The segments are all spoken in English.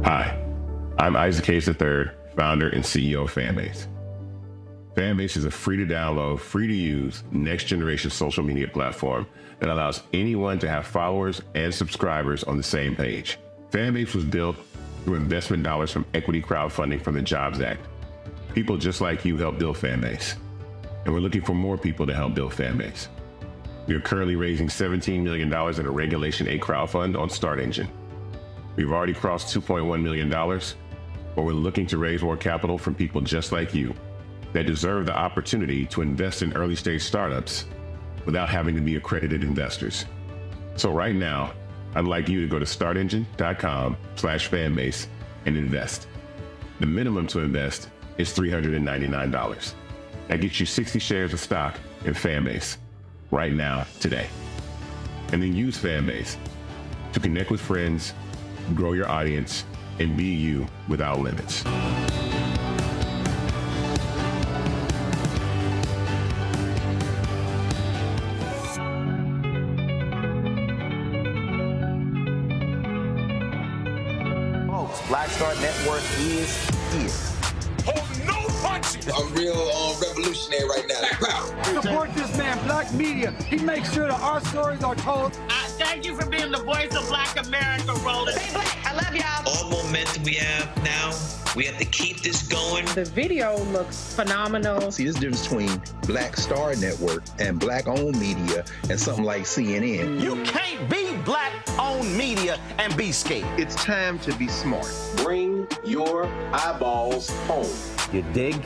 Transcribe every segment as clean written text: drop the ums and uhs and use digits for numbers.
Hi, I'm Isaac Hayes III, founder and CEO of Fanbase. Fanbase is a free-to-download, free-to-use, next-generation social media platform that allows anyone to have followers and subscribers on the same page. Fanbase was built through investment dollars from equity crowdfunding from the Jobs Act. People just like you helped build Fanbase, and we're looking for more people to help build Fanbase. We are currently raising $17 million in a Regulation A crowdfund on StartEngine. We've already crossed $2.1 million, but we're looking to raise more capital from people just like you that deserve the opportunity to invest in early-stage startups without having to be accredited investors. So right now, I'd like you to go to startengine.com/fanbase and invest. The minimum to invest is $399. That gets you 60 shares of stock in Fanbase right now, today. And then use Fanbase to connect with friends, grow your audience, and be you without limits. Folks, Black Star Network is here. Hold no punches! I'm real revolutionary right now. Black power. Support this man, Black Media. He makes sure that our stories are told. Thank you for being the voice of Black America, Roland. Stay black. I love y'all. All momentum we have now, we have to keep this going. The video looks phenomenal. See, this difference between Black Star Network and Black-owned media and something like CNN. You can't be Black-owned media and be scared. It's time to be smart. Bring your eyeballs home. You dig?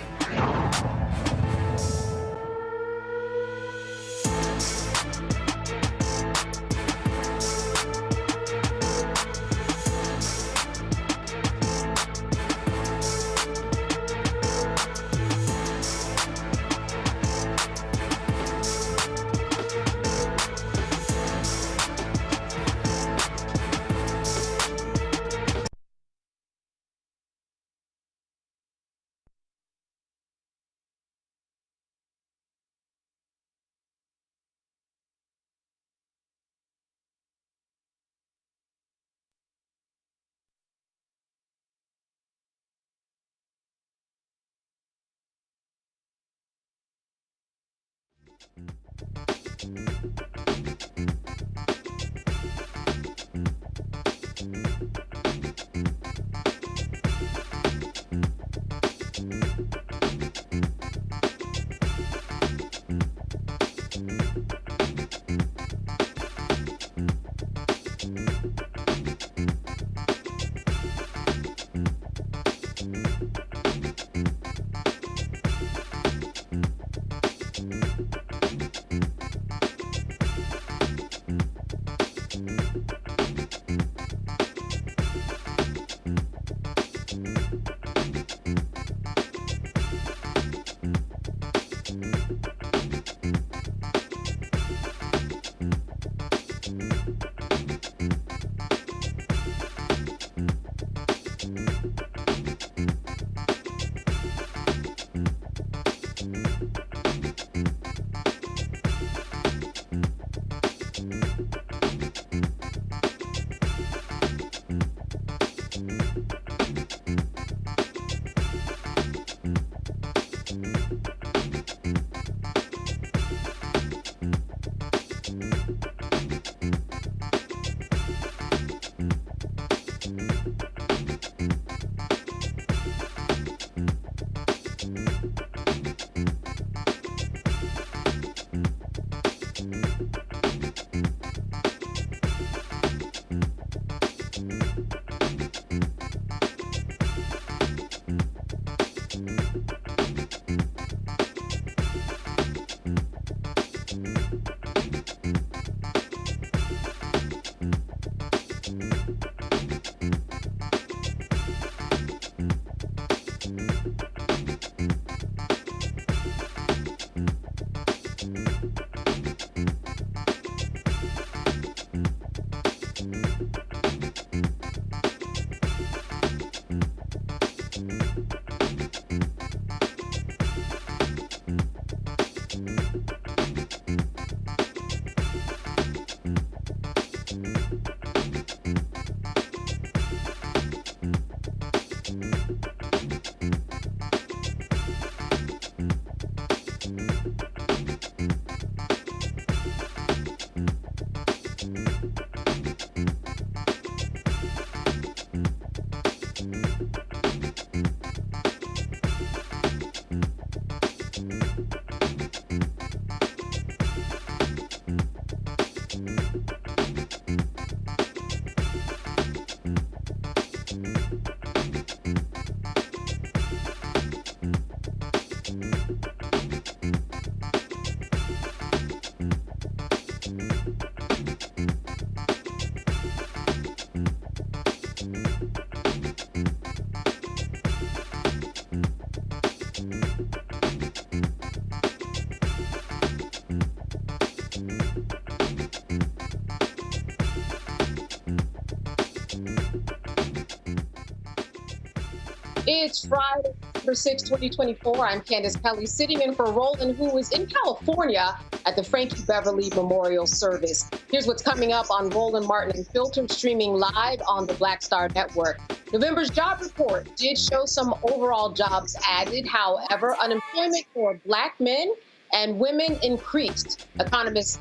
It's Friday, November 6, 2024. I'm Candace Kelly, sitting in for Roland, who is in California at the Frankie Beverly Memorial Service. Here's what's coming up on Roland Martin Unfiltered, streaming live on the Black Star Network. November's job report did show some overall jobs added. However, unemployment for Black men and women increased. Economist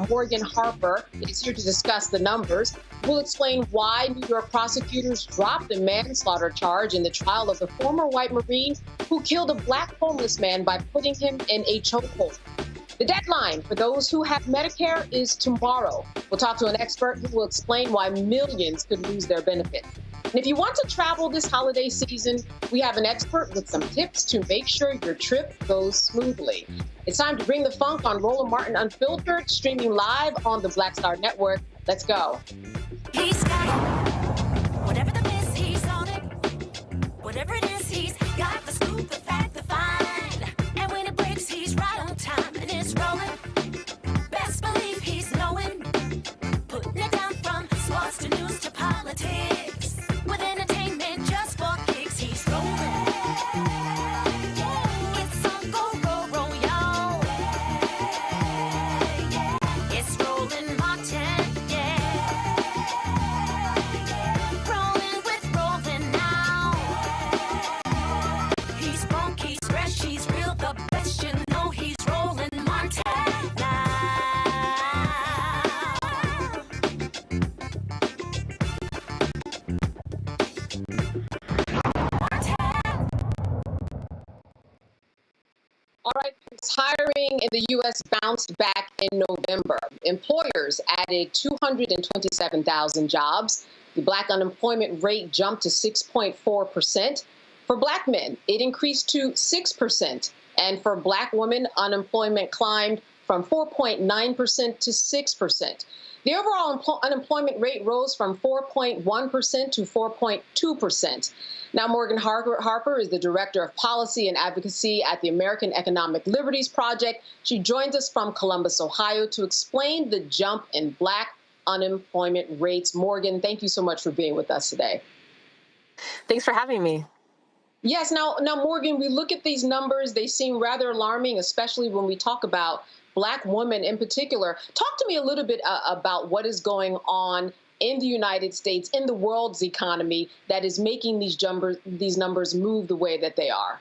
Morgan Harper is here to discuss the numbers. We'll explain why New York prosecutors dropped the manslaughter charge in the trial of the former white Marine who killed a Black homeless man by putting him in a chokehold. The deadline for those who have Medicare is tomorrow. We'll talk to an expert who will explain why millions could lose their benefits. And if you want to travel this holiday season, we have an expert with some tips to make sure your trip goes smoothly. It's time to bring the funk on Roland Martin Unfiltered, streaming live on the Black Star Network. Let's go. He's got it. Whatever the miss, he's on it. Whatever it is, he's got the scoop, the fact, the find. And when it breaks, he's right on time and it's rolling. Best believe he's knowing. Putting it down from sports to news to politics. With entertainment just for kicks, he's rolling. It's on go, y'all. It's Roland Martin, rolling with Roland now. He's funky, fresh, he's real, the best, you know he's Roland Martin now. All right, hiring in the U.S. bounced back in November. Employers added 227,000 jobs. The Black unemployment rate jumped to 6.4%. For Black men, it increased to 6%. And for Black women, unemployment climbed from 4.9% to 6%. The overall unemployment rate rose from 4.1% to 4.2%. Now, Morgan Harper is the Director of Policy and Advocacy at the American Economic Liberties Project. She joins us from Columbus, Ohio, to explain the jump in Black unemployment rates. Morgan, thank you so much for being with us today. Thanks for having me. Yes. Now, Morgan, we look at these numbers. They seem rather alarming, especially when we talk about Black women in particular. Talk to me a little bit about what is going on in the United States, in the world's economy, that is making these numbers move the way that they are.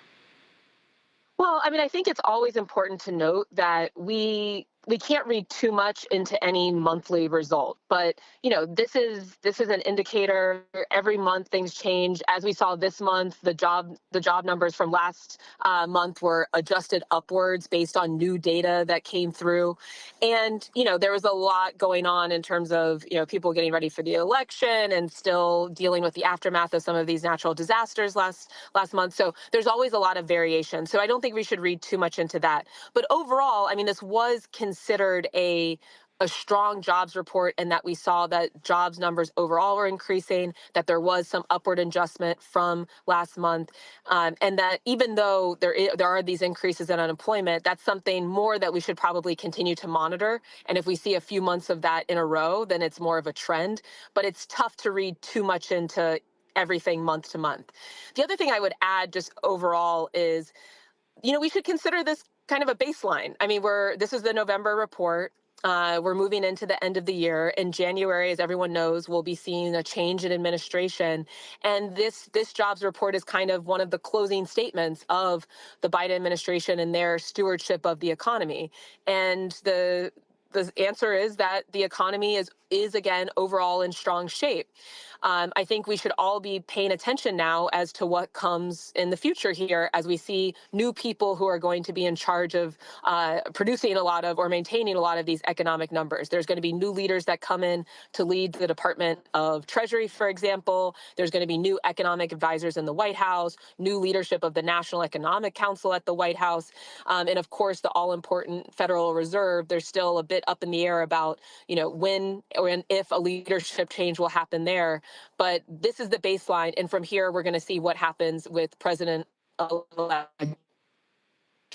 Well, I mean, I think it's always important to note that we can't read too much into any monthly result, but this is an indicator. Every month things change. As we saw this month, the job numbers from last month were adjusted upwards based on new data that came through, and there was a lot going on in terms of people getting ready for the election and still dealing with the aftermath of some of these natural disasters last month. So there's always a lot of variation. So I don't think we should read too much into that. But overall, I mean, this was considered a strong jobs report, and that we saw that jobs numbers overall were increasing, that there was some upward adjustment from last month, and that even though there are these increases in unemployment, that's something more that we should probably continue to monitor. And if we see a few months of that in a row, then it's more of a trend. But it's tough to read too much into everything month to month. The other thing I would add just overall is, we should consider this kind of a baseline. I mean, this is the November report. We're moving into the end of the year. In January, as everyone knows, we'll be seeing a change in administration. And this jobs report is kind of one of the closing statements of the Biden administration and their stewardship of the economy. And the answer is that the economy is again overall in strong shape. I think we should all be paying attention now as to what comes in the future here as we see new people who are going to be in charge of producing a lot of or maintaining a lot of these economic numbers. There's going to be new leaders that come in to lead the Department of Treasury, for example. There's going to be new economic advisors in the White House, new leadership of the National Economic Council at the White House, and of course the all-important Federal Reserve. There's still a bit up in the air about, when or if a leadership change will happen there. But this is the baseline. And from here, we're going to see what happens with President-elect.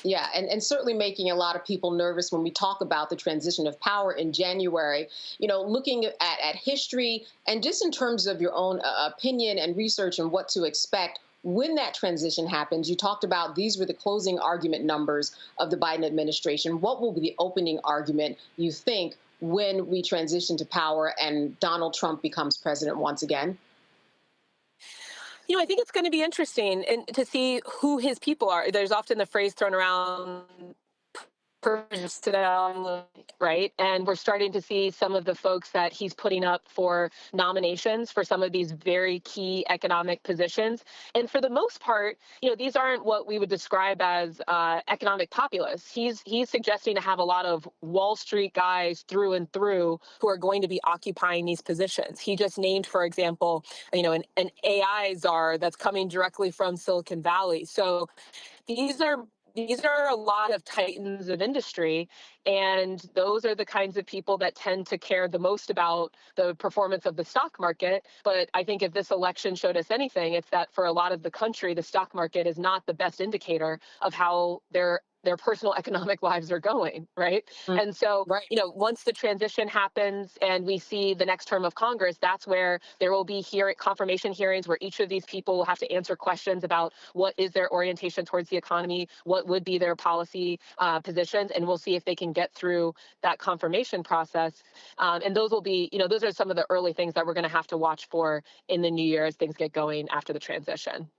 Yeah, and certainly making a lot of people nervous when we talk about the transition of power in January. Looking at history and just in terms of your own opinion and research and what to expect when that transition happens. You talked about these were the closing argument numbers of the Biden administration. What will be the opening argument, you think, when we transition to power and Donald Trump becomes president once again? I think it's going to be interesting to see who his people are. There's often the phrase thrown around, personnel, right? And we're starting to see some of the folks that he's putting up for nominations for some of these very key economic positions. And for the most part, these aren't what we would describe as economic populists. He's suggesting to have a lot of Wall Street guys through and through who are going to be occupying these positions. He just named, for example, an AI czar that's coming directly from Silicon Valley. So these are a lot of titans of industry, and those are the kinds of people that tend to care the most about the performance of the stock market. But I think if this election showed us anything, it's that for a lot of the country, the stock market is not the best indicator of how their personal economic lives are going, right? And so, once the transition happens and we see the next term of Congress, that's where there will be confirmation hearings where each of these people will have to answer questions about what is their orientation towards the economy, what would be their policy positions, and we'll see if they can get through that confirmation process. And those will be, those are some of the early things that we're going to have to watch for in the new year as things get going after the transition.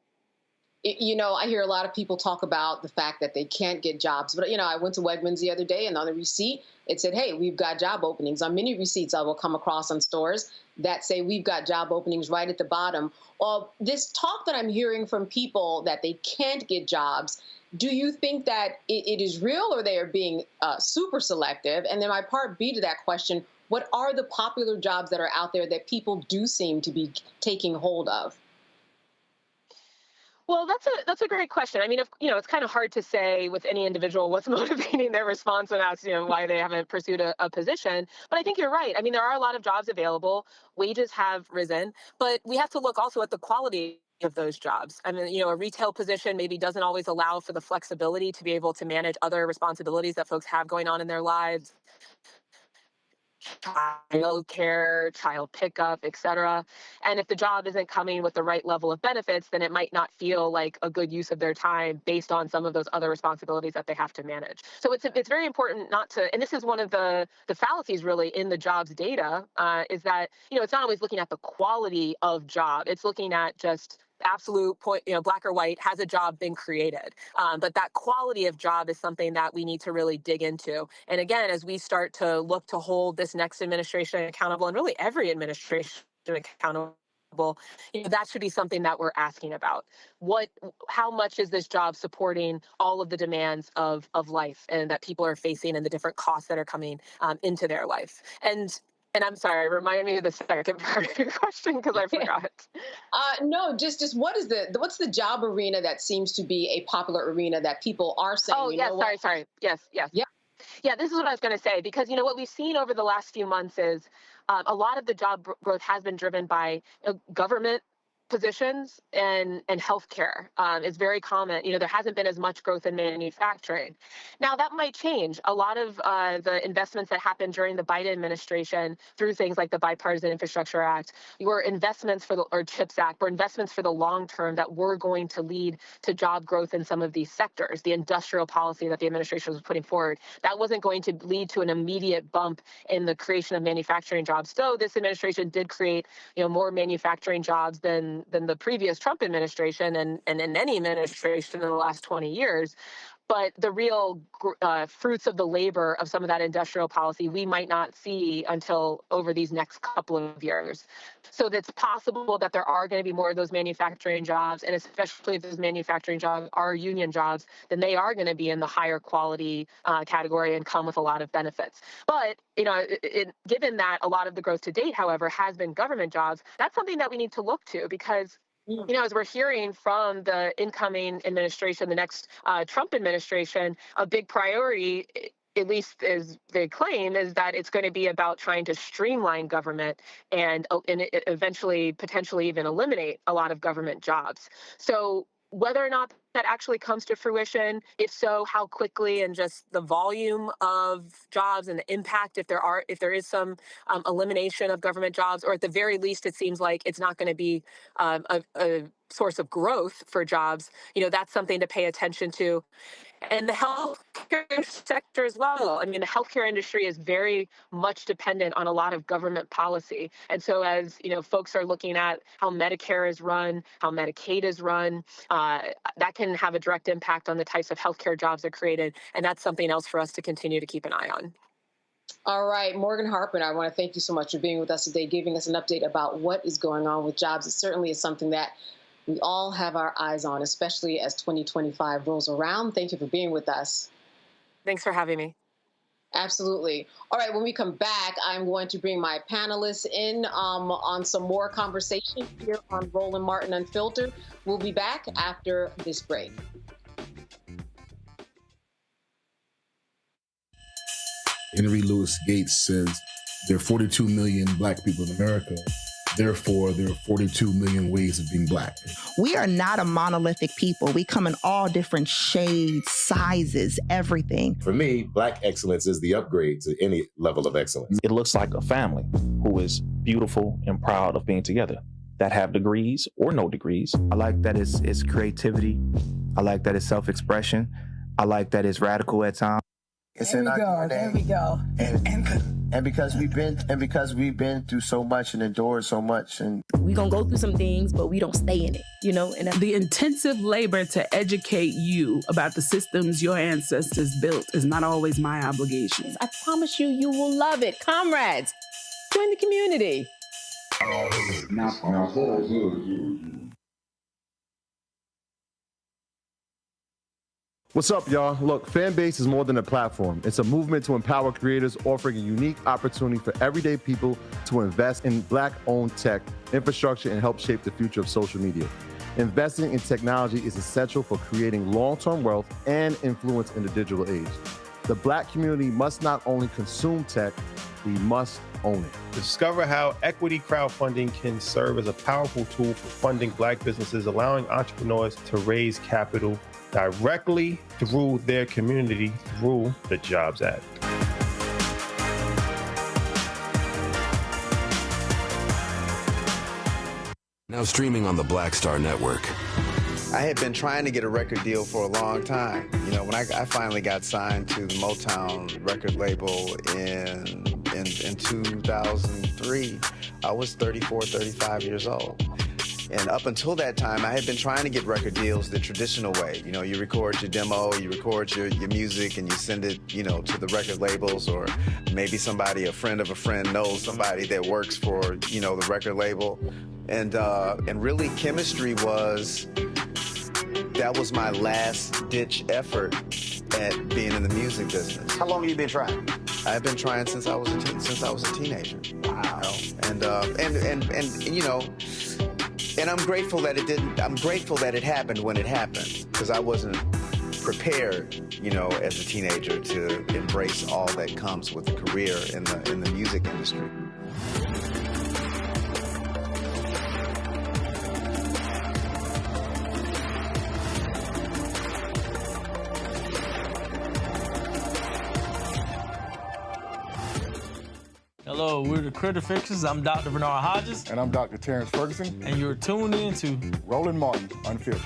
I hear a lot of people talk about the fact that they can't get jobs. But, I went to Wegmans the other day, and on the receipt, it said, hey, we've got job openings. On many receipts I will come across on stores that say we've got job openings right at the bottom. Well, this talk that I'm hearing from people that they can't get jobs, do you think that it is real or they are being super selective? And then my part B to that question, what are the popular jobs that are out there that people do seem to be taking hold of? Well, that's a great question. I mean, it's kind of hard to say with any individual what's motivating their response when asked, why they haven't pursued a position. But I think you're right. I mean, there are a lot of jobs available. Wages have risen, but we have to look also at the quality of those jobs. I mean, a retail position maybe doesn't always allow for the flexibility to be able to manage other responsibilities that folks have going on in their lives. Child care, child pickup, etc. And if the job isn't coming with the right level of benefits, then it might not feel like a good use of their time based on some of those other responsibilities that they have to manage. So it's very important not to, and this is one of the fallacies really in the jobs data, is that, it's not always looking at the quality of job. It's looking at just absolute point, black or white, has a job been created? But that quality of job is something that we need to really dig into. And again, as we start to look to hold this next administration accountable, and really every administration accountable, that should be something that we're asking about. How much is this job supporting all of the demands of life and that people are facing and the different costs that are coming into their life? And I'm sorry, remind me of the second part of your question because I forgot. No, just what's the job arena that seems to be a popular arena that people are saying? Oh, yes, sorry. Yes. Yeah, this is what I was going to say, because, what we've seen over the last few months is a lot of the job growth has been driven by government positions and healthcare is very common. There hasn't been as much growth in manufacturing. Now that might change. A lot of the investments that happened during the Biden administration through things like the Bipartisan Infrastructure Act were investments or CHIPS Act, were investments for the long term that were going to lead to job growth in some of these sectors. The industrial policy that the administration was putting forward, that wasn't going to lead to an immediate bump in the creation of manufacturing jobs. So this administration did create, more manufacturing jobs than the previous Trump administration and in any administration in the last 20 years. But the real fruits of the labor of some of that industrial policy, we might not see until over these next couple of years. So it's possible that there are going to be more of those manufacturing jobs, and especially if those manufacturing jobs are union jobs, then they are going to be in the higher quality category and come with a lot of benefits. But, given that a lot of the growth to date, however, has been government jobs, that's something that we need to look to because as we're hearing from the incoming administration, the next Trump administration, a big priority, at least as they claim, is that it's going to be about trying to streamline government and eventually potentially even eliminate a lot of government jobs. So whether or not that actually comes to fruition, if so, how quickly, and just the volume of jobs and the impact, if there is some elimination of government jobs, or at the very least, it seems like it's not going to be a source of growth for jobs, that's something to pay attention to. And the healthcare sector as well. I mean, the healthcare industry is very much dependent on a lot of government policy. And so as, folks are looking at how Medicare is run, how Medicaid is run, that can have a direct impact on the types of healthcare jobs that are created. And that's something else for us to continue to keep an eye on. All right, Morgan Harper, I want to thank you so much for being with us today, giving us an update about what is going on with jobs. It certainly is something that we all have our eyes on, especially as 2025 rolls around. Thank you for being with us. Thanks for having me. Absolutely. All right, when we come back, I'm going to bring my panelists in on some more conversation here on Roland Martin Unfiltered. We'll be back after this break. Henry Louis Gates says there are 42 million Black people in America. Therefore, there are 42 million ways of being Black. We are not a monolithic people. We come in all different shades, sizes, everything. For me, Black excellence is the upgrade to any level of excellence. It looks like a family who is beautiful and proud of being together, that have degrees or no degrees. I like that it's creativity. I like that it's self-expression. I like that it's radical at times. There we go. And because we've been through so much and endured so much, and we're gonna go through some things, but we don't stay in it, And the intensive labor to educate you about the systems your ancestors built is not always my obligation. I promise you, you will love it, comrades. Join the community. What's up, y'all? Look, Fanbase is more than a platform. It's a movement to empower creators, offering a unique opportunity for everyday people to invest in Black-owned tech, infrastructure, and help shape the future of social media. Investing in technology is essential for creating long-term wealth and influence in the digital age. The Black community must not only consume tech, we must own it. Discover how equity crowdfunding can serve as a powerful tool for funding Black businesses, allowing entrepreneurs to raise capital directly through their community through the Jobs Act. Now streaming on the Black Star Network. I had been trying to get a record deal for a long time. When I finally got signed to the Motown record label in 2003, I was 34, 35 years old. And up until that time, I had been trying to get record deals the traditional way. You record your demo, you record your music, and you send it, to the record labels, or maybe a friend of a friend knows somebody that works for, the record label. And really, chemistry was my last ditch effort at being in the music business. How long have you been trying? I've been trying since I was a teenager. Wow. And I'm grateful that it didn't. I'm grateful that it happened when it happened, because I wasn't prepared, as a teenager to embrace all that comes with a career in the music industry. Hello, we're the Critter Fixers. I'm Dr. Bernard Hodges. And I'm Dr. Terrence Ferguson. And you're tuned in to Roland Martin Unfiltered.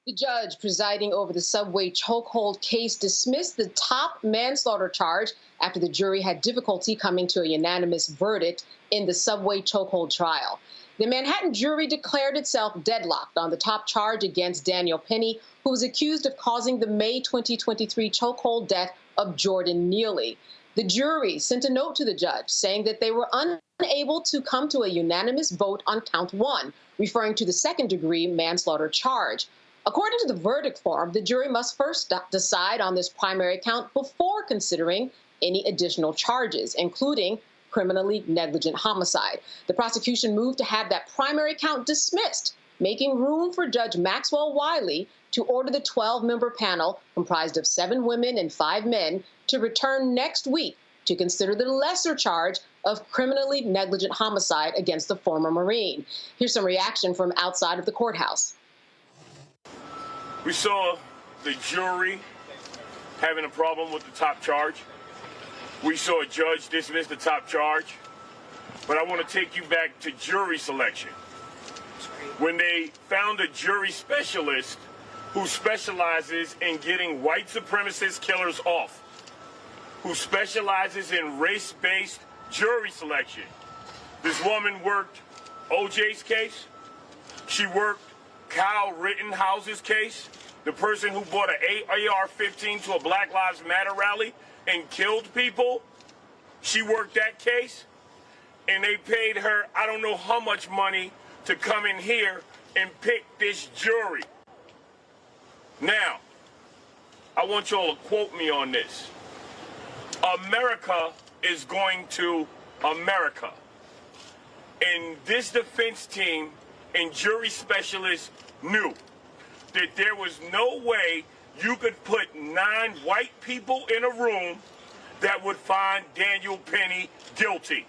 The judge presiding over the subway chokehold case dismissed the top manslaughter charge after the jury had difficulty coming to a unanimous verdict in the subway chokehold trial. The Manhattan jury declared itself deadlocked on the top charge against Daniel Penny, who was accused of causing the May 2023 chokehold death of Jordan Neely. The jury sent a note to the judge saying that they were unable to come to a unanimous vote on count 1, referring to the second-degree manslaughter charge. According to the verdict form, the jury must first decide on this primary count before considering any additional charges, including criminally negligent homicide. The prosecution moved to have that primary count dismissed, making room for Judge Maxwell Wiley to order the 12-member panel, comprised of 7 women and 5 men, to return next week to consider the lesser charge of criminally negligent homicide against the former Marine. Here's some reaction from outside of the courthouse. We saw the jury having a problem with the top charge. We saw a judge dismiss the top charge. But I want to take you back to jury selection. When they found a jury specialist who specializes in getting white supremacist killers off, who specializes in race-based jury selection. This woman worked OJ's case. She worked Kyle Rittenhouse's case, the person who bought an AR-15 to a Black Lives Matter rally and killed people. She worked that case, and they paid her I don't know how much money to come in here and pick this jury. Now, I want you all to quote me on this. America is going to America. And this defense team and jury specialists knew that there was no way you could put 9 white people in a room that would find Daniel Penny guilty.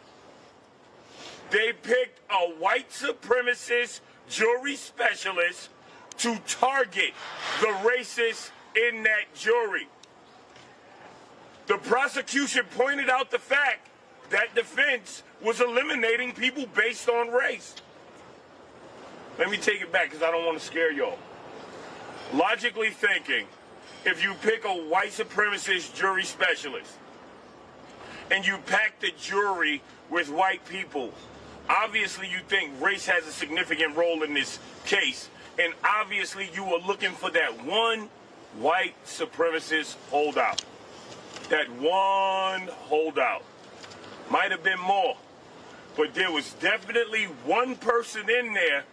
They picked a white supremacist jury specialist to target the racists in that jury. The prosecution pointed out the fact that defense was eliminating people based on race. Let me take it back because I don't want to scare y'all. Logically thinking, if you pick a white supremacist jury specialist and you pack the jury with white people, obviously you think race has a significant role in this case, and obviously you were looking for that one white supremacist holdout. That one holdout. Might have been more, but there was definitely one person in there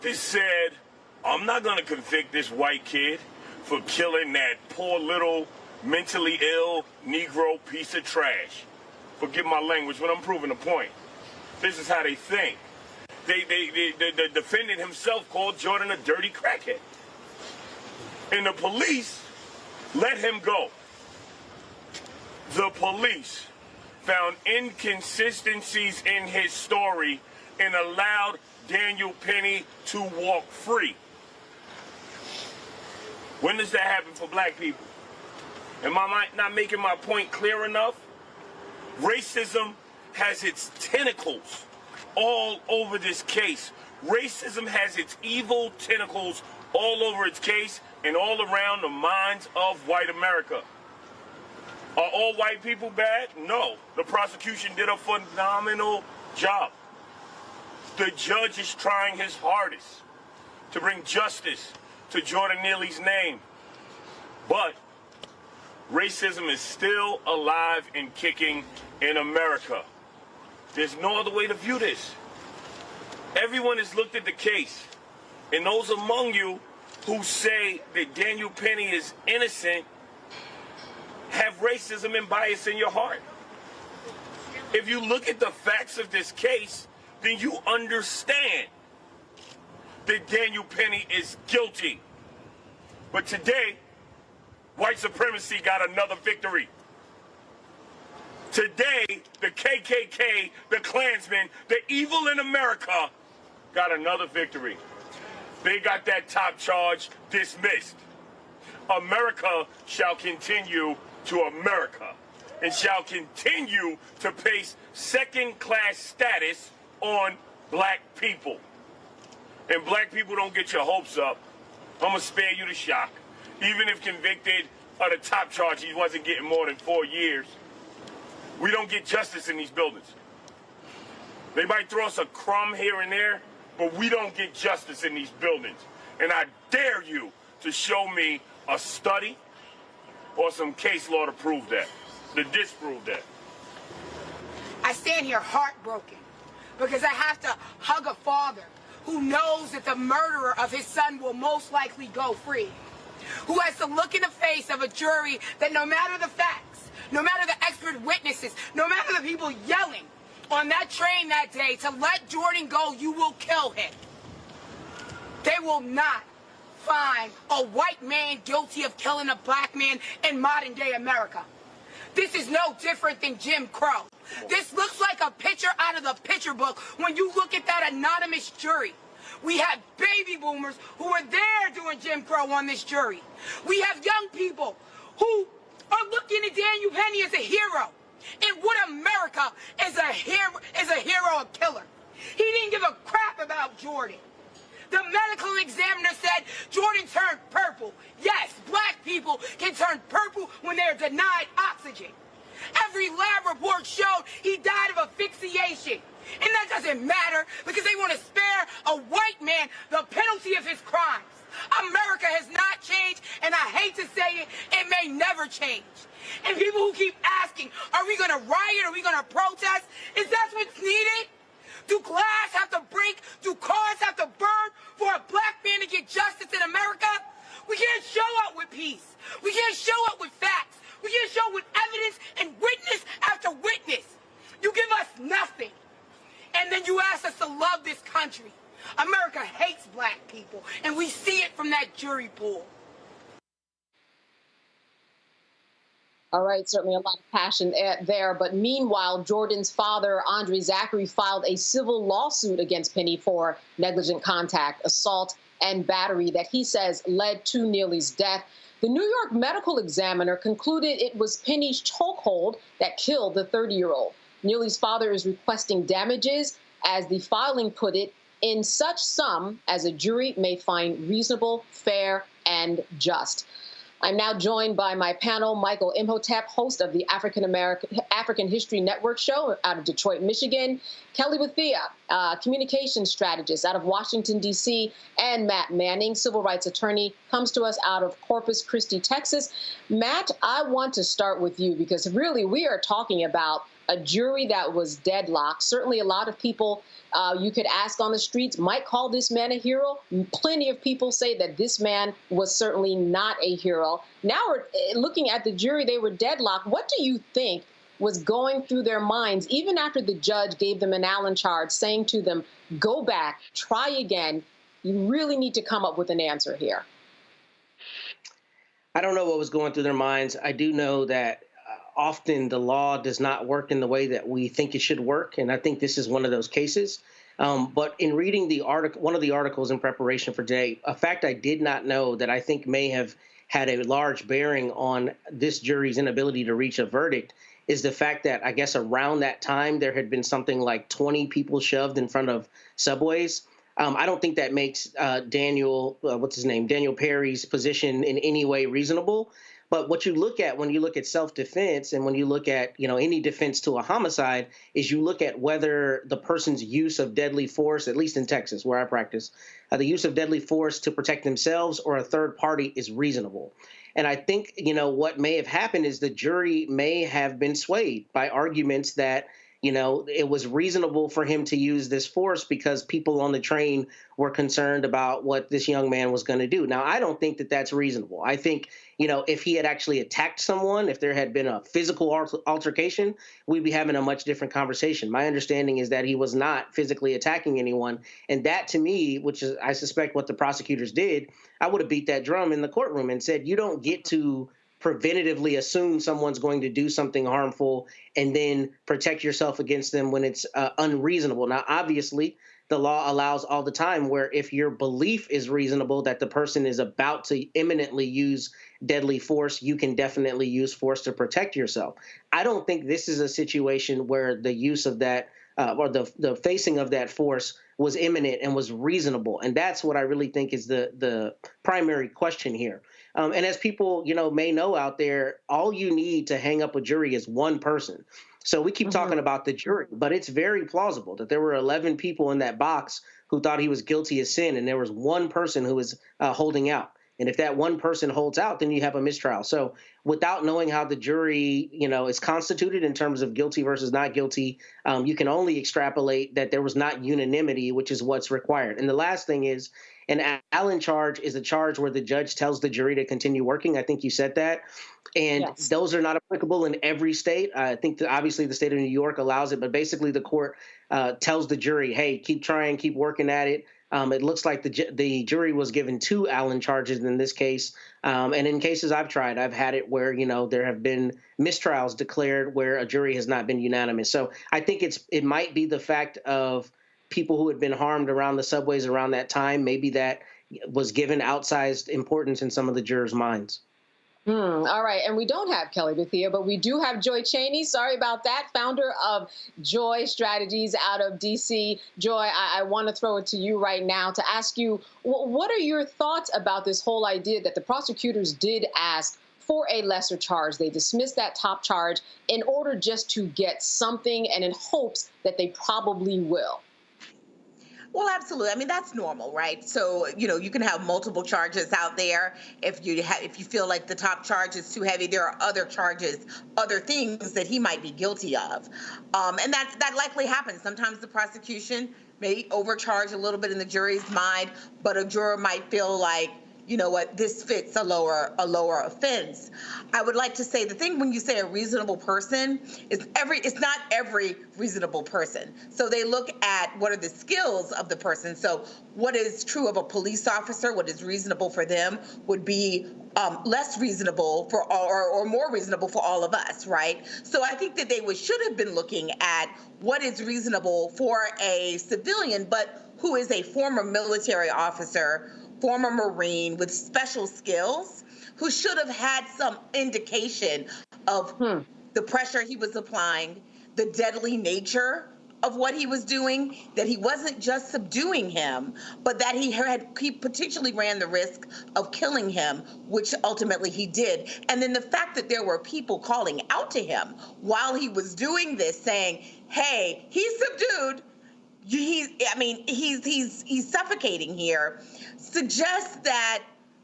that said, I'm not going to convict this white kid for killing that poor little mentally ill Negro piece of trash. Forgive my language, but I'm proving a point. This is how they think. The defendant himself called Jordan a dirty crackhead. And the police let him go. The police found inconsistencies in his story and allowed Daniel Penny to walk free. When does that happen for black people? Am I not making my point clear enough? Racism has its tentacles all over this case. Racism has its evil tentacles all over its case and all around the minds of white America. Are all white people bad? No. The prosecution did a phenomenal job. The judge is trying his hardest to bring justice to Jordan Neely's name. But racism is still alive and kicking in America. There's no other way to view this. Everyone has looked at the case, and those among you who say that Daniel Penny is innocent have racism and bias in your heart. If you look at the facts of this case, then you understand that Daniel Penny is guilty. But today, white supremacy got another victory. Today, the KKK, the Klansmen, the evil in America got another victory. They got that top charge dismissed. America shall continue to America and shall continue to place second-class status on black people. And black people don't get your hopes up. I'm going to spare you the shock. Even if convicted of the top charge, he wasn't getting more than 4 years. We don't get justice in these buildings. They might throw us a crumb here and there, but we don't get justice in these buildings. And I dare you to show me a study or some case law to prove that, to disprove that. I stand here heartbroken because I have to hug a father who knows that the murderer of his son will most likely go free, who has to look in the face of a jury that no matter the facts, no matter the expert witnesses, no matter the people yelling on that train that day to let Jordan go, you will kill him. They will not find a white man guilty of killing a black man in modern day America. This is no different than Jim Crow. This looks like a picture out of the picture book when you look at that anonymous jury. We have baby boomers who were there doing Jim Crow on this jury. We have young people who are looking at Daniel Penny as a hero. In what America is a hero, a killer. He didn't give a crap about Jordan. The medical examiner said Jordan turned purple. Yes, black people can turn purple when they're denied oxygen. Every lab report showed he died of asphyxiation. And that doesn't matter because they want to spare a white man the penalty of his crimes. America has not changed, and I hate to say it, it may never change. And people who keep asking, are we going to riot? Are we going to protest? Is that what's needed? Do glass have to break? Do cars have to burn for a black man to get justice in America? We can't show up with peace. We can't show up with facts. We can't show up with evidence and witness after witness. You give us nothing. And then you ask us to love this country. America hates black people, and we see it from that jury pool. All right, certainly a lot of passion there. But meanwhile, Jordan's father, Andre Zachary, filed a civil lawsuit against Penny for negligent contact, assault, and battery that he says led to Neely's death. The New York medical examiner concluded it was Penny's chokehold that killed the 30-year-old. Neely's father is requesting damages, as the filing put it, in such sum as a jury may find reasonable, fair, and just. I'm now joined by my panel, Michael Imhotep, host of the African History Network show out of Detroit, Michigan, Kelly Bethea, communications strategist out of Washington, D.C., and Matt Manning, civil rights attorney, comes to us out of Corpus Christi, Texas. Matt, I want to start with you because really we are talking about a jury that was deadlocked. Certainly a lot of people you could ask on the streets might call this man a hero. Plenty of people say that this man was certainly not a hero. Now we're looking at the jury, they were deadlocked. What do you think was going through their minds, even after the judge gave them an Allen charge, saying to them, go back, try again. You really need to come up with an answer here. I don't know what was going through their minds. I do know that often the law does not work in the way that we think it should work, and I think this is one of those cases. But in reading the article, one of the articles in preparation for today, a fact I did not know that I think may have had a large bearing on this jury's inability to reach a verdict is the fact that I guess around that time there had been something like 20 people shoved in front of subways. I don't think that makes Daniel Perry's position in any way reasonable. But what you look at when you look at self-defense and when you look at, any defense to a homicide is you look at whether the person's use of deadly force, at least in Texas where I practice, the use of deadly force to protect themselves or a third party is reasonable. And I think, what may have happened is the jury may have been swayed by arguments that, it was reasonable for him to use this force because people on the train were concerned about what this young man was going to do. Now, I don't think that that's reasonable. I think, if he had actually attacked someone, if there had been a physical altercation, we'd be having a much different conversation. My understanding is that he was not physically attacking anyone. And that, to me, which is, I suspect, what the prosecutors did, I would have beat that drum in the courtroom and said, you don't get to preventatively assume someone's going to do something harmful and then protect yourself against them when it's unreasonable. Now, obviously, the law allows all the time, where if your belief is reasonable that the person is about to imminently use deadly force, you can definitely use force to protect yourself. I don't think this is a situation where the use of that or the facing of that force was imminent and was reasonable. And that's what I really think is the primary question here. And as people, may know out there, all you need to hang up a jury is one person. So we keep talking about the jury, but it's very plausible that there were 11 people in that box who thought he was guilty of sin, and there was one person who was holding out. And if that one person holds out, then you have a mistrial. So without knowing how the jury, is constituted in terms of guilty versus not guilty, you can only extrapolate that there was not unanimity, which is what's required. And the last thing is, an Allen charge is a charge where the judge tells the jury to continue working. I think you said that. And those are not applicable in every state. I think that obviously the state of New York allows it, but basically the court tells the jury, hey, keep trying, keep working at it. It looks like the jury was given 2 Allen charges in this case. And in cases I've tried, I've had it where, there have been mistrials declared where a jury has not been unanimous. So I think it might be the fact of people who had been harmed around the subways around that time. Maybe that was given outsized importance in some of the jurors' minds. All right. And we don't have Kelly Bethea, but we do have Joy Chaney. Sorry about that. Founder of Joy Strategies out of D.C. Joy, I want to throw it to you right now to ask you, what are your thoughts about this whole idea that the prosecutors did ask for a lesser charge? They dismissed that top charge in order just to get something and in hopes that they probably will. Well, absolutely. I mean, that's normal, right? So, you can have multiple charges out there. If you feel like the top charge is too heavy, there are other charges, other things that he might be guilty of. And that likely happens. Sometimes the prosecution may overcharge a little bit in the jury's mind, but a juror might feel like, you know what, this fits a lower offense. I would like to say the thing when you say a reasonable person is it's not every reasonable person. So they look at what are the skills of the person. So what is true of a police officer, what is reasonable for them would be less reasonable for all, or more reasonable for all of us, right? So I think that they should have been looking at what is reasonable for a civilian, but who is a former military officer, former Marine with special skills, who should have had some indication of the pressure he was applying, the deadly nature of what he was doing, that he wasn't just subduing him, but that he potentially ran the risk of killing him, which ultimately he did. And then the fact that there were people calling out to him while he was doing this, saying, hey, he's subdued, he's suffocating here, suggests that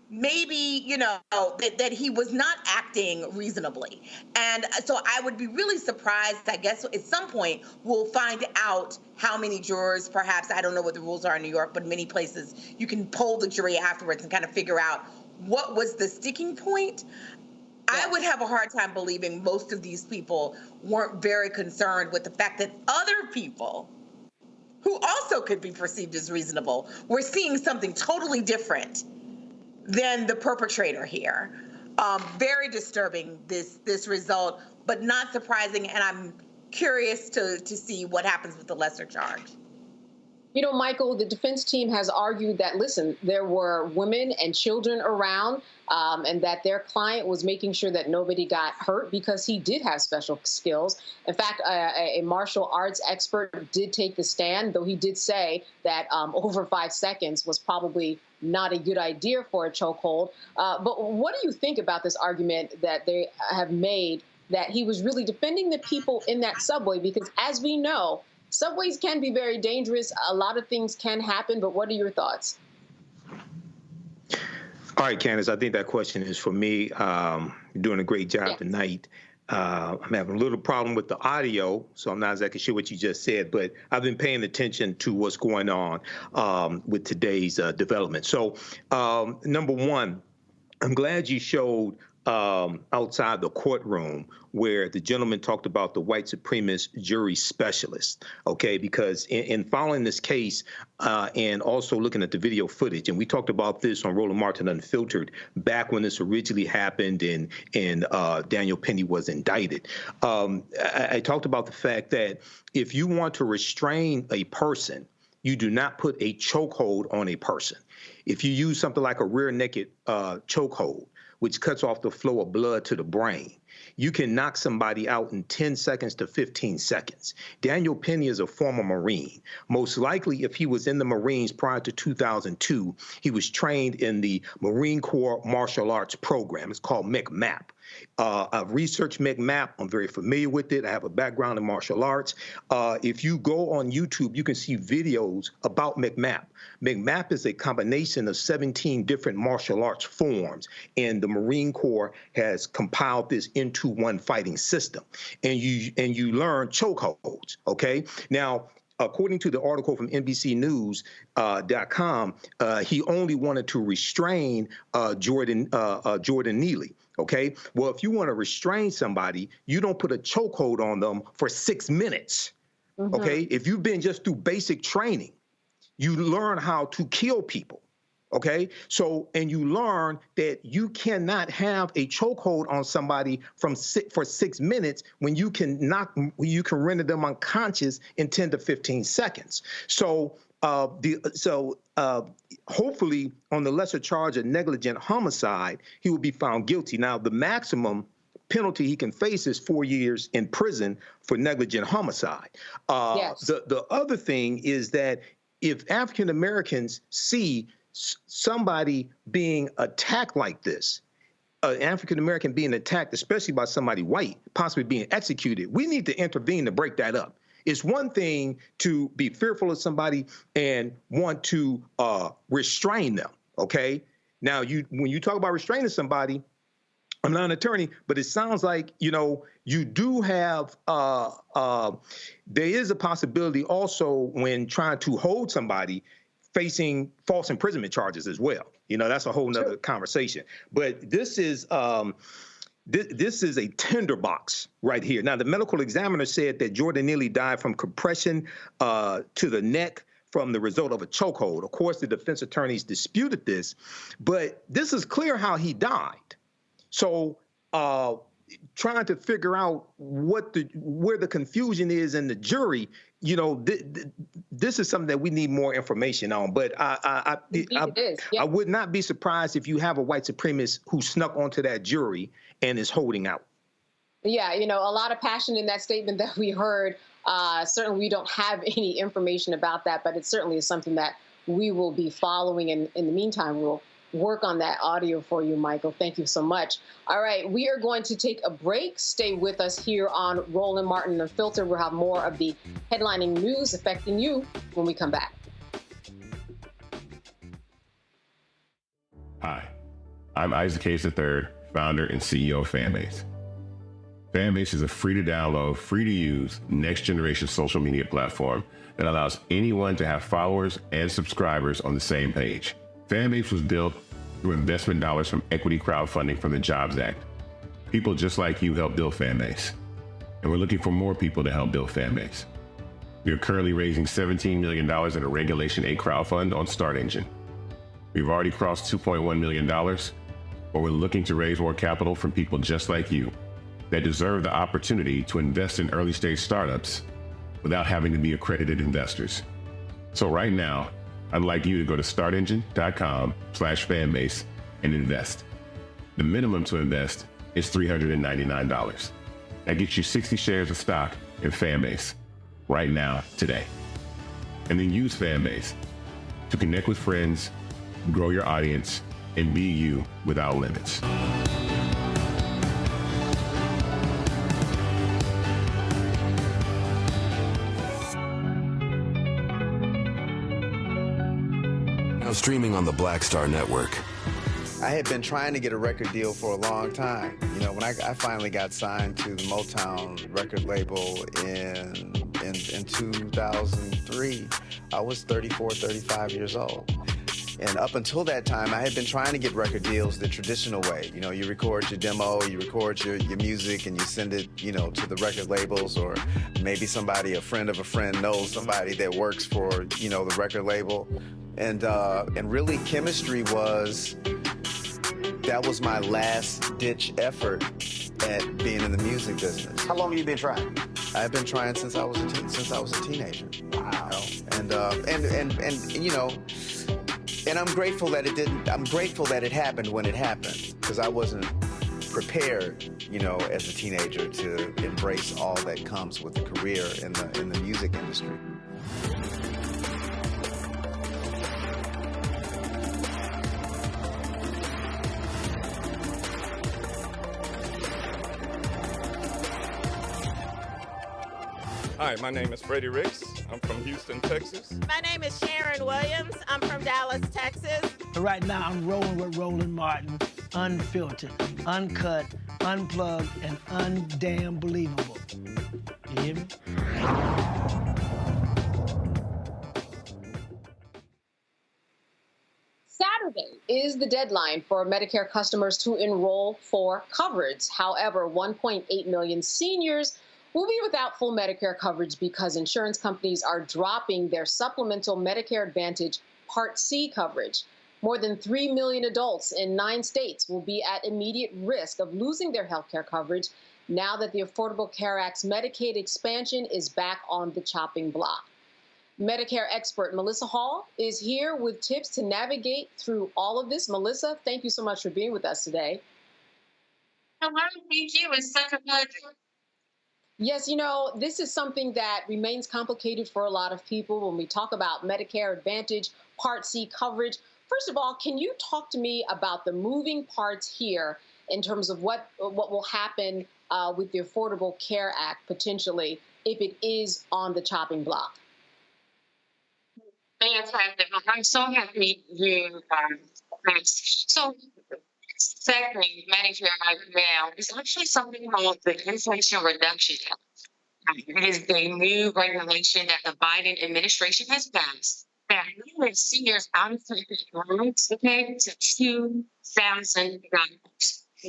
maybe, that he was not acting reasonably. And so I would be really surprised, I guess, at some point we'll find out how many jurors, perhaps, I don't know what the rules are in New York, but many places you can poll the jury afterwards and kind of figure out what was the sticking point. I would have a hard time believing most of these people weren't very concerned with the fact that other people who also could be perceived as reasonable were seeing something totally different than the perpetrator here. Very disturbing, this result, but not surprising, and I'm curious to see what happens with the lesser charge. Michael, the defense team has argued that, listen, there were women and children around, and that their client was making sure that nobody got hurt because he did have special skills. In fact, a martial arts expert did take the stand, though he did say that over 5 seconds was probably not a good idea for a chokehold. But what do you think about this argument that they have made that he was really defending the people in that subway? Because as we know, subways can be very dangerous. A lot of things can happen, but what are your thoughts? All right, Candace, I think that question is for me. You're doing a great job tonight. I'm having a little problem with the audio, so I'm not exactly sure what you just said, but I've been paying attention to what's going on with today's development. So, number one, I'm glad you showed outside the courtroom where the gentleman talked about the white supremacist jury specialist, okay? Because in following this case and also looking at the video footage, and we talked about this on Roland Martin Unfiltered back when this originally happened and Daniel Penny was indicted. I talked about the fact that if you want to restrain a person, you do not put a chokehold on a person. If you use something like a rear naked chokehold, which cuts off the flow of blood to the brain, you can knock somebody out in 10 seconds to 15 seconds. Daniel Penny is a former Marine. Most likely, if he was in the Marines prior to 2002, he was trained in the Marine Corps Martial Arts program. It's called MCMAP. I've researched MCMAP. I'm very familiar with it. I have a background in martial arts. If you go on YouTube, you can see videos about MCMAP. MCMAP is a combination of 17 different martial arts forms, and the Marine Corps has compiled this into one fighting system. And you learn chokeholds, okay? Now, according to the article from NBCnews.com, he only wanted to restrain Jordan Neely. Okay, well, if you want to restrain somebody, you don't put a chokehold on them for 6 minutes. Okay, if you've been just through basic training, you learn how to kill people. Okay, so, and you learn that you cannot have a chokehold on somebody for 6 minutes when you can render them unconscious in 10 to 15 seconds. So, hopefully on the lesser charge of negligent homicide, he will be found guilty. Now, the maximum penalty he can face is 4 years in prison for negligent homicide. Yes. The other thing is that if African Americans see somebody being attacked like this, an African American being attacked, especially by somebody white, possibly being executed, we need to intervene to break that up. It's one thing to be fearful of somebody and want to restrain them, okay? Now, when you talk about restraining somebody, I'm not an attorney, but it sounds like, you do have, there is a possibility also when trying to hold somebody facing false imprisonment charges as well. That's a whole nother conversation. But this is this is a tinderbox right here. Now, the medical examiner said that Jordan Neely died from compression to the neck from the result of a chokehold. Of course, the defense attorneys disputed this, but this is clear how he died. So trying to figure out where the confusion is in the jury, this is something that we need more information on. But I would not be surprised if you have a white supremacist who snuck onto that jury and is holding out. Yeah, a lot of passion in that statement that we heard. Certainly, we don't have any information about that, but it certainly is something that we will be following. And in the meantime, we'll work on that audio for you, Michael. Thank you so much. All right, we are going to take a break. Stay with us here on Roland Martin Unfiltered. We'll have more of the headlining news affecting you when we come back. Hi, I'm Isaac Hayes III, founder and CEO of Fanbase. Fanbase is a free-to-download, free-to-use, next-generation social media platform that allows anyone to have followers and subscribers on the same page. Fanbase was built through investment dollars from equity crowdfunding from the Jobs Act. People just like you helped build Fanbase, and we're looking for more people to help build Fanbase. We are currently raising $17 million in a Regulation A crowdfund on StartEngine. We've already crossed $2.1 million, but we're looking to raise more capital from people just like you that deserve the opportunity to invest in early-stage startups without having to be accredited investors. So right now, I'd like you to go to startengine.com/fanbase and invest. The minimum to invest is $399. That gets you 60 shares of stock in Fanbase right now, today. And then use Fanbase to connect with friends, grow your audience, and be you without limits. Now streaming on the Black Star Network. I had been trying to get a record deal for a long time. When I finally got signed to the Motown record label in 2003, I was 34, 35 years old. And up until that time, I had been trying to get record deals the traditional way. You record your demo, you record your music, and you send it, to the record labels, or maybe a friend of a friend knows somebody that works for, the record label. And really, chemistry that was my last ditch effort at being in the music business. How long have you been trying? I've been trying since I was a teenager. Wow. And I'm grateful that it didn't. I'm grateful that it happened when it happened, because I wasn't prepared, as a teenager to embrace all that comes with a career in the music industry. Hi, my name is Freddie Ricks. I'm from Houston, Texas. My name is Sharon Williams. I'm from Dallas, Texas. Right now, I'm rolling with Roland Martin, unfiltered, uncut, unplugged, and undamn believable. You hear me? Saturday is the deadline for Medicare customers to enroll for coverage. However, 1.8 million seniors will be without full Medicare coverage because insurance companies are dropping their supplemental Medicare Advantage Part C coverage. More than 3 million adults in 9 states will be at immediate risk of losing their health care coverage now that the Affordable Care Act's Medicaid expansion is back on the chopping block. Medicare expert Melissa Hall is here with tips to navigate through all of this. Melissa, thank you so much for being with us today. Hello, thank you. It's such a pleasure. Yes, this is something that remains complicated for a lot of people when we talk about Medicare Advantage Part C coverage. First of all, can you talk to me about the moving parts here in terms of what will happen with the Affordable Care Act potentially if it is on the chopping block? Fantastic. I'm so happy you asked. So, affecting Medicare right now is actually something called the Inflation Reduction Act. It is the new regulation that the Biden administration has passed that limits seniors out of pocket loans to $2,000,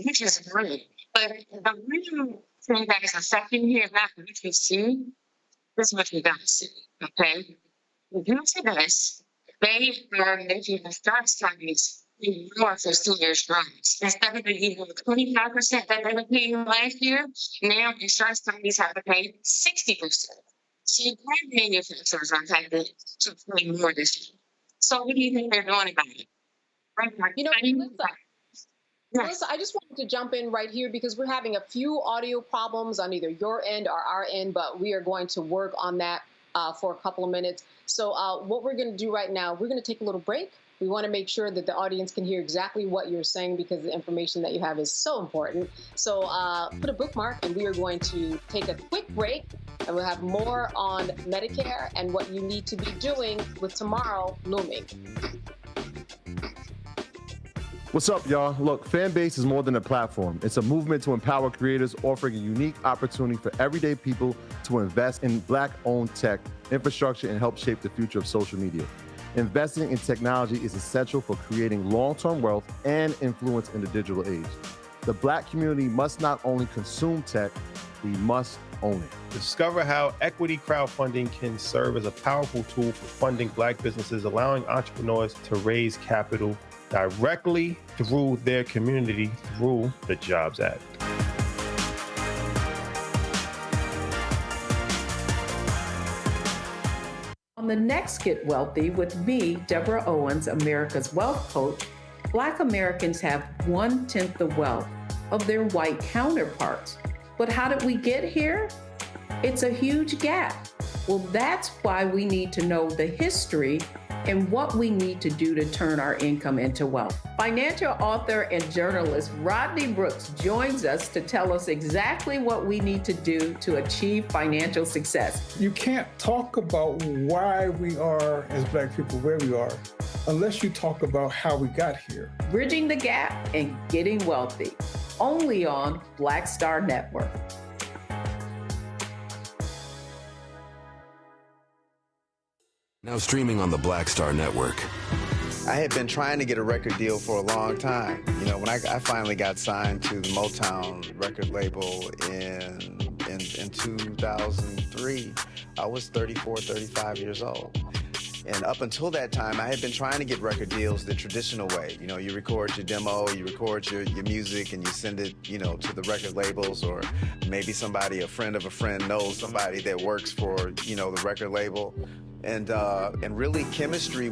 which is great. But the real thing that is affecting here is not what you see, it's what you don't see. Okay? Due to this, they are making the start companies more for seniors drugs. Instead of the 25% that they were paying last year, now insurance companies have to pay 60%. So you have manufacturers are having to pay more this year. So what do you think they're doing about it? Melissa, I just wanted to jump in right here because we're having a few audio problems on either your end or our end, but we are going to work on that for a couple of minutes. So what we're going to do right now, we're going to take a little break. We want to make sure that the audience can hear exactly what you're saying because the information that you have is so important. So put a bookmark and we are going to take a quick break and we'll have more on Medicare and what you need to be doing with tomorrow looming. What's up, y'all? Look, Fanbase is more than a platform. It's a movement to empower creators, offering a unique opportunity for everyday people to invest in Black-owned tech, infrastructure, and help shape the future of social media. Investing in technology is essential for creating long-term wealth and influence in the digital age. The Black community must not only consume tech, we must own it. Discover how equity crowdfunding can serve as a powerful tool for funding Black businesses, allowing entrepreneurs to raise capital directly through their community through the Jobs Act. On the next Get Wealthy with me, Deborah Owens, America's Wealth Coach, Black Americans have 1/10 the wealth of their white counterparts. But how did we get here? It's a huge gap. Well, that's why we need to know the history and what we need to do to turn our income into wealth. Financial author and journalist Rodney Brooks joins us to tell us exactly what we need to do to achieve financial success. You can't talk about why we are, as Black people, where we are, unless you talk about how we got here. Bridging the Gap and Getting Wealthy, only on Black Star Network. Now streaming on the Black Star Network. I had been trying to get a record deal for a long time. When I finally got signed to the Motown record label in 2003, I was 34, 35 years old. And up until that time, I had been trying to get record deals the traditional way. You know, you record your demo, you record your music, and you send it, you know, to the record labels, or maybe somebody, a friend of a friend, knows somebody that works for, you know, the record label. And really, chemistry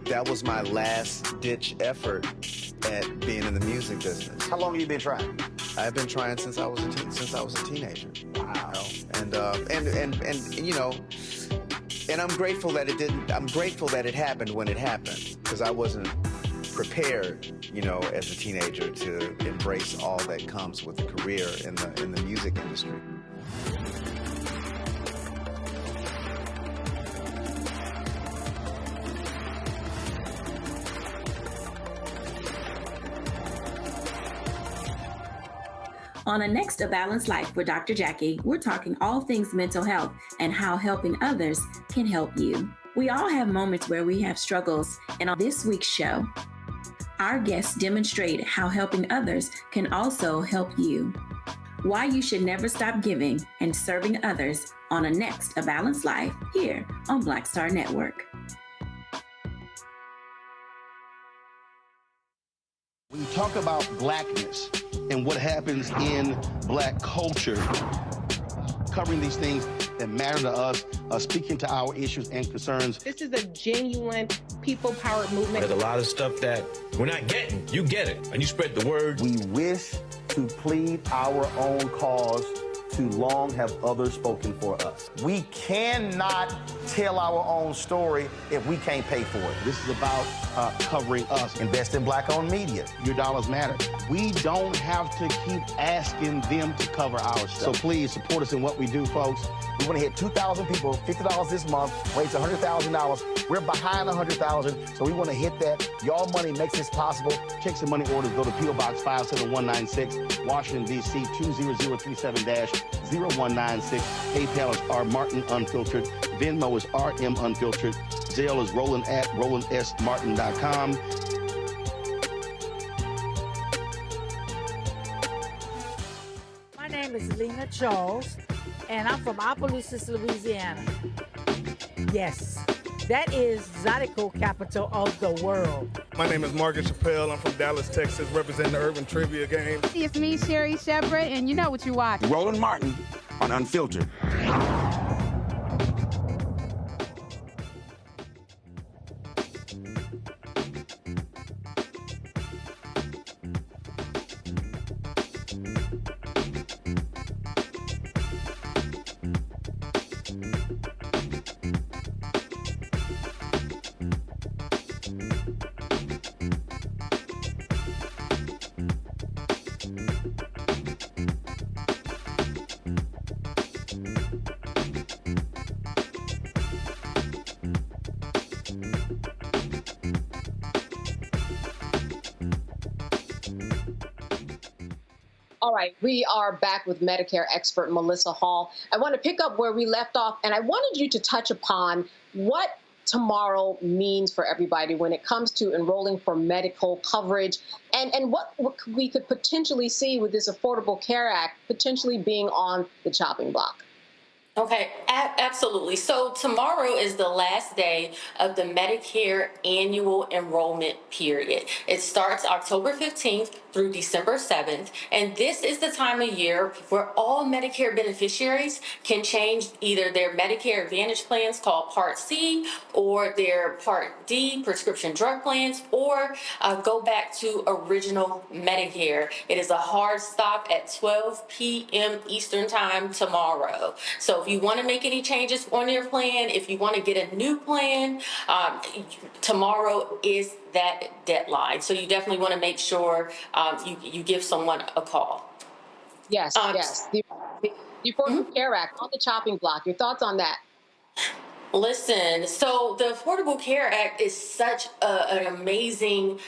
that was my last ditch effort at being in the music business. How long have you been trying? I've been trying since I was a teenager. Wow. You know? And you know, and I'm grateful that it didn't. I'm grateful that it happened when it happened, because I wasn't prepared, you know, as a teenager to embrace all that comes with a career in the music industry. On the next A Balanced Life with Dr. Jackie, we're talking all things mental health and how helping others can help you. We all have moments where we have struggles, and on this week's show, our guests demonstrate how helping others can also help you. Why you should never stop giving and serving others on the next A Balanced Life here on Black Star Network. When you talk about blackness and what happens in black culture, covering these things that matter to us, speaking to our issues and concerns. This is a genuine people-powered movement. There's a lot of stuff that we're not getting. You get it, and you spread the word. We wish to plead our own cause. Too long have others spoken for us. We cannot tell our own story if we can't pay for it. This is about covering us. Invest in black-owned media. Your dollars matter. We don't have to keep asking them to cover our stuff. So please support us in what we do, folks. We want to hit 2,000 people, $50 this month, raise $100,000. We're behind 100,000, so we want to hit that. Y'all money makes this possible. Checks and money orders go to P.O. Box 57196, Washington, D.C. 20037-0196. PayPal is R Martin Unfiltered. Venmo is RM Unfiltered. Zelle is Roland at RolandSMartin.com. My name is Lena Charles, and I'm from Opelousas, Louisiana. Yes, that is Zydeco capital of the world. My name is Margaret Chappelle. I'm from Dallas, Texas, representing the Urban Trivia Game. It's me, Sherry Shepherd, and you know what you watch. Roland Martin on Unfiltered. All right, we are back with Medicare expert Melissa Hall. I want to pick up where we left off, and I wanted you to touch upon what tomorrow means for everybody when it comes to enrolling for medical coverage, and what we could potentially see with this Affordable Care Act potentially being on the chopping block. Okay, absolutely. So tomorrow is the last day of the Medicare annual enrollment period. It starts October 15th through December 7th, and this is the time of year where all Medicare beneficiaries can change either their Medicare Advantage plans called Part C or their Part D prescription drug plans, or go back to original Medicare. It is a hard stop at 12 p.m. Eastern Time tomorrow. So if you want to make any changes on your plan, if you want to get a new plan, tomorrow is that deadline. So you definitely want to make sure you give someone a call. Yes, yes. The Affordable Care Act on the chopping block. Your thoughts on that? Listen, so the Affordable Care Act is such an amazing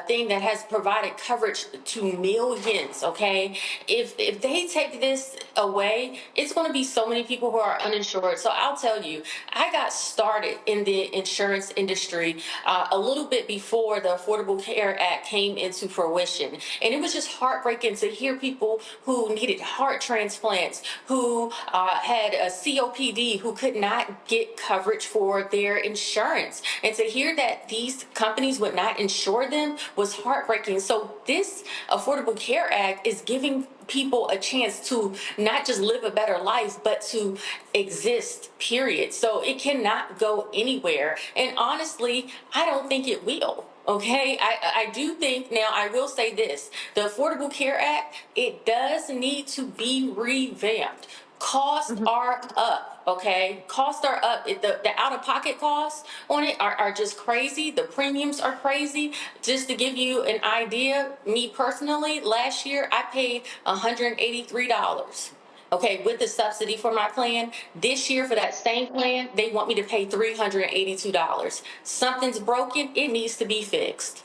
thing that has provided coverage to millions, okay? If they take this away, it's going to be so many people who are uninsured. So I'll tell you, I got started in the insurance industry a little bit before the Affordable Care Act came into fruition. And it was just heartbreaking to hear people who needed heart transplants, who had a COPD, who could not get coverage coverage for their insurance. And to hear that these companies would not insure them was heartbreaking. So this Affordable Care Act is giving people a chance to not just live a better life, but to exist, period. So it cannot go anywhere. And honestly, I don't think it will. Okay, I do think, now I will say this, the Affordable Care Act, it does need to be revamped. Costs are up, okay? Costs are up. The out-of-pocket costs on it are just crazy. The premiums are crazy. Just to give you an idea, me personally, last year I paid $183. Okay, with the subsidy for my plan. This year for that same plan, they want me to pay $382. Something's broken, it needs to be fixed.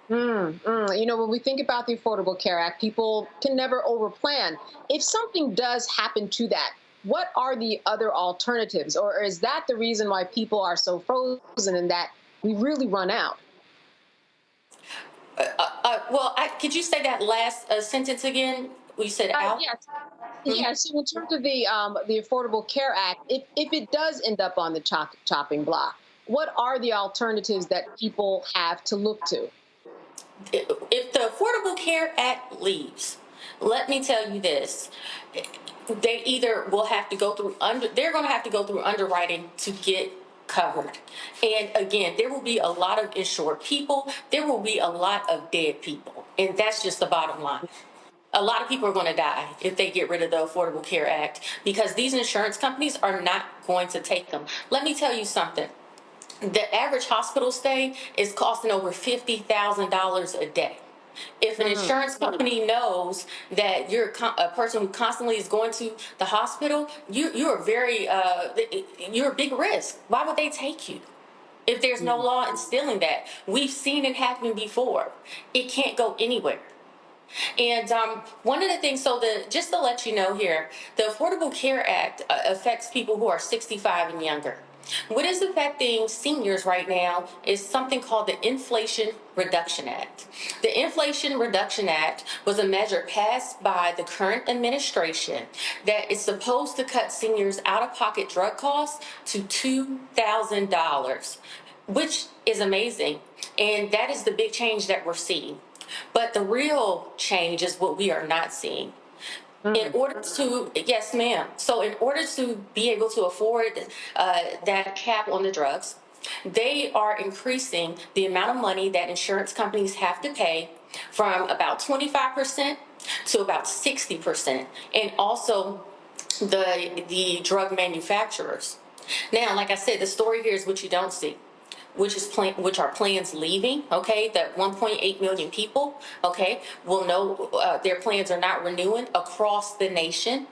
You know, when we think about the Affordable Care Act, people can never overplan. If something does happen to that, what are the other alternatives? Or is that the reason why people are so frozen and that we really run out? Could you say that last sentence again? You said out? Yes. Yes. So in terms of the Affordable Care Act, if it does end up on the chopping block, what are the alternatives that people have to look to? If the Affordable Care Act leaves, let me tell you this. They either will have to go through they're going to have to go through underwriting to get covered. And again, there will be a lot of insured people. There will be a lot of dead people. And that's just the bottom line. A lot of people are going to die if they get rid of the Affordable Care Act because these insurance companies are not going to take them. Let me tell you something. The average hospital stay is costing over $50,000 a day. If an insurance company knows that you're a person who constantly is going to the hospital, you're a big risk. Why would they take you? If there's no law instilling that, we've seen it happen before. It can't go anywhere. And one of the things, just to let you know here, the Affordable Care Act affects people who are 65 and younger. What is affecting seniors right now is something called the Inflation Reduction Act. The Inflation Reduction Act was a measure passed by the current administration that is supposed to cut seniors' out-of-pocket drug costs to $2,000, which is amazing. And that is the big change that we're seeing. But the real change is what we are not seeing. In order to, yes, ma'am. So in order to be able to afford that cap on the drugs, they are increasing the amount of money that insurance companies have to pay from about 25% to about 60%, and also the drug manufacturers. Now, like I said, the story here is what you don't see, which are plans leaving, okay, that 1.8 million people, okay, will know their plans are not renewing across the nation,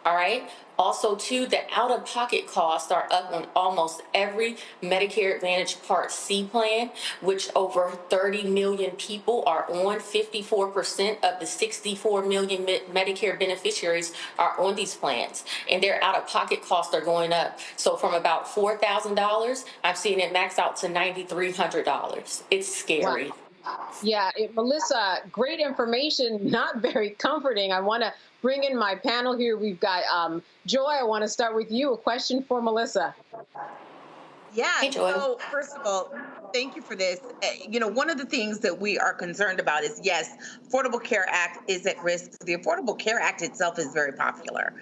all right? Also, too, the out-of-pocket costs are up on almost every Medicare Advantage Part C plan, which over 30 million people are on. 54% of the 64 million Medicare beneficiaries are on these plans, and their out-of-pocket costs are going up. So from about $4,000, I'm seeing it max out to $9,300. It's scary. Wow. Yeah, Melissa, great information, not very comforting. I want to bring in my panel here. We've got Joy. I want to start with you. A question for Melissa. Yeah, so first of all, thank you for this. You know, one of the things that we are concerned about is, yes, Affordable Care Act is at risk. The Affordable Care Act itself is very popular.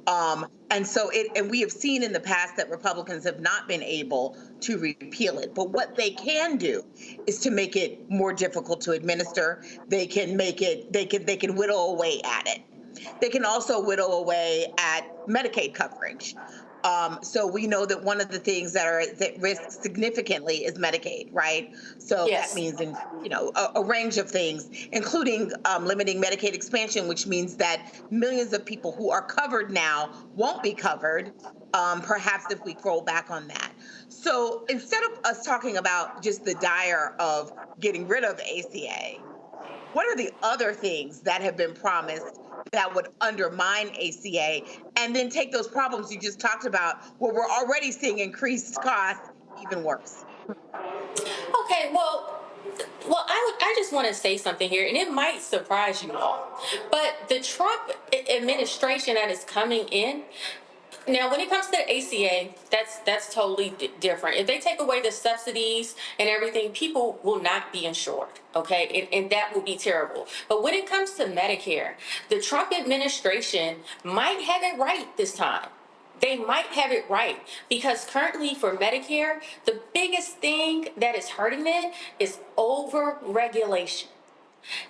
And we have seen in the past that Republicans have not been able to repeal it. But what they can do is to make it more difficult to administer. They can make it, they can whittle away at it. They can also whittle away at Medicaid coverage. So we know that one of the things that are at risk significantly is Medicaid, right? So that means, a range of things, including limiting Medicaid expansion, which means that millions of people who are covered now won't be covered, perhaps if we roll back on that. So instead of us talking about just the dire of getting rid of ACA, what are the other things that have been promised that would undermine ACA and then take those problems you just talked about where we're already seeing increased costs even worse? Okay, well, I just want to say something here, and it might surprise you all, but the Trump administration that is coming in, Now, when it comes to the ACA, that's totally different. If they take away the subsidies and everything, people will not be insured, okay? And that will be terrible. But when it comes to Medicare, the Trump administration might have it right this time. They might have it right, because currently for Medicare, the biggest thing that is hurting it is over-regulation.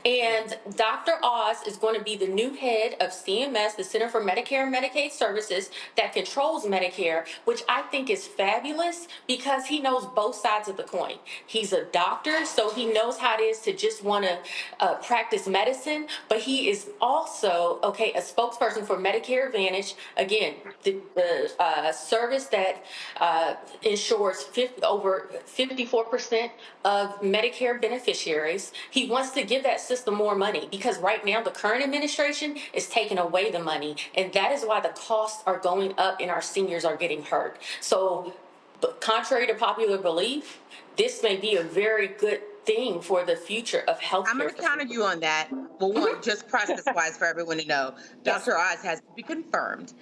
And Dr. Oz is going to be the new head of CMS, the Center for Medicare and Medicaid Services, that controls Medicare, which I think is fabulous because he knows both sides of the coin. He's a doctor, so he knows how it is to just want to practice medicine, but he is also, okay, a spokesperson for Medicare Advantage. Again, the service that insures over 54% of Medicare beneficiaries. He wants to give that system more money because right now the current administration is taking away the money, and that is why the costs are going up and our seniors are getting hurt. So, contrary to popular belief, this may be a very good thing for the future of healthcare. I'm going to counter you on that. Well, one, just process-wise for everyone to know, Dr. Oz has to be confirmed.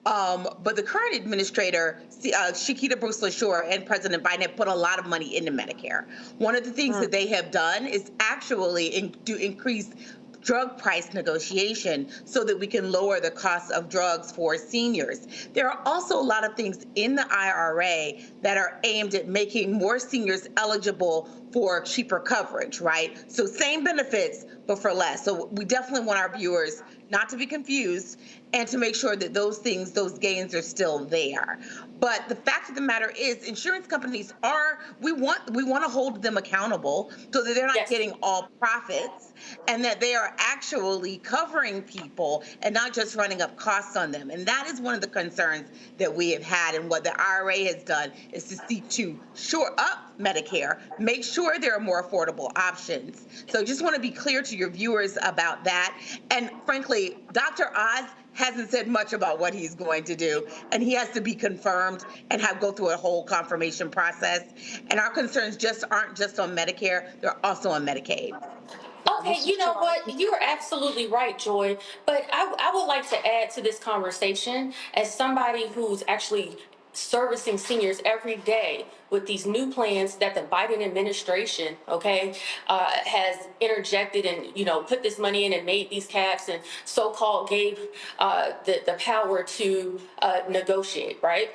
But the current administrator, Shakita Bruce LaSure, and President Biden have put a lot of money into Medicare. One of the things that they have done is actually increase drug price negotiation so that we can lower the cost of drugs for seniors. There are also a lot of things in the IRA that are aimed at making more seniors eligible for cheaper coverage, right? So same benefits, but for less. So we definitely want our viewers not to be confused and to make sure that those things, those gains are still there. But the fact of the matter is, insurance companies we want to hold them accountable so that they're not getting all profits and that they are actually covering people and not just running up costs on them. And that is one of the concerns that we have had. And what the IRA has done is to seek to shore up Medicare, make sure there are more affordable options. So just want to be clear to your viewers about that. And frankly, Dr. Oz hasn't said much about what he's going to do, and he has to be confirmed and go through a whole confirmation process. And our concerns aren't just on Medicare, they're also on Medicaid. Okay, you know what? You're absolutely right, Joy. But I would like to add to this conversation as somebody who's actually servicing seniors every day with these new plans that the Biden administration, has interjected and, put this money in and made these caps and so-called gave the power to negotiate, right?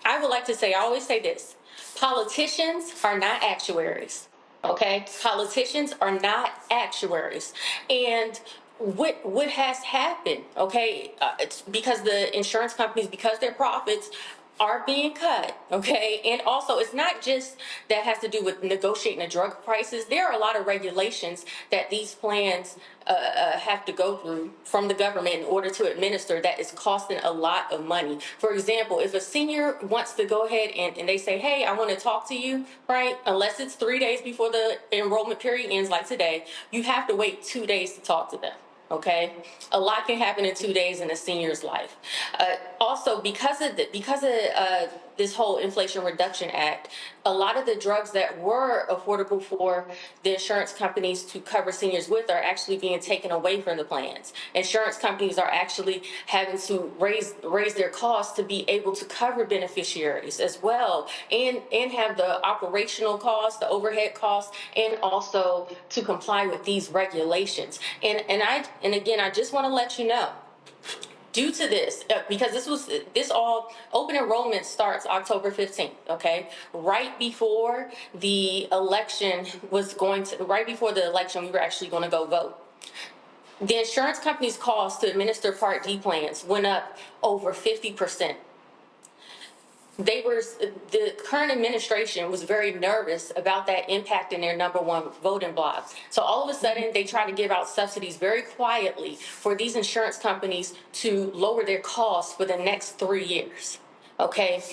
I would like to say, I always say this, politicians are not actuaries. Okay, politicians are not actuaries, and what has happened? It's because the insurance companies, because their profits are being cut. Okay, and also it's not just that has to do with negotiating the drug prices. There are a lot of regulations that these plans have to go through from the government in order to administer that is costing a lot of money. For example, if a senior wants to go ahead and they say, hey, I want to talk to you, right? Unless it's 3 days before the enrollment period ends like today, you have to wait 2 days to talk to them. Okay, a lot can happen in 2 days in a senior's life. Also, because of this whole Inflation Reduction Act, a lot of the drugs that were affordable for the insurance companies to cover seniors with are actually being taken away from the plans. Insurance companies are actually having to raise their costs to be able to cover beneficiaries as well, and have the operational costs, the overhead costs, and also to comply with these regulations. And again, I just want to let you know, due to this, because this all open enrollment starts October 15th, okay? Right before the election we were actually going to go vote. The insurance company's cost to administer Part D plans went up over 50%. The current administration was very nervous about that impacting their number one voting blocks. So all of a sudden, they try to give out subsidies very quietly for these insurance companies to lower their costs for the next 3 years. Okay,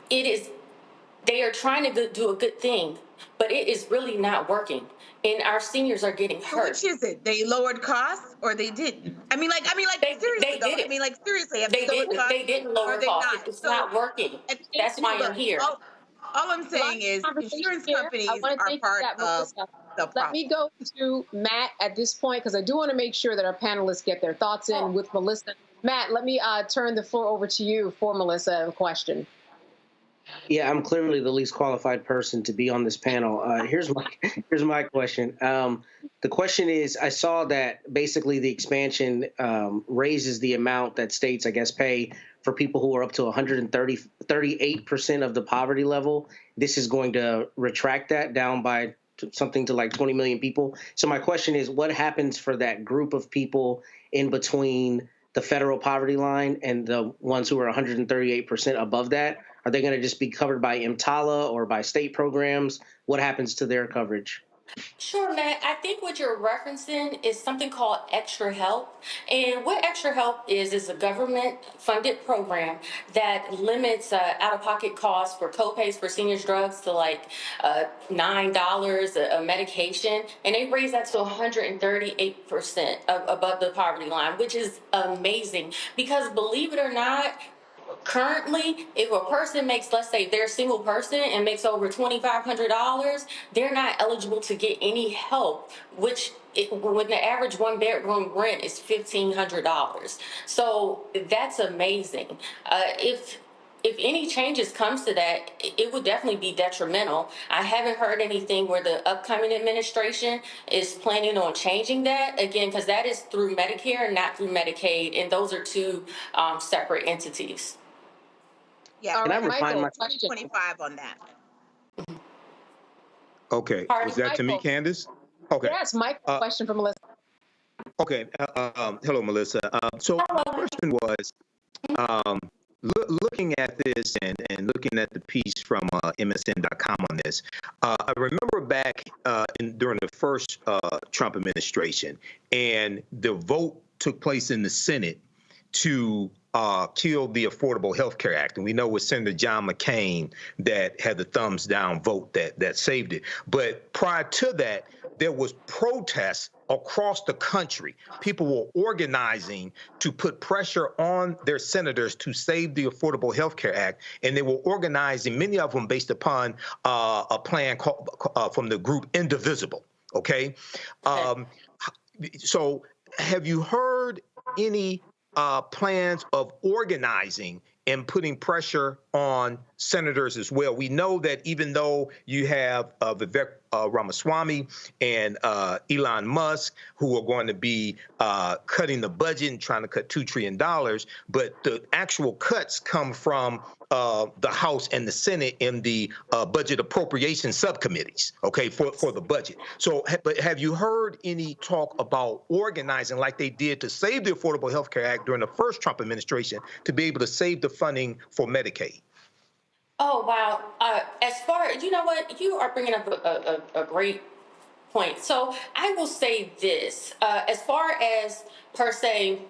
they are trying to do a good thing, but it is really not working. And our seniors are getting hurt. Which is it? They lowered costs, or they didn't? I mean, seriously, they did it. I mean, seriously, they didn't lower costs. It's not working. That's why I'm here. All I'm saying is, insurance companies are part of the problem. Let me go to Matt at this point, because I do want to make sure that our panelists get their thoughts in with Melissa Matt, let me turn the floor over to you for Melissa question. Yeah, I'm clearly the least qualified person to be on this panel. Here's my question. The question is, I saw that basically the expansion raises the amount that states, I guess, pay for people who are up to 38% of the poverty level. This is going to retract that down by something to like 20 million people. So my question is, what happens for that group of people in between the federal poverty line and the ones who are 138% above that? Are they going to just be covered by EMTALA or by state programs? What happens to their coverage? Sure, Matt. I think what you're referencing is something called Extra Help. And what Extra Help is a government-funded program that limits out-of-pocket costs for copays for seniors' drugs to like $9 a medication. And they raise that to 138% above the poverty line, which is amazing. Because believe it or not, currently, if a person makes, let's say they're a single person and makes over $2,500, they're not eligible to get any help, which when the average one-bedroom rent is $1,500. So that's amazing. If any changes comes to that, it would definitely be detrimental. I haven't heard anything where the upcoming administration is planning on changing that, again, because that is through Medicare, not through Medicaid, and those are two separate entities. Yeah, Can I refine my 25 on that. Okay, was that to me, Candace? Okay. Yes, Michael, question for Melissa. Okay, hello, Melissa. So my question was, looking at this and looking at the piece from MSN.com on this, I remember back during the first Trump administration, and the vote took place in the Senate to kill the Affordable Health Care Act. And we know with Senator John McCain that had the thumbs down vote that saved it. But prior to that, there was protests across the country. People were organizing to put pressure on their senators to save the Affordable Health Care Act. And they were organizing, many of them based upon a plan called, from the group Indivisible. Okay. So have you heard any plans of organizing and putting pressure on senators as well? We know that even though you have Vivek Ramaswamy and Elon Musk, who are going to be cutting the budget and trying to cut $2 trillion, but the actual cuts come from the House and the Senate in the budget appropriation subcommittees, okay, for the budget. So, but have you heard any talk about organizing like they did to save the Affordable Health Care Act during the first Trump administration to be able to save the funding for Medicaid? Oh, wow. As far, you know what, you are bringing up a great point. So I will say this, as far as per se,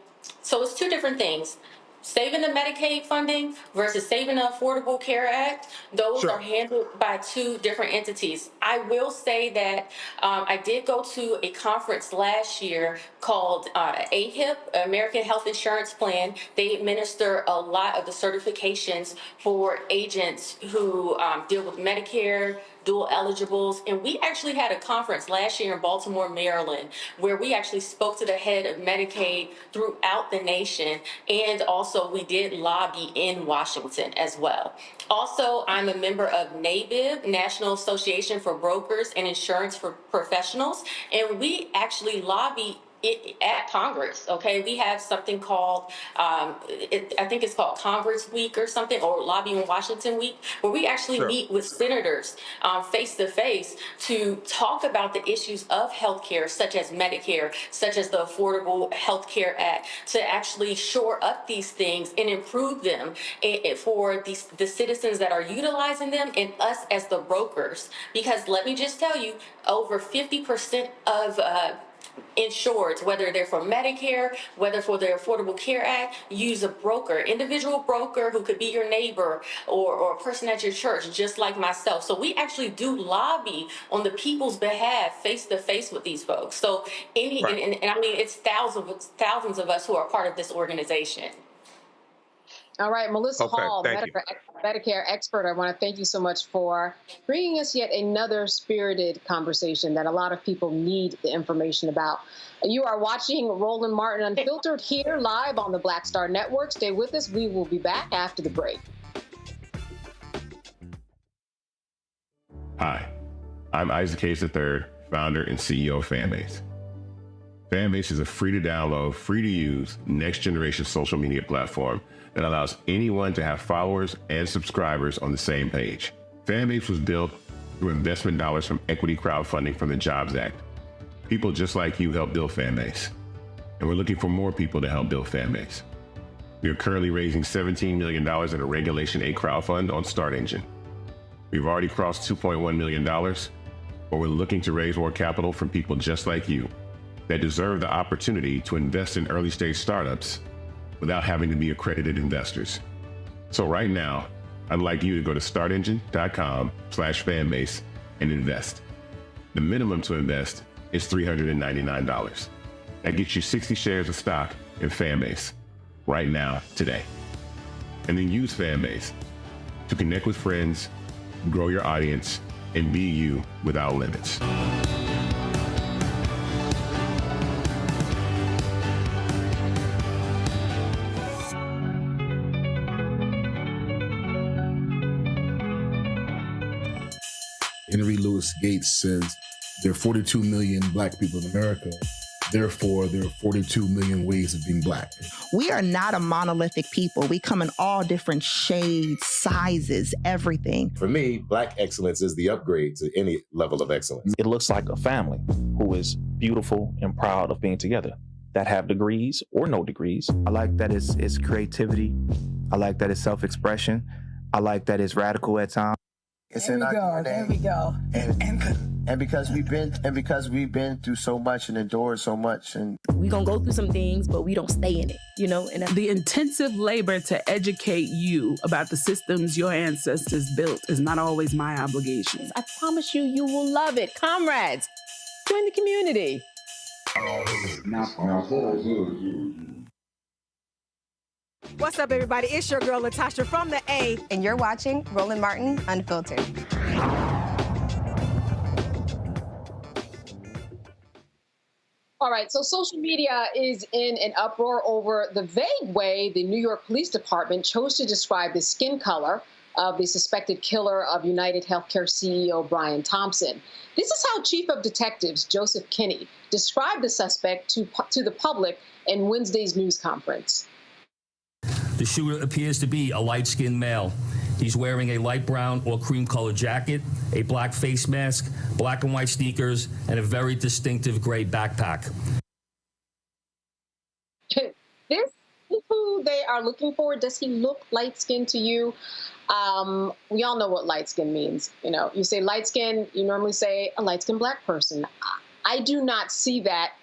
so it's two different things. Saving the Medicaid funding versus saving the Affordable Care Act, those are handled by two different entities. I will say that I did go to a conference last year called AHIP, American Health Insurance Plan. They administer a lot of the certifications for agents who deal with Medicare, dual eligibles, and we actually had a conference last year in Baltimore, Maryland, where we actually spoke to the head of Medicaid throughout the nation, and also we did lobby in Washington as well. Also, I'm a member of NABIB, National Association for Brokers and Insurance for Professionals, and we actually lobby at Congress, okay? We have something called, I think it's called Congress Week or something, or Lobby in Washington Week, where we actually meet with senators face to face to talk about the issues of healthcare, such as Medicare, such as the Affordable Health Care Act, to actually shore up these things and improve them for the citizens that are utilizing them and us as the brokers. Because let me just tell you, over 50% of insureds, whether they're for Medicare, whether for the Affordable Care Act, use a broker, individual broker who could be your neighbor or a person at your church, just like myself. So we actually do lobby on the people's behalf, face to face with these folks. So and I mean, it's thousands of us who are part of this organization. All right, Melissa Hall, thank you. Medicare expert, I want to thank you so much for bringing us yet another spirited conversation that a lot of people need the information about. You are watching Roland Martin Unfiltered here live on the Black Star Network. Stay with us. We will be back after the break. Hi, I'm Isaac Hayes III, founder and CEO of Fanbase. Fanbase is a free-to-download, free-to-use, next-generation social media platform that allows anyone to have followers and subscribers on the same page. Fanbase was built through investment dollars from equity crowdfunding from the Jobs Act. People just like you help build Fanbase, and we're looking for more people to help build Fanbase. We are currently raising $17 million in a Regulation A crowdfund on StartEngine. We've already crossed $2.1 million, but we're looking to raise more capital from people just like you that deserve the opportunity to invest in early-stage startups without having to be accredited investors. So right now, I'd like you to go to startengine.com/fanbase and invest. The minimum to invest is $399. That gets you 60 shares of stock in Fanbase right now, today. And then use Fanbase to connect with friends, grow your audience, and be you without limits. Henry Louis Gates says there are 42 million Black people in America. Therefore, there are 42 million ways of being Black. We are not a monolithic people. We come in all different shades, sizes, everything. For me, Black excellence is the upgrade to any level of excellence. It looks like a family who is beautiful and proud of being together, that have degrees or no degrees. I like that it's creativity. I like that it's self-expression. I like that it's radical at times. It's in our DNA. There we go. And because we've been through so much and endured so much, and we're gonna go through some things, but we don't stay in it, you know. And the intensive labor to educate you about the systems your ancestors built is not always my obligation. I promise you, you will love it, comrades. Join the community. What's up, everybody? It's your girl, Latasha from the A. And you're watching Roland Martin Unfiltered. All right, so social media is in an uproar over the vague way the New York Police Department chose to describe the skin color of the suspected killer of United Healthcare CEO Brian Thompson. This is how Chief of Detectives Joseph Kinney described the suspect to the public in Wednesday's news conference. The shooter appears to be a light-skinned male. He's wearing a light brown or cream-colored jacket, a black face mask, black and white sneakers, and a very distinctive gray backpack. This is who they are looking for. Does he look light-skinned to you? We all know what light-skin means. You know, you say light-skin, you normally say a light-skinned Black person. I do not see that.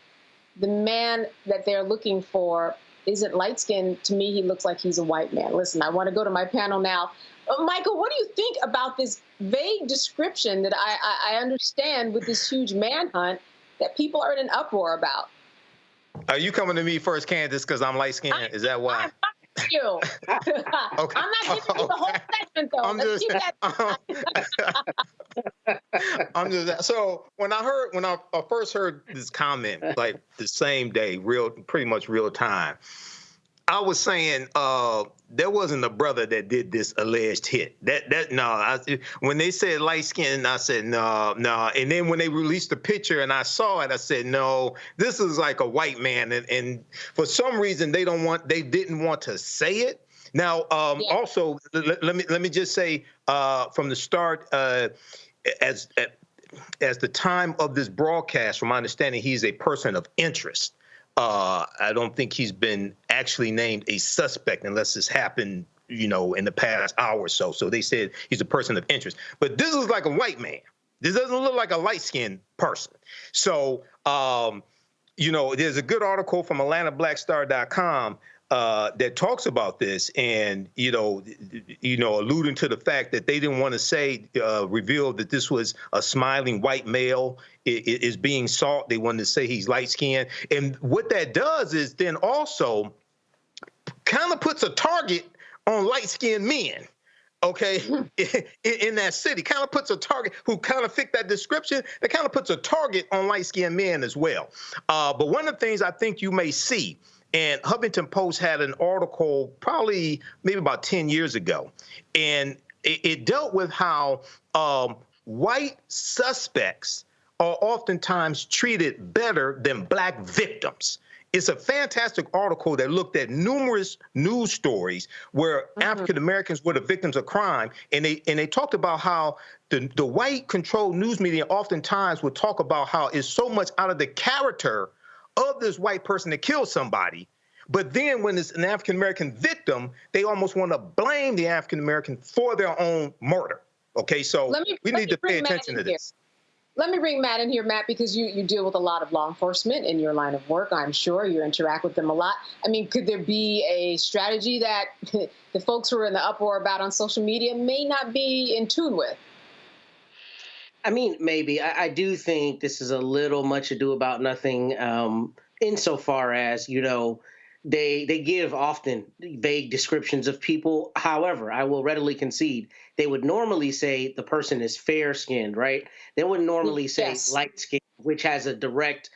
The man that they're looking for isn't light-skinned. To me, he looks like he's a white man. Listen, I want to go to my panel now. Michael, what do you think about this vague description that I understand with this huge manhunt that people are in an uproar about? Are you coming to me first, Candace, because I'm light-skinned? Is that why? You. Okay. I'm not giving you the whole segment, though. Let's keep that. So when I first heard this comment, like the same day, pretty much real time, I was saying there wasn't a brother that did this alleged hit. When they said light skin, I said no. And then when they released the picture and I saw it, I said no. This is like a white man, and for some reason they didn't want to say it. Now, also let me just say from the start, as the time of this broadcast, from my understanding, he's a person of interest. I don't think he's been actually named a suspect unless this happened, in the past hour or so. So they said he's a person of interest. But this is like a white man. This doesn't look like a light-skinned person. So, there's a good article from AtlantaBlackStar.com that talks about this and, alluding to the fact that they didn't want to reveal that this was a smiling white male is being sought. They wanted to say he's light-skinned. And what that does is then also kind of puts a target on light-skinned men, okay, in that city. Kind of puts a target, who kind of fit that description, that kind of puts a target on light-skinned men as well. But one of the things I think you may see, and Huffington Post had an article probably maybe about 10 years ago, and it dealt with how white suspects are oftentimes treated better than black victims. It's a fantastic article that looked at numerous news stories where African Americans were the victims of crime, and they talked about how the white-controlled news media oftentimes would talk about how it's so much out of the character of this white person to kill somebody. But then when it's an African-American victim, they almost want to blame the African-American for their own murder. Okay, so we need to pay attention to this. Let me bring Matt in here, Matt, because you deal with a lot of law enforcement in your line of work, I'm sure. You interact with them a lot. I mean, could there be a strategy that the folks who are in the uproar about on social media may not be in tune with? I mean, maybe. I do think this is a little much ado about nothing, insofar as, you know, they give often vague descriptions of people. However, I will readily concede they would normally say the person is fair-skinned, right? They would normally say light-skinned, which has a direct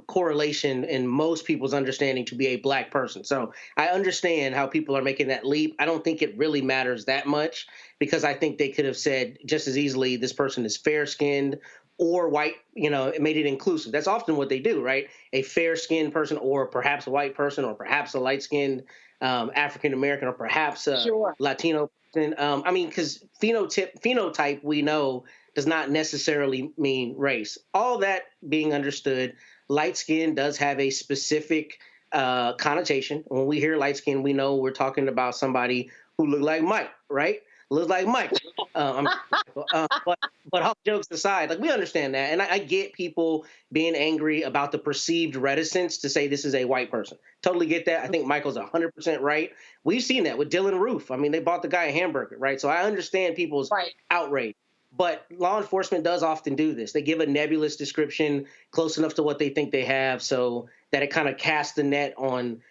correlation in most people's understanding to be a black person. So I understand how people are making that leap. I don't think it really matters that much, because I think they could have said just as easily this person is fair-skinned or white, you know, it made it inclusive. That's often what they do, right? A fair-skinned person, or perhaps a white person, or perhaps a light-skinned African-American, or perhaps a Latino person. I mean, because phenotype, we know, does not necessarily mean race. All that being understood, light skin does have a specific connotation. When we hear light skin, we know we're talking about somebody who looked like Mike, right? Looks like Mike. But all jokes aside, like, we understand that. And I get people being angry about the perceived reticence to say this is a white person. Totally get that. I think Michael's 100% right. We've seen that with Dylan Roof. I mean, they bought the guy a hamburger, right? So I understand people's outrage. But law enforcement does often do this. They give a nebulous description close enough to what they think they have so that it kind of casts the net on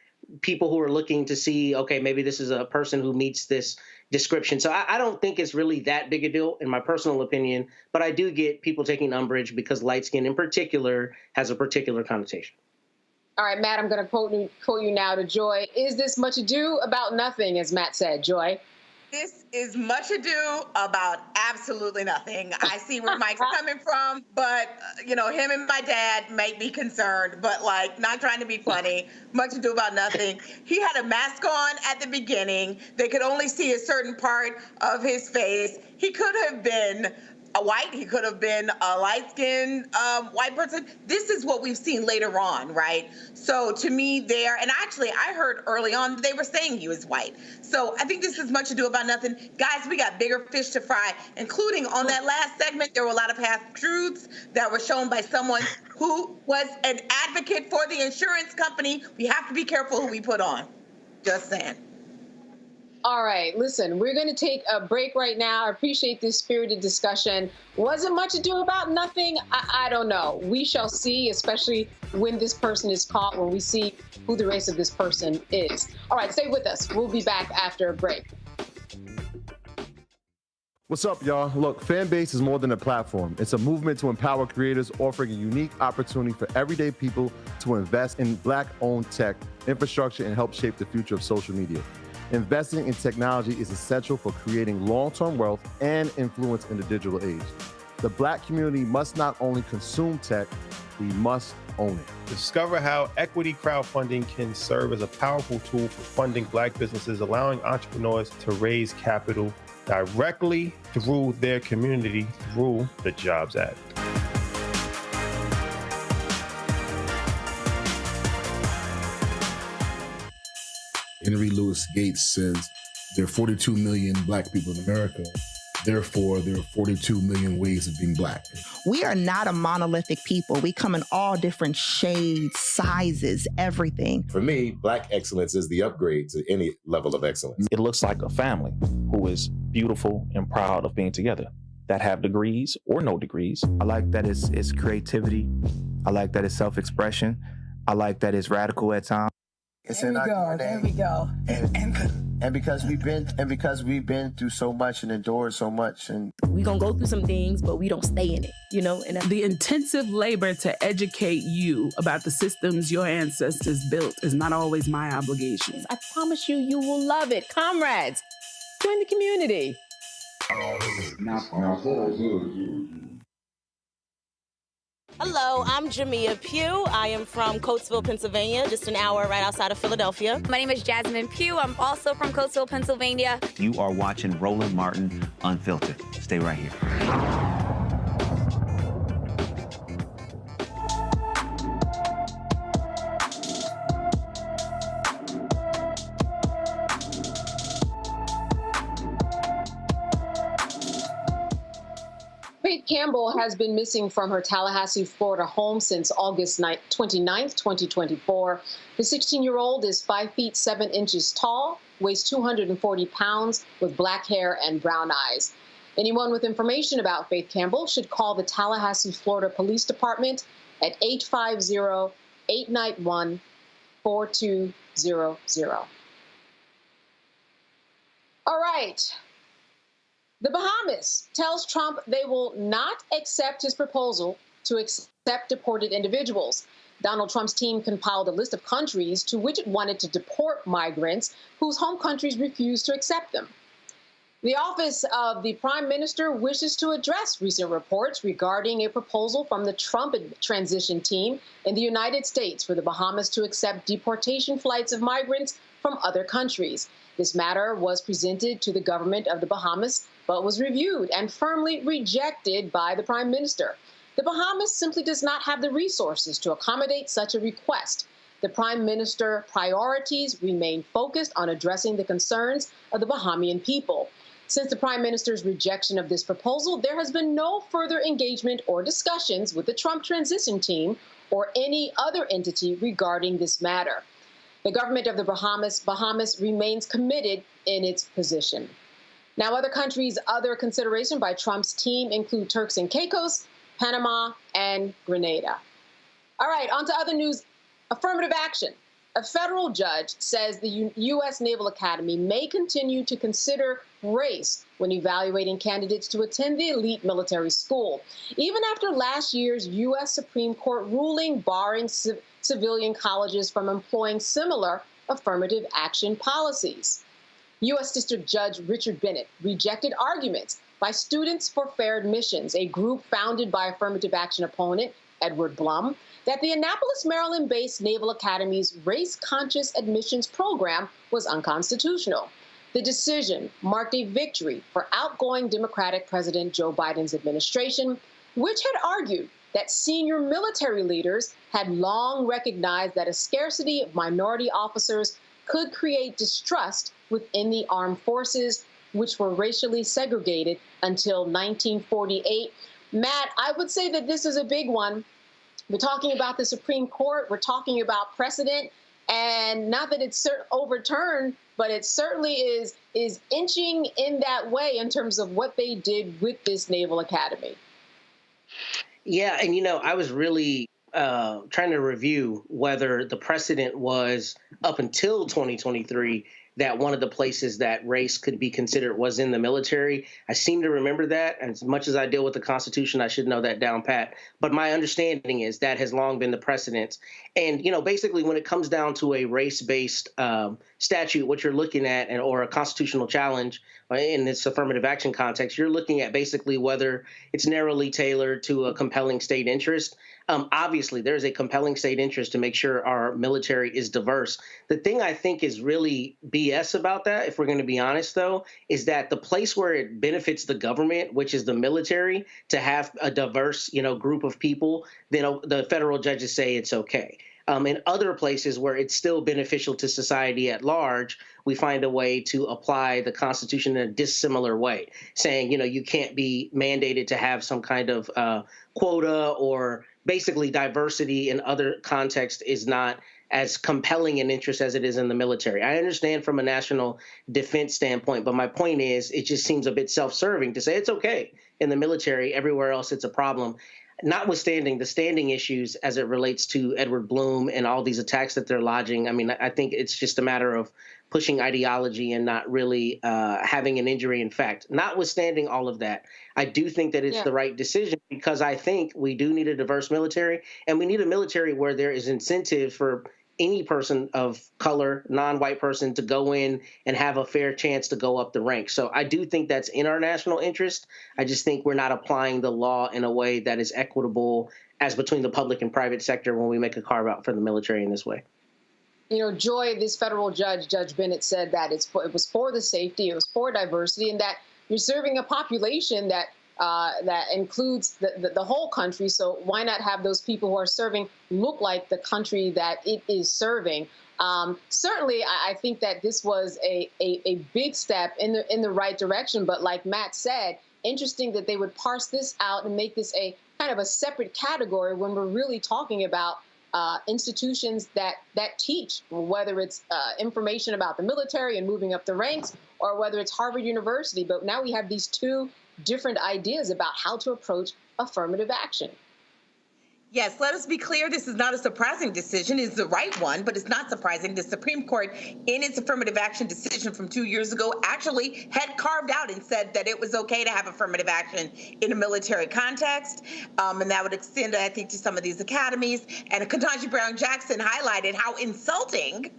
people who are looking to see, okay, maybe this is a person who meets this description. So I don't think it's really that big a deal, in my personal opinion, but I do get people taking umbrage because light skin in particular has a particular connotation. All right, Matt, I'm going to quote you now to Joy. Is this much ado about nothing, as Matt said? Joy? This is much ado about absolutely nothing. I see where Mike's coming from, but, you know, him and my dad might be concerned, but, like, not trying to be funny. Much ado about nothing. He had a mask on at the beginning. They could only see a certain part of his face. He could have been a white, he could have been a light-skinned white person. This is what we've seen later on, right? So to me there, and actually I heard early on they were saying he was white. So I think this is much ado about nothing. Guys, we got bigger fish to fry, including on that last segment, there were a lot of half-truths that were shown by someone who was an advocate for the insurance company. We have to be careful who we put on. Just saying. All right, listen, we're going to take a break right now. I appreciate this spirited discussion. Wasn't much ado about nothing? I don't know. We shall see, especially when this person is caught, when we see who the race of this person is. All right, stay with us. We'll be back after a break. What's up, y'all? Look, Fanbase is more than a platform. It's a movement to empower creators, offering a unique opportunity for everyday people to invest in Black-owned tech, infrastructure, and help shape the future of social media. Investing in technology is essential for creating long-term wealth and influence in the digital age. The Black community must not only consume tech, we must own it. Discover how equity crowdfunding can serve as a powerful tool for funding Black businesses, allowing entrepreneurs to raise capital directly through their community through the Jobs Act. Henry Louis Gates says there are 42 million Black people in America. Therefore, there are 42 million ways of being Black. We are not a monolithic people. We come in all different shades, sizes, everything. For me, Black excellence is the upgrade to any level of excellence. It looks like a family who is beautiful and proud of being together, that have degrees or no degrees. I like that it's creativity. I like that it's self-expression. I like that it's radical at times. There we go. And because we've been through so much and endured so much, and We're going to go through some things, but we don't stay in it, you know? And the intensive labor to educate you about the systems your ancestors built is not always my obligation. I promise you, you will love it. Comrades, join the community. Hello, I'm Jamia Pugh. I am from Coatesville, Pennsylvania, just an hour right outside of Philadelphia. My name is Jasmine Pugh. I'm also from Coatesville, Pennsylvania. You are watching Roland Martin Unfiltered. Stay right here. Faith Campbell has been missing from her Tallahassee, Florida home since August 29th, 2024. The 16-year-old is 5 feet 7 inches tall, weighs 240 pounds, with black hair and brown eyes. Anyone with information about Faith Campbell should call the Tallahassee, Florida Police Department at 850-891-4200. All right. The Bahamas tells Trump they will not accept his proposal to accept deported individuals. Donald Trump's team compiled a list of countries to which it wanted to deport migrants whose home countries refused to accept them. The office of the Prime Minister wishes to address recent reports regarding a proposal from the Trump transition team in the United States for the Bahamas to accept deportation flights of migrants from other countries. This matter was presented to the government of the Bahamas, but was reviewed and firmly rejected by the Prime Minister. The Bahamas simply does not have the resources to accommodate such a request. The Prime Minister's priorities remain focused on addressing the concerns of the Bahamian people. Since the Prime Minister's rejection of this proposal, there has been no further engagement or discussions with the Trump transition team or any other entity regarding this matter. The government of the Bahamas remains committed in its position. Now, other countries, other consideration by Trump's team include Turks and Caicos, Panama, and Grenada. All right, on to other news. Affirmative action. A federal judge says the U.S. Naval Academy may continue to consider race when evaluating candidates to attend the elite military school, even after last year's U.S. Supreme Court ruling barring civilian colleges from employing similar affirmative action policies. U.S. District Judge Richard Bennett rejected arguments by Students for Fair Admissions, a group founded by affirmative action opponent Edward Blum, that the Annapolis, Maryland-based Naval Academy's race-conscious admissions program was unconstitutional. The decision marked a victory for outgoing Democratic President Joe Biden's administration, which had argued that senior military leaders had long recognized that a scarcity of minority officers could create distrust within the armed forces, which were racially segregated until 1948. Matt, I would say that this is a big one. We're talking about the Supreme Court. We're talking about precedent, and not that it's overturned, but it certainly is inching in that way in terms of what they did with this Naval Academy. Yeah, and I was really trying to review whether the precedent was up until 2023 that one of the places that race could be considered was in the military. I seem to remember that. And as much as I deal with the Constitution, I should know that down pat. But my understanding is that has long been the precedent. And, basically when it comes down to a race-based statute, what you're looking at, or a constitutional challenge in this affirmative action context, you're looking at basically whether it's narrowly tailored to a compelling state interest. Obviously, there's a compelling state interest to make sure our military is diverse. The thing I think is really BS about that, if we're going to be honest, though, is that the place where it benefits the government, which is the military, to have a diverse, group of people, then the federal judges say it's okay. In other places where it's still beneficial to society at large, we find a way to apply the Constitution in a dissimilar way, saying, you can't be mandated to have some kind of quota, or basically diversity in other contexts is not as compelling an interest as it is in the military. I understand from a national defense standpoint, but my point is it just seems a bit self-serving to say it's okay in the military, everywhere else it's a problem. notwithstanding the standing issues as it relates to Edward Bloom and all these attacks that they're lodging, I mean, I think it's just a matter of pushing ideology and not really having an injury in fact. Notwithstanding all of that, I do think that it's the right decision, because I think we do need a diverse military, and we need a military where there is incentive for any person of color, non-white person, to go in and have a fair chance to go up the ranks. So I do think that's in our national interest. I just think we're not applying the law in a way that is equitable as between the public and private sector when we make a carve out for the military in this way. You know, Joy, this federal judge, Judge Bennett, said that it was for the safety, it was for diversity, and that you're serving a population that that includes the whole country. So why not have those people who are serving look like the country that it is serving? Certainly, I think that this was a big step in the right direction. But like Matt said, interesting that they would parse this out and make this a kind of a separate category when we're really talking about institutions that teach, whether it's information about the military and moving up the ranks, or whether it's Harvard University. But now we have these two different ideas about how to approach affirmative action. Yes, let us be clear. This is not a surprising decision. It's the right one, but it's not surprising. The Supreme Court, in its affirmative action decision from 2 years ago, actually had carved out and said that it was okay to have affirmative action in a military context. And that would extend, I think, to some of these academies. And Ketanji Brown Jackson highlighted how insulting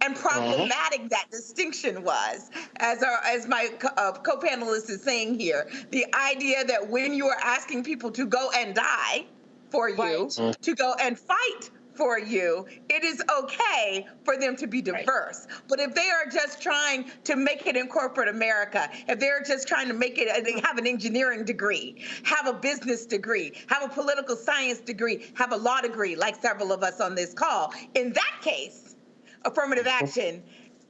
and problematic that distinction was. As my co-panelist is saying here, the idea that when you are asking people to go and die for you, to go and fight for you, it is okay for them to be diverse. But if they are just trying to make it in corporate America, if they're just trying to make it, have an engineering degree, have a business degree, have a political science degree, have a law degree, like several of us on this call, in that case, affirmative action,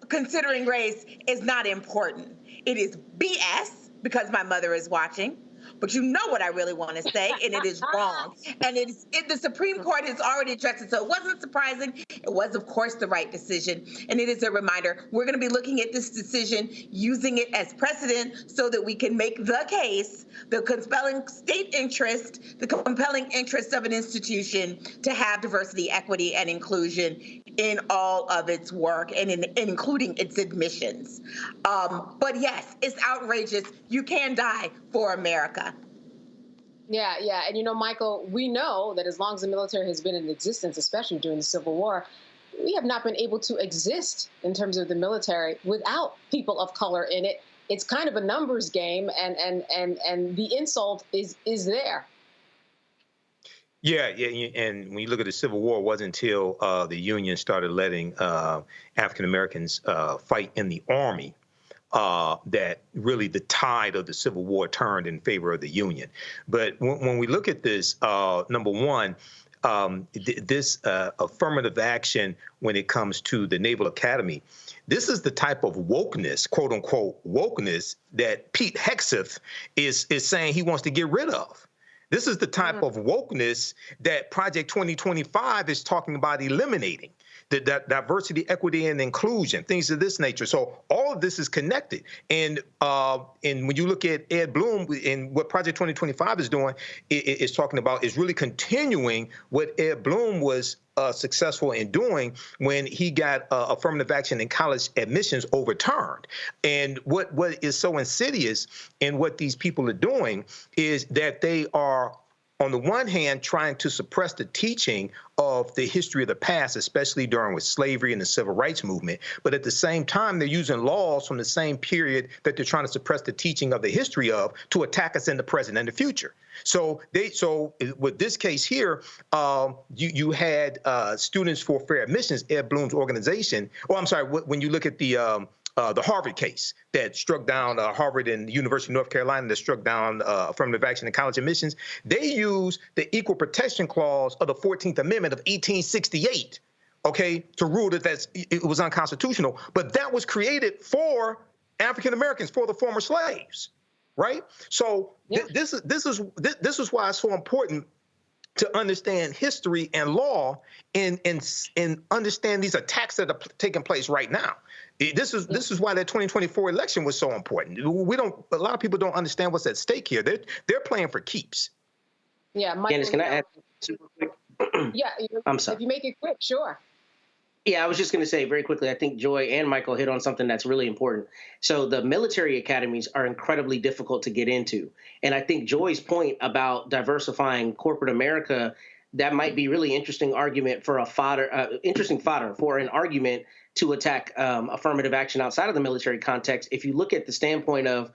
considering race, is not important. It is BS, because my mother is watching. But you know what I really want to say, and it is wrong. And the Supreme Court has already addressed it, so it wasn't surprising. It was, of course, the right decision. And it is a reminder, we're going to be looking at this decision, using it as precedent so that we can make the case, the compelling state interest, the compelling interest of an institution to have diversity, equity, and inclusion in all of its work, and including its admissions. But yes, it's outrageous. You can die for America. Yeah. And, you know, Michael, we know that as long as the military has been in existence, especially during the Civil War, we have not been able to exist in terms of the military without people of color in it. It's kind of a numbers game, and the insult is there. Yeah, and when you look at the Civil War, it wasn't until the Union started letting African Americans fight in the Army that really the tide of the Civil War turned in favor of the Union. But when we look at this, number one, this affirmative action when it comes to the Naval Academy, this is the type of wokeness, quote unquote wokeness, that Pete Hegseth is saying he wants to get rid of. This is the type of wokeness that Project 2025 is talking about eliminating. The diversity, equity, and inclusion, things of this nature. So all of this is connected. And when you look at Ed Bloom and what Project 2025 is doing, is talking about is really continuing what Ed Bloom was successful in doing when he got affirmative action in college admissions overturned. And what is so insidious in what these people are doing is that they are, on the one hand, trying to suppress the teaching of the history of the past, especially during with slavery and the civil rights movement. But at the same time, they're using laws from the same period that they're trying to suppress the teaching of the history of to attack us in the present and the future. So with this case here, you had Students for Fair Admissions, Ed Bloom's organization. When you look at the Harvard case that struck down Harvard and the University of North Carolina, that struck down affirmative action in college admissions, they used the Equal Protection Clause of the 14th Amendment of 1868, okay, to rule that it was unconstitutional. But that was created for African Americans, for the former slaves, right? So this is why it's so important to understand history and law and understand these attacks that are taking place right now. This is why that 2024 election was so important. A lot of people don't understand what's at stake here. They're playing for keeps. Yeah, Michael, Candace, can I add super quick? Yeah, I'm sorry. If you make it quick, sure. Yeah, I was just going to say very quickly, I think Joy and Michael hit on something that's really important. So the military academies are incredibly difficult to get into. And I think Joy's point about diversifying corporate America, that might be really interesting argument for interesting fodder for an argument to attack affirmative action outside of the military context. If you look at the standpoint of,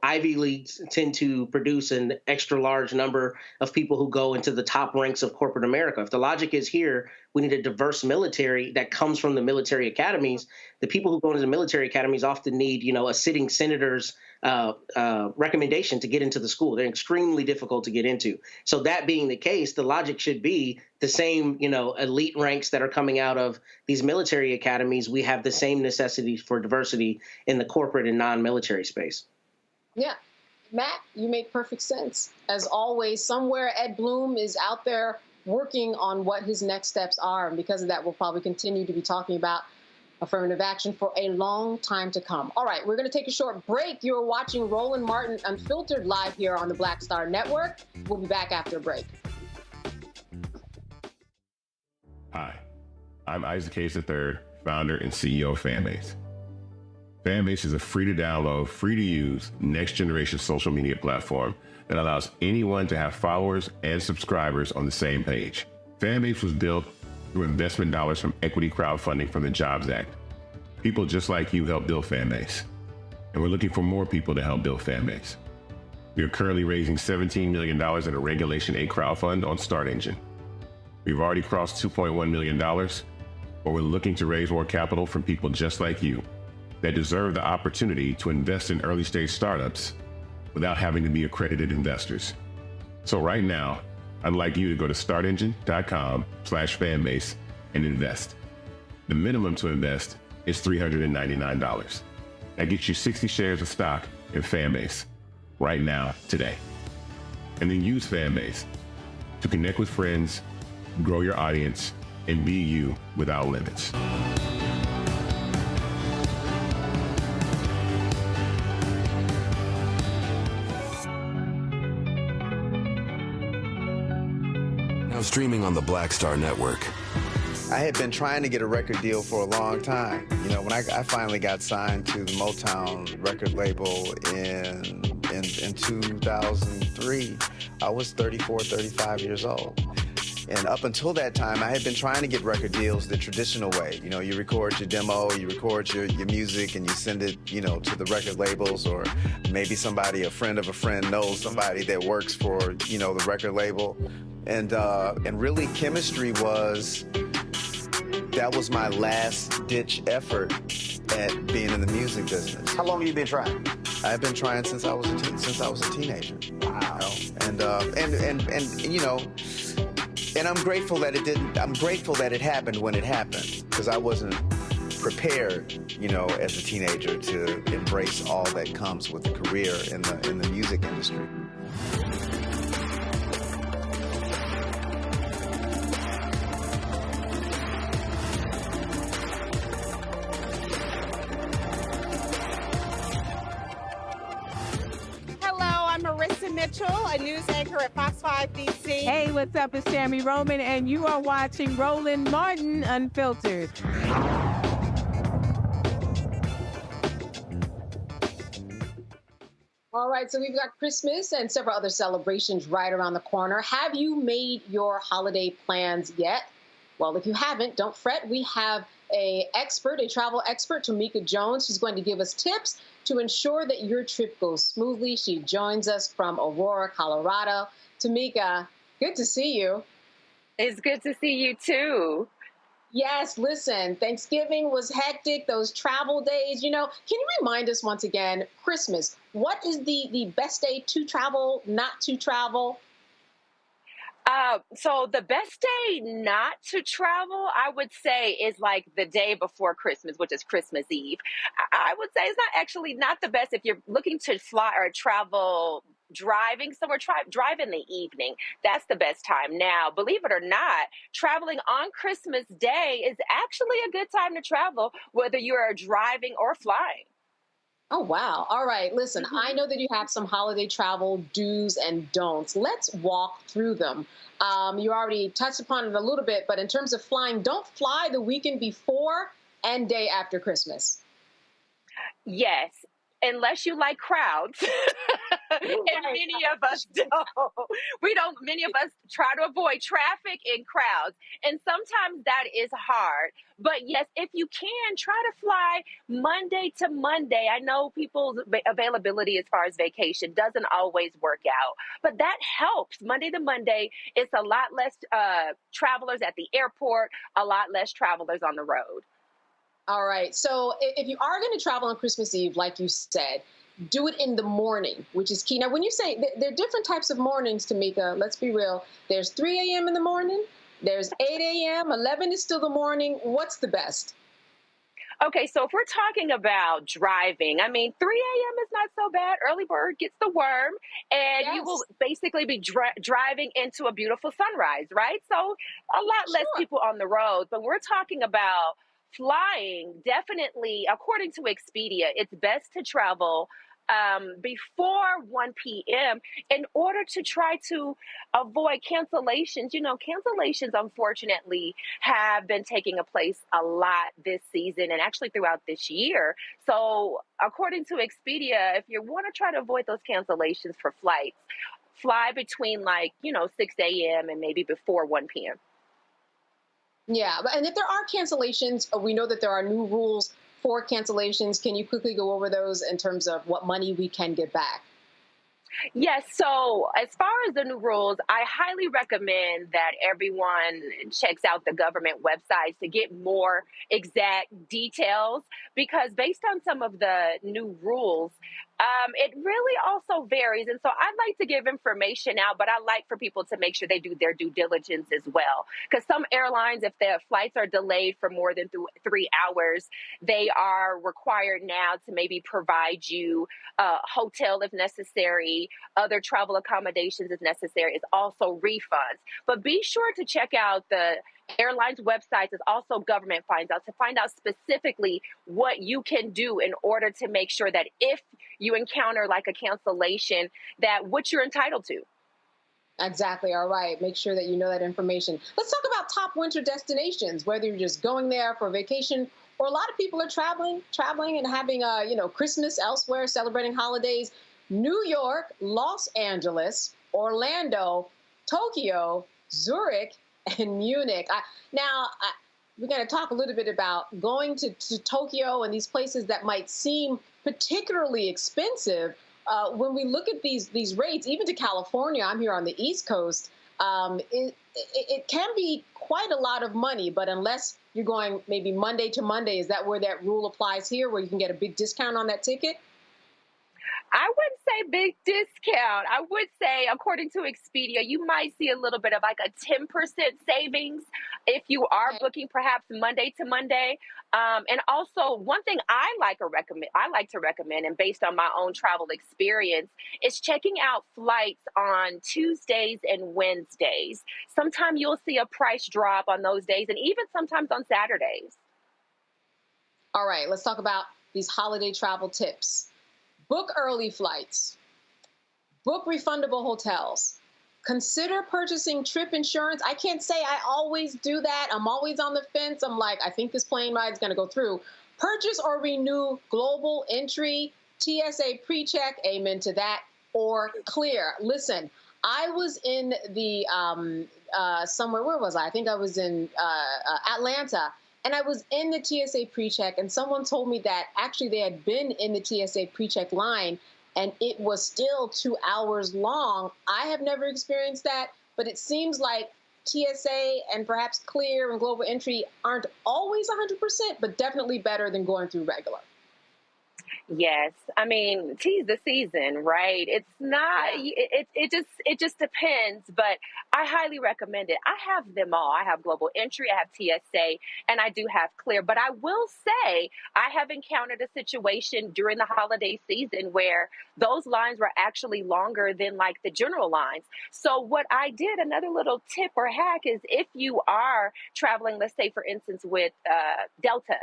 Ivy Leagues tend to produce an extra large number of people who go into the top ranks of corporate America. If the logic is here, we need a diverse military that comes from the military academies. The people who go into the military academies often need, a sitting senator's recommendation to get into the school. They're extremely difficult to get into. So that being the case, the logic should be the same, elite ranks that are coming out of these military academies. We have the same necessities for diversity in the corporate and non-military space. Yeah. Matt, you make perfect sense. As always, somewhere Ed Bloom is out there working on what his next steps are. And because of that, we'll probably continue to be talking about affirmative action for a long time to come. All right, we're going to take a short break. You're watching Roland Martin Unfiltered live here on the Black Star Network. We'll be back after a break. Hi, I'm Isaac Hayes III, founder and CEO of Fanbase. Fanbase is a free-to-download, free-to-use, next-generation social media platform that allows anyone to have followers and subscribers on the same page. Fanbase was built through investment dollars from equity crowdfunding from the Jobs Act. People just like you help build Fanbase, and we're looking for more people to help build Fanbase. We are currently raising $17 million in a Regulation A crowdfund on StartEngine. We've already crossed $2.1 million, but we're looking to raise more capital from people just like you that deserve the opportunity to invest in early-stage startups without having to be accredited investors. So right now, I'd like you to go to startengine.com/fanbase and invest. The minimum to invest is $399. That gets you 60 shares of stock in Fanbase right now, today. And then use Fanbase to connect with friends, grow your audience, and be you without limits. Now streaming on the Black Star Network. I had been trying to get a record deal for a long time. When I finally got signed to the Motown record label in 2003, I was 34, 35 years old. And up until that time, I had been trying to get record deals the traditional way. You record your demo, you record your music, and you send it, to the record labels, or maybe a friend of a friend knows somebody that works for, the record label. And really, chemistry that was my last ditch effort at being in the music business. How long have you been trying? I've been trying since I was a teenager. Wow. And I'm grateful that it didn't. I'm grateful that it happened when it happened, because I wasn't prepared, as a teenager to embrace all that comes with a career in the music industry. Mitchell, a news anchor at Fox 5 DC. Hey, what's up? It's Tammy Roman, and you are watching Roland Martin Unfiltered. All right, so we've got Christmas and several other celebrations right around the corner. Have you made your holiday plans yet? Well, if you haven't, don't fret. We have a travel expert, Tamika Jones. She's going to give us tips to ensure that your trip goes smoothly. She joins us from Aurora, Colorado. Tamika, good to see you. It's good to see you too. Yes, listen, Thanksgiving was hectic, those travel days, can you remind us once again, Christmas, what is the best day to travel, not to travel? So the best day not to travel, I would say, is like the day before Christmas, which is Christmas Eve. I would say it's not the best if you're looking to fly or travel driving somewhere. Drive in the evening. That's the best time. Now, believe it or not, traveling on Christmas Day is actually a good time to travel, whether you are driving or flying. Oh, wow. All right. Listen, I know that you have some holiday travel do's and don'ts. Let's walk through them. You already touched upon it a little bit, but in terms of flying, don't fly the weekend before and day after Christmas. Yes, unless you like crowds. And many of us don't. Many of us try to avoid traffic and crowds. And sometimes that is hard. But yes, if you can, try to fly Monday to Monday. I know people's availability as far as vacation doesn't always work out, but that helps. Monday to Monday, it's a lot less travelers at the airport, a lot less travelers on the road. All right. So if you are going to travel on Christmas Eve, like you said, do it in the morning, which is key. Now, when you say there are different types of mornings, Tamika, let's be real. There's 3 a.m. in the morning. There's 8 a.m. 11 is still the morning. What's the best? Okay, so if we're talking about driving, I mean, 3 a.m. is not so bad. Early bird gets the worm, and you will basically be driving into a beautiful sunrise, right? So a lot less people on the road. But we're talking about flying, definitely, according to Expedia, it's best to travel before 1 p.m. in order to try to avoid cancellations. You know, cancellations, unfortunately, have been taking place a lot this season and actually throughout this year. So according to Expedia, if you want to try to avoid those cancellations for flights, fly between 6 a.m. and maybe before 1 p.m. Yeah, and if there are cancellations, we know that there are new rules for cancellations. Can you quickly go over those in terms of what money we can get back? Yes. So as far as the new rules, I highly recommend that everyone checks out the government websites to get more exact details, because based on some of the new rules, it really also varies. And so I like to give information out, but I like for people to make sure they do their due diligence as well. Because some airlines, if their flights are delayed for more than 3 hours, they are required now to maybe provide you a hotel if necessary, other travel accommodations if necessary. It's also refunds. But be sure to check out the airlines' websites, as also government finds out, to find out specifically what you can do in order to make sure that if you encounter like a cancellation, that what you're entitled to. Exactly. All right. Make sure that you know that information. Let's talk about top winter destinations, whether you're just going there for vacation or a lot of people are traveling and having, Christmas elsewhere, celebrating holidays. New York, Los Angeles, Orlando, Tokyo, Zurich, and Munich. We're going to talk a little bit about going to Tokyo and these places that might seem particularly expensive. When we look at these rates, even to California, I'm here on the East Coast, it can be quite a lot of money. But unless you're going maybe Monday to Monday, is that where that rule applies here, where you can get a big discount on that ticket? I wouldn't say big discount. I would say, according to Expedia, you might see a little bit of like a 10% savings if you are booking perhaps Monday to Monday. And also, one thing I like to recommend, and based on my own travel experience, is checking out flights on Tuesdays and Wednesdays. Sometimes you'll see a price drop on those days, and even sometimes on Saturdays. All right, let's talk about these holiday travel tips. Book early flights. Book refundable hotels. Consider purchasing trip insurance. I can't say I always do that. I'm always on the fence. I'm like, I think this plane ride is going to go through. Purchase or renew global entry, TSA pre-check, amen to that, or clear. Listen, I was in the somewhere, where was I? I think I was in Atlanta. And I was in the TSA pre-check, and someone told me that actually they had been in the TSA pre-check line, and it was still 2 hours long. I have never experienced that, but it seems like TSA and perhaps Clear and Global Entry aren't always 100%, but definitely better than going through regular. Yes, I mean, 'tis the season, right? It's not. Yeah. It just depends. But I highly recommend it. I have them all. I have Global Entry, I have TSA, and I do have Clear. But I will say I have encountered a situation during the holiday season where those lines were actually longer than like the general lines. So what I did, another little tip or hack, is if you are traveling, let's say, for instance, with Delta,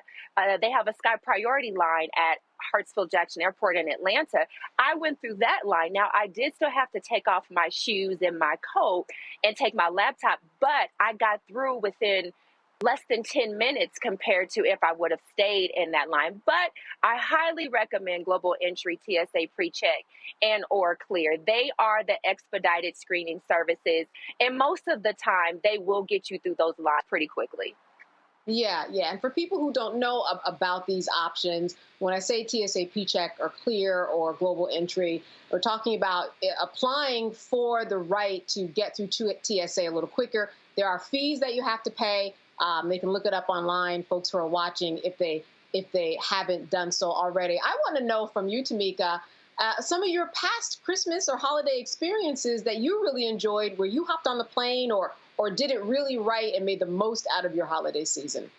they have a Sky Priority line at Hartsfield-Jackson Airport in Atlanta. I went through that line. Now, I did still have to take off my shoes and my coat and take my laptop, but I got through within less than 10 minutes compared to if I would have stayed in that line. But I highly recommend Global Entry, TSA PreCheck, and or Clear. They are the expedited screening services, and most of the time, they will get you through those lines pretty quickly. Yeah, yeah. And for people who don't know about these options, when I say TSA PreCheck or Clear or Global Entry, we're talking about applying for the right to get through TSA a little quicker. There are fees that you have to pay. They can look it up online, folks who are watching, if they haven't done so already. I want to know from you, Tamika, some of your past Christmas or holiday experiences that you really enjoyed, where you hopped on the plane or did it really right and made the most out of your holiday season?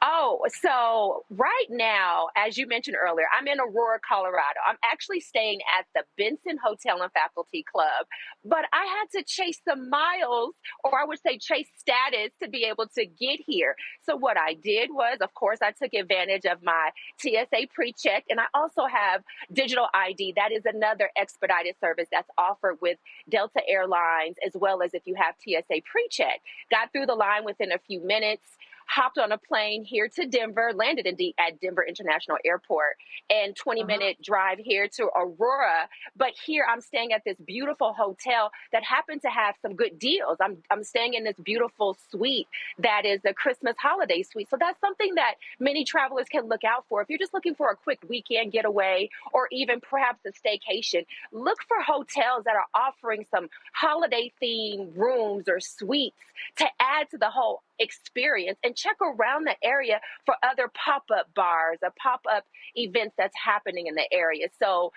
Oh, so right now, as you mentioned earlier, I'm in Aurora, Colorado. I'm actually staying at the Benson Hotel and Faculty Club, but I had to chase the miles, or I would say chase status, to be able to get here. So what I did was, of course, I took advantage of my TSA PreCheck, and I also have digital ID. That is another expedited service that's offered with Delta Airlines, as well as if you have TSA PreCheck. Got through the line within a few minutes. Hopped on a plane here to Denver, landed at Denver International Airport, and 20-minute drive here to Aurora. But here I'm staying at this beautiful hotel that happened to have some good deals. I'm staying in this beautiful suite that is a Christmas holiday suite. So that's something that many travelers can look out for. If you're just looking for a quick weekend getaway or even perhaps a staycation, look for hotels that are offering some holiday themed rooms or suites to add to the whole experience, and check around the area for other pop-up bars or pop-up events that's happening in the area. So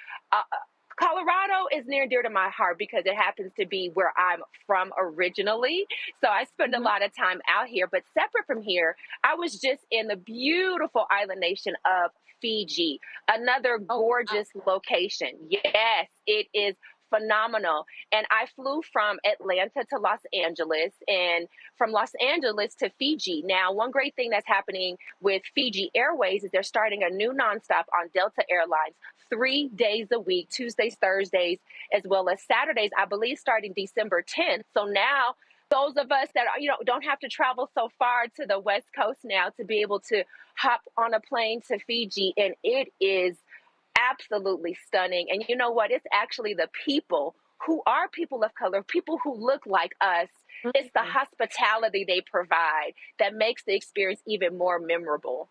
Colorado is near and dear to my heart because it happens to be where I'm from originally. So I spend a lot of time out here. But separate from here, I was just in the beautiful island nation of Fiji, another gorgeous location. Yes, it is phenomenal. And I flew from Atlanta to Los Angeles and from Los Angeles to Fiji. Now, one great thing that's happening with Fiji Airways is they're starting a new nonstop on Delta Airlines 3 days a week, Tuesdays, Thursdays, as well as Saturdays, I believe starting December 10th. So now those of us that don't have to travel so far to the West Coast now to be able to hop on a plane to Fiji, and it is absolutely stunning. And you know what? It's actually the people who are people of color, people who look like us. It's the hospitality they provide that makes the experience even more memorable.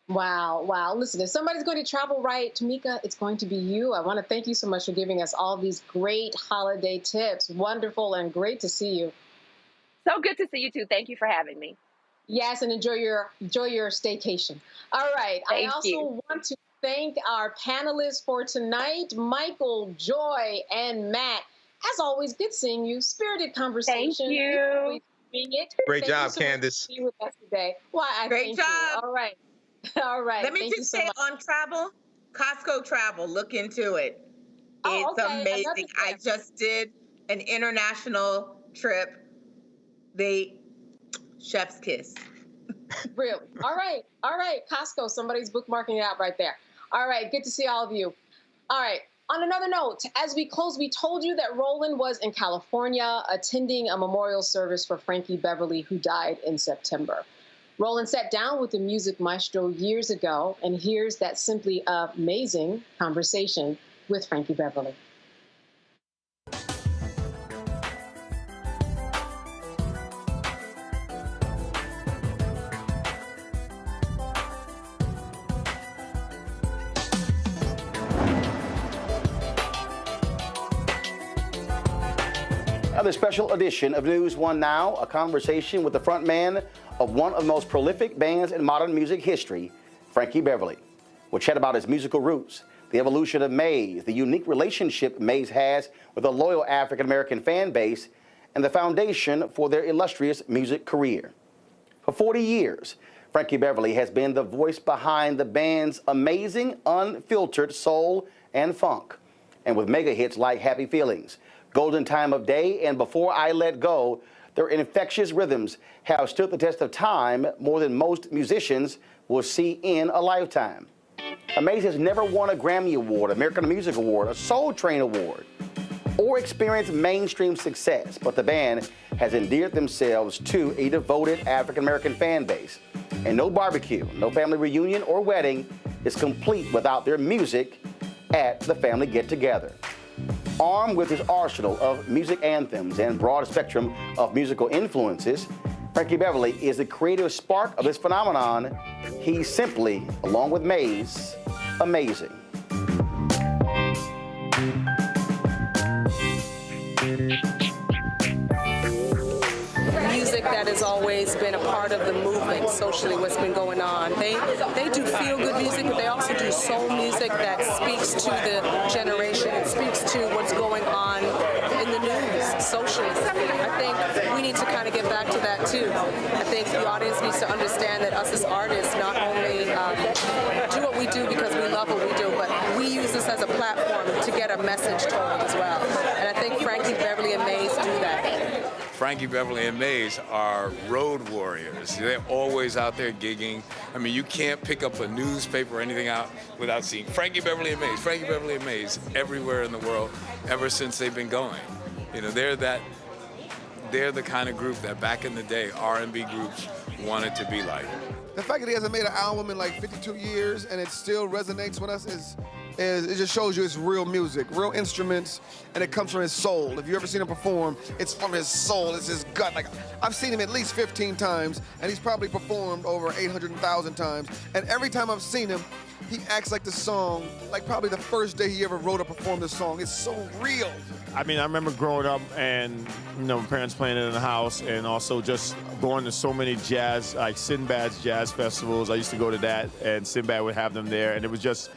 Wow. Wow. Listen, if somebody's going to travel right, Tamika, it's going to be you. I want to thank you so much for giving us all these great holiday tips. Wonderful and great to see you. So good to see you too. Thank you for having me. Yes, and enjoy your staycation. All right. Thank I also you. want to thank our panelists for tonight, Michael, Joy, and Matt. As always, good seeing you. Spirited conversation. Thank you. Great job, Candace. Be with us today. Great job. All right. All right. Let me just say on travel, Costco Travel, look into it. It's amazing. I just did an international trip. Chef's kiss. Really? All right. All right. Costco, somebody's bookmarking it out right there. All right. Good to see all of you. All right. On another note, as we close, we told you that Roland was in California attending a memorial service for Frankie Beverly, who died in September. Roland sat down with the music maestro years ago, and here's that simply amazing conversation with Frankie Beverly. Another special edition of News One Now, a conversation with the front man of one of the most prolific bands in modern music history, Frankie Beverly. We'll chat about his musical roots, the evolution of Maze, the unique relationship Maze has with a loyal African-American fan base, and the foundation for their illustrious music career. For 40 years, Frankie Beverly has been the voice behind the band's amazing, unfiltered soul and funk. And with mega hits like Happy Feelings, Golden Time of Day, and Before I Let Go, their infectious rhythms have stood the test of time more than most musicians will see in a lifetime. Amaze has never won a Grammy Award, American Music Award, a Soul Train Award, or experienced mainstream success, but the band has endeared themselves to a devoted African-American fan base. And no barbecue, no family reunion or wedding is complete without their music at the family get-together. Armed with his arsenal of music anthems and broad spectrum of musical influences, Frankie Beverly is the creative spark of this phenomenon. He's simply, along with Maze, amazing. Music that has always been a part of the movement socially, what's been going on. They do feel-good music, but they also do soul music that speaks to the generation. It speaks to what's going on in the news, socially. I think we need to kind of get back to that too. I think the audience needs to understand that us as artists not only do what we do because we love what we do, but we use this as a platform to get a message told as well. And I think Frankie Beverly and Maze do that. Frankie Beverly and Maze are road warriors. They're always out there gigging. I mean, you can't pick up a newspaper or anything out without seeing Frankie Beverly and Maze, Frankie Beverly and Maze everywhere in the world ever since they've been going. You know, they're the kind of group that back in the day, R&B groups wanted to be like. The fact that he hasn't made an album in like 52 years and it still resonates with us is it just shows you it's real music, real instruments, and it comes from his soul. If you ever seen him perform, it's from his soul, it's his gut. Like, I've seen him at least 15 times, and he's probably performed over 800,000 times. And every time I've seen him, he acts like the song, like probably the first day he ever wrote or performed the song. It's so real. I mean, I remember growing up and, you know, my parents playing it in the house and also just going to so many jazz, like Sinbad's jazz festivals. I used to go to that and Sinbad would have them there. And it just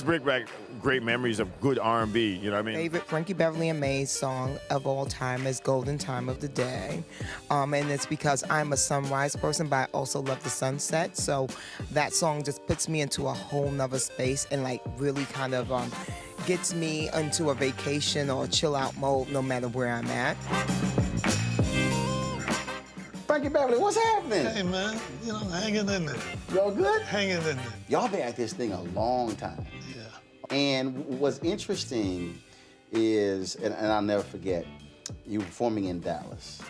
brings back great memories of good R&B, you know what I mean? Favorite Frankie Beverly and Maze song of all time is Golden Time of the Day. And it's because I'm a sunrise person, but I also love the sunset. So that song just puts me into a whole nother space and like really kind of gets me into a vacation or a chill out mode no matter where I'm at. Frankie Beverly, what's happening? Hey man, you know, hanging in there. Y'all good? Hanging in there. Y'all been at this thing a long time. Yeah. And what's interesting is, and I'll never forget, you were performing in Dallas,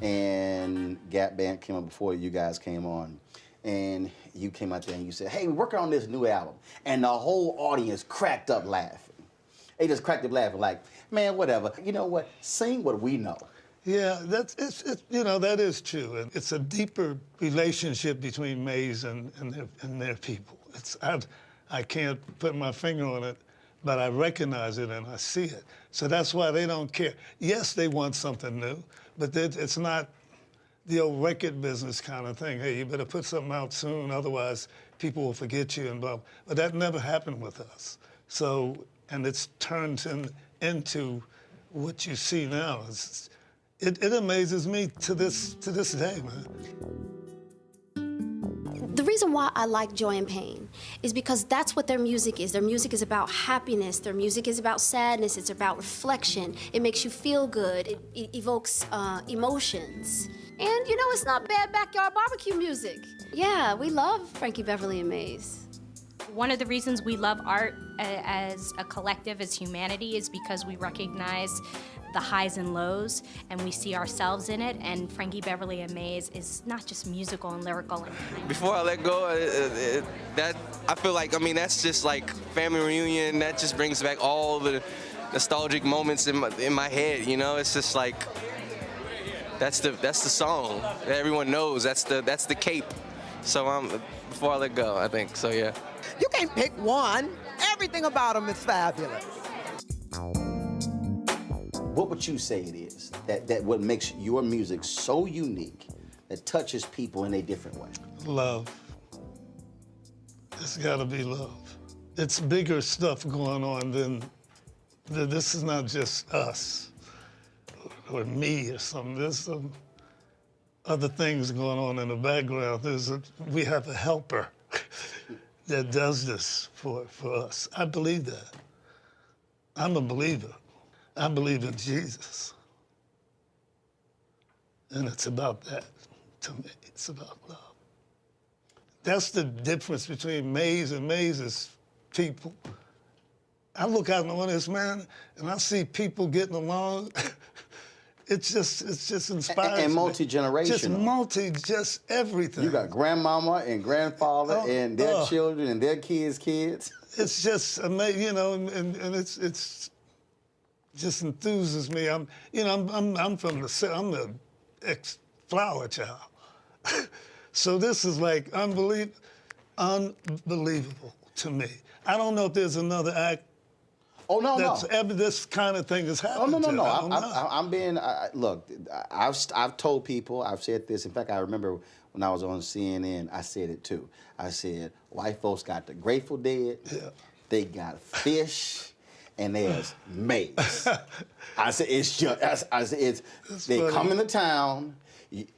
and Gap Band came on before you guys came on, and you came out there and you said, hey, we're working on this new album. And the whole audience cracked up laughing. They just cracked up laughing like, man, whatever. You know what? Sing what we know. Yeah, you know, that is true. And it's a deeper relationship between Maze and their people. I can't put my finger on it, but I recognize it and I see it. So that's why they don't care. Yes, they want something new, but it's not the old record business kind of thing. Hey, you better put something out soon, otherwise people will forget you and blah. But that never happened with us. So, and it's turned into what you see now. It amazes me to this day, man. The reason why I like Joy and Pain is because that's what their music is. Their music is about happiness. Their music is about sadness. It's about reflection. It makes you feel good. It evokes emotions. And, you know, it's not bad backyard barbecue music. Yeah, we love Frankie Beverly and Maze. One of the reasons we love art as a collective, as humanity, is because we recognize the highs and lows, and we see ourselves in it, and Frankie Beverly and Maze is not just musical and lyrical. Before I let go, I feel like, I mean, that's just like family reunion. That just brings back all the nostalgic moments in my head, you know? It's just like, that's the song that everyone knows. That's the cape. So before I let go, I think, so yeah. You can't pick one. Everything about them is fabulous. What would you say it is that what makes your music so unique that touches people in a different way? Love. It's gotta be love. It's bigger stuff going on than this is not just us. or me or something. There's some other things going on in the background. We have a helper that does this for us. I believe that. I'm a believer. I believe in Jesus. And it's about that to me. It's about love. That's the difference between Maze and Maze's people. I look out on this, man, and I see people getting along. It just inspires and multi-generational. Just everything. You got grandmama and grandfather and their children and their kids' kids. It's just amazing, you know, and it's just enthuses me. I'm the ex-flower child. So this is like unbelievable to me. I don't know if there's another act. Oh, no. Ever this kind of thing has happened. Oh, no. I'm being, look, I've told people, I've said this. In fact, I remember when I was on CNN, I said it too. I said, white folks got the Grateful Dead, they got Fish, and there's Maze. I said, they funny. come into town,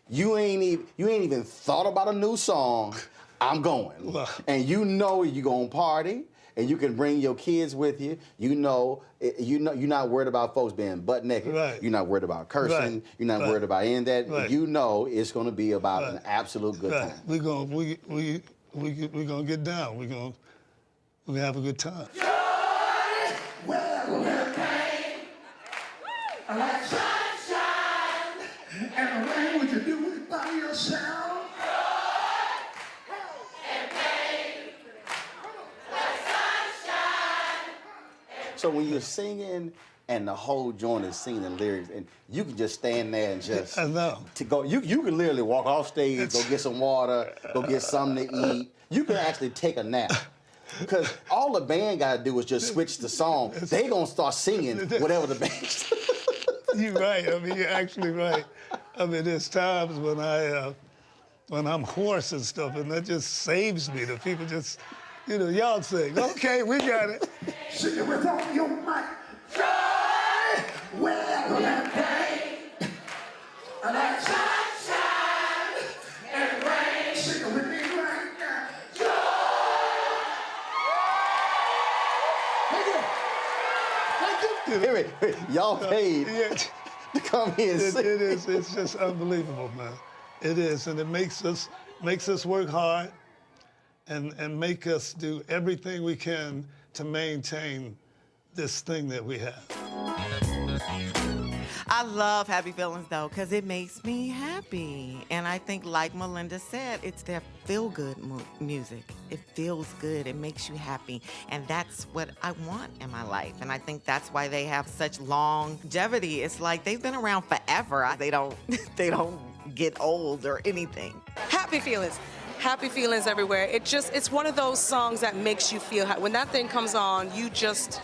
you ain't even thought about a new song, I'm going. And you know you're gonna party. And you can bring your kids with you. You know, you're not worried about folks being butt naked. Right. You're not worried about cursing. You're not worried about any of that. Right. You know it's going to be about an absolute good time. We're gonna get down. We're gonna have a good time. Well, there came like sunshine and the rain. Would you do it by yourself? So when you're singing and the whole joint is singing the lyrics, and you can just stand there and just you can literally walk off stage, go get some water, go get something to eat. You can actually take a nap. Because all the band got to do is just switch the song. They gonna start singing whatever the band. You're right. I mean, you're actually right. I mean, there's times when I'm hoarse and stuff, and that just saves me. The people just, you know, y'all sing. Okay, we got it. Sing it with all your might. Joy, well, there came like sunshine and rain. Sing it with me right now. Joy. Y'all paid to come here and sing. It is. It's just unbelievable, man. It is, and it makes us work hard, and make us do everything we can to maintain this thing that we have. I love Happy Feelings, though, because it makes me happy. And I think, like Melinda said, it's their feel-good music. It feels good. It makes you happy. And that's what I want in my life. And I think that's why they have such longevity. It's like they've been around forever. They don't get old or anything. Happy Feelings. Happy feelings everywhere. It's one of those songs that makes you feel happy. When that thing comes on, it just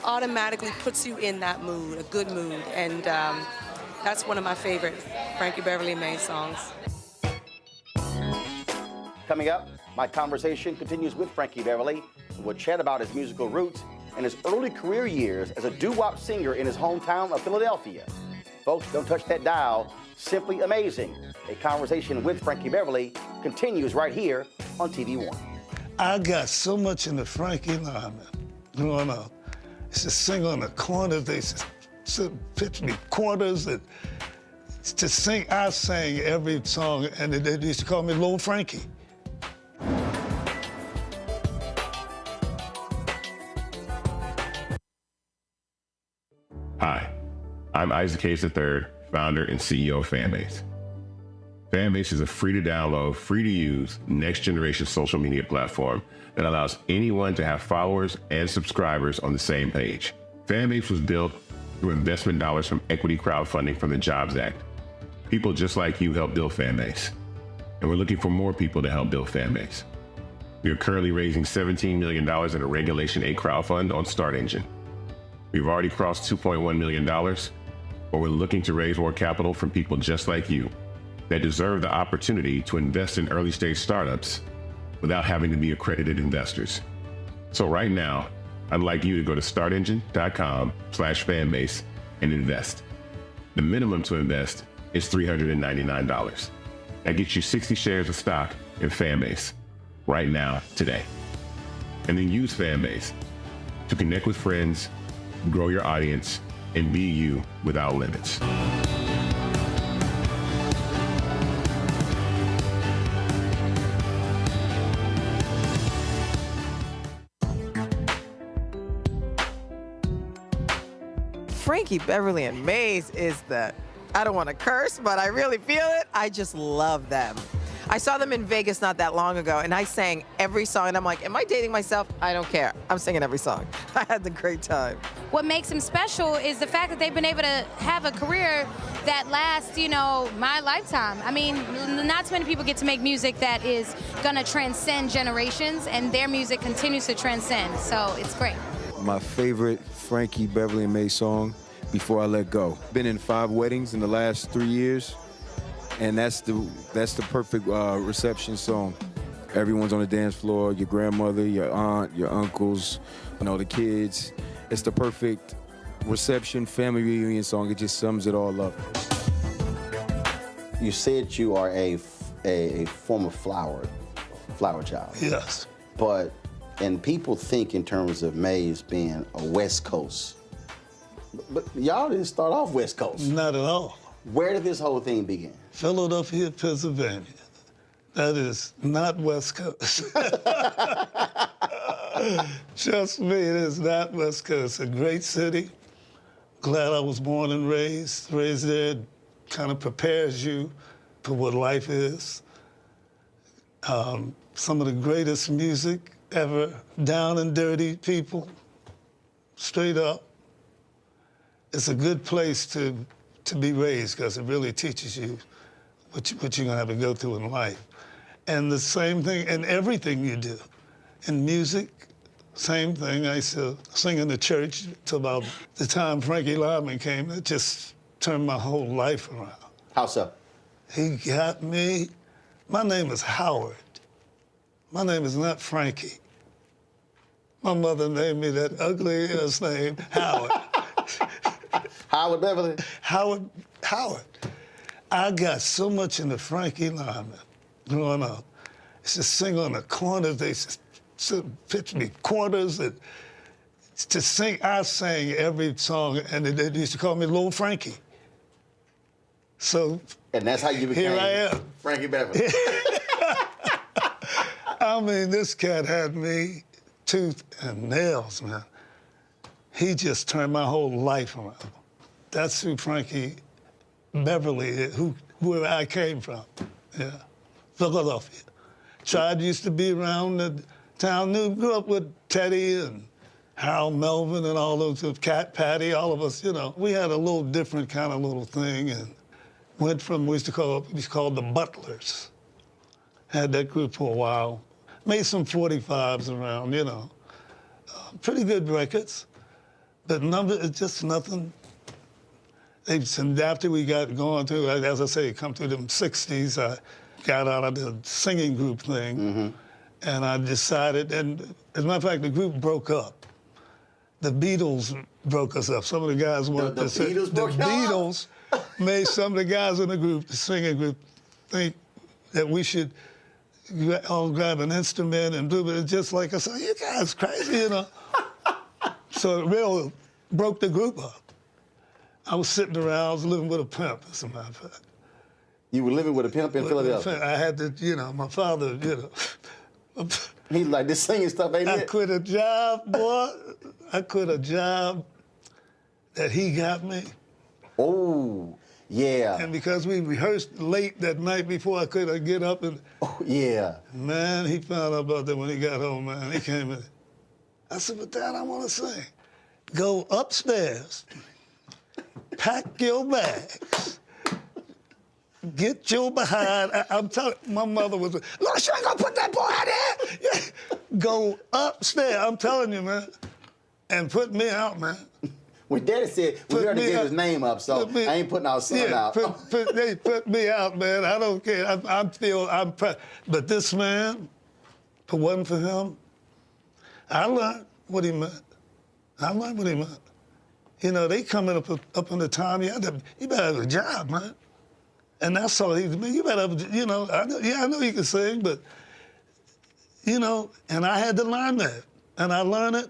automatically puts you in that mood, a good mood. And that's one of my favorite Frankie Beverly and Maze songs. Coming up, my conversation continues with Frankie Beverly. We'll chat about his musical roots and his early career years as a doo-wop singer in his hometown of Philadelphia. Folks, don't touch that dial. Simply amazing. A conversation with Frankie Beverly continues right here on TV One. I got so much in the Frankie line, man, growing up. I used to sing on the corners. They used to pitch me quarters and to sing. I sang every song, and they used to call me Lil Frankie. Hi, I'm Isaac Hayes III, founder and CEO of Fanbase. Fanbase is a free-to-download, free-to-use, next-generation social media platform that allows anyone to have followers and subscribers on the same page. Fanbase was built through investment dollars from equity crowdfunding from the Jobs Act. People just like you help build Fanbase, and we're looking for more people to help build Fanbase. We are currently raising $17 million in a Regulation A crowdfund on StartEngine. We've already crossed $2.1 million, but we're looking to raise more capital from people just like you that deserve the opportunity to invest in early-stage startups without having to be accredited investors. So right now, I'd like you to go to startengine.com/fanbase and invest. The minimum to invest is $399. That gets you 60 shares of stock in Fanbase right now, today. And then use Fanbase to connect with friends, grow your audience, and be you without limits. Frankie Beverly and Maze is I don't want to curse, but I really feel it. I just love them. I saw them in Vegas not that long ago, and I sang every song, and I'm like, am I dating myself? I don't care. I'm singing every song. I had the great time. What makes them special is the fact that they've been able to have a career that lasts, my lifetime. I mean, not too many people get to make music that is going to transcend generations, and their music continues to transcend, so it's great. My favorite Frankie Beverly and Maze song, Before I Let Go. Been in 5 weddings in the last 3 years, and that's the perfect reception song. Everyone's on the dance floor, your grandmother, your aunt, your uncles, the kids. It's the perfect reception, family reunion song. It just sums it all up. You said you are a former flower child. Yes. And people think in terms of Maze being a West Coast. But y'all didn't start off West Coast. Not at all. Where did this whole thing begin? Philadelphia, Pennsylvania. That is not West Coast. Trust me, it is not West Coast. A great city. Glad I was born and raised. Raised there kind of prepares you for what life is. Some of the greatest music ever. Down and dirty people, straight up. It's a good place to be raised because it really teaches you what you're gonna have to go through in life. And the same thing in everything you do. In music, same thing. I used to sing in the church till about the time Frankie Lyman came. That just turned my whole life around. How so? He got me. My name is Howard. My name is not Frankie. My mother named me that ugly ass name, Howard. Howard Beverly? Howard. I got so much into Frankie Lyman growing up. I used to sing on the corners. They used to pitch me quarters and to sing. I sang every song, and they used to call me Little Frankie. So. And that's how you became here I am. Frankie Beverly. I mean, this cat had me tooth and nails, man. He just turned my whole life around. That's who Frankie Beverly is, where I came from. Yeah, Philadelphia. Chad used to be around the town. Grew up with Teddy and Harold Melvin and all those, Cat Patty, all of us. We had a little different kind of little thing, and went from we used to call the Butlers. Had that group for a while. Made some 45s around, pretty good records, but just nothing. After we got going through, as I say, come through them 60s, I got out of the singing group thing, and I decided, and as a matter of fact, the group broke up. The Beatles broke us up. Some of the guys wanted to say, the Beatles made some of the guys in the group, the singing group, think that we should all grab an instrument and do it. Just like I said, you guys crazy, So it really broke the group up. I was sitting around, I was living with a pimp, as a matter of fact. You were living with a pimp in Philadelphia? I had to, my father, He's like, this singing stuff ain't it? I quit a job, boy. I quit a job that he got me. Oh, yeah. And because we rehearsed late that night before I could get up and... Oh, yeah. Man, he found out about that when he got home, man. He came in. I said, but Dad, I want to sing. Go upstairs, pack your bags, get your behind. I'm telling you, my mother was, look, you ain't gonna put that boy out there. Go upstairs, I'm telling you, man, and put me out, man. When Daddy said, we already gave his name up, so I ain't putting our son out. They put me out, man. I don't care. I'm proud. But this man, if it wasn't for him, I learned what he meant. I learned what he meant. You know, they coming up in the time, you better have a job, man. And that's all man, you better have, you know, I know you can sing, but, you know, and I had to learn that. And I learned it.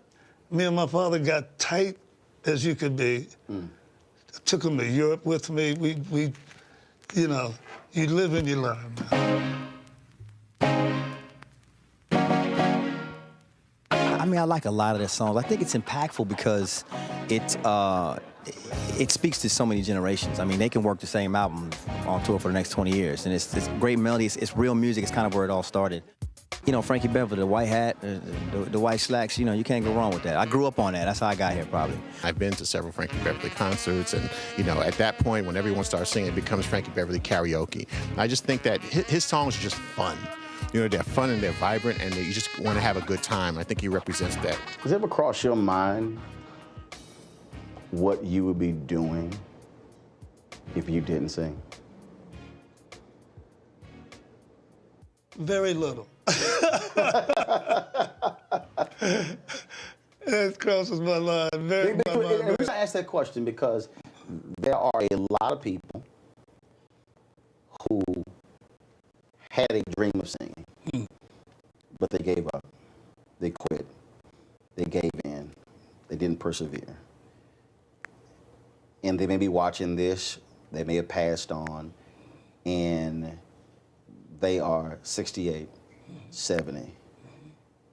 Me and my father got tight as you could be. Took him to Europe with me. We, you know, you live and you learn, man. I mean, I like a lot of their songs. I think it's impactful because it speaks to so many generations. I mean, they can work the same album on tour for the next 20 years. And it's great melodies, it's real music, it's kind of where it all started. You know, Frankie Beverly, the white hat, the white slacks, you know, you can't go wrong with that. I grew up on that. That's how I got here, probably. I've been to several Frankie Beverly concerts, and, you know, at that point, when everyone starts singing, it becomes Frankie Beverly karaoke. I just think that his songs are just fun. You know, they're fun and they're vibrant, and you just want to have a good time. I think he represents that. Does it ever cross your mind what you would be doing if you didn't sing? Very little. It crosses my line. The reason I ask that question because there are a lot of people who had a dream of singing, but they gave up. They quit. They gave in. They didn't persevere. And they may be watching this. They may have passed on, and they are 68, 70,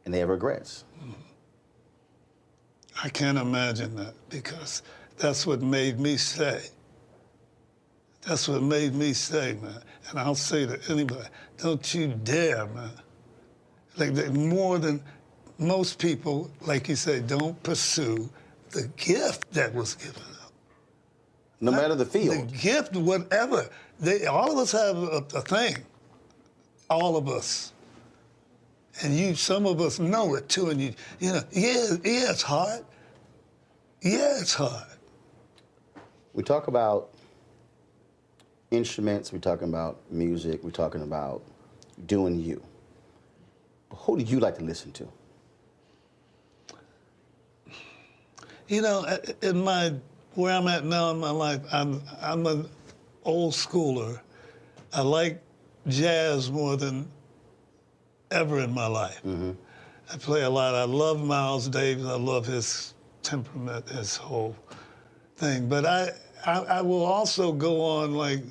and they have regrets. I can't imagine that because that's what made me stay. That's what made me stay, man. And I'll say to anybody, don't you dare, man. Like more than most people, like you say, don't pursue the gift that was given up. No matter the field. The gift, whatever. All of us have a thing. All of us. And some of us know it too, and you know, yeah, it's hard. Yeah, it's hard. We talk about instruments, we're talking about music, we're talking about doing you. Who do you like to listen to? You know, where I'm at now in my life, I'm an old schooler. I like jazz more than ever in my life. I play a lot. I love Miles Davis. I love his temperament, his whole thing. But I will also go on like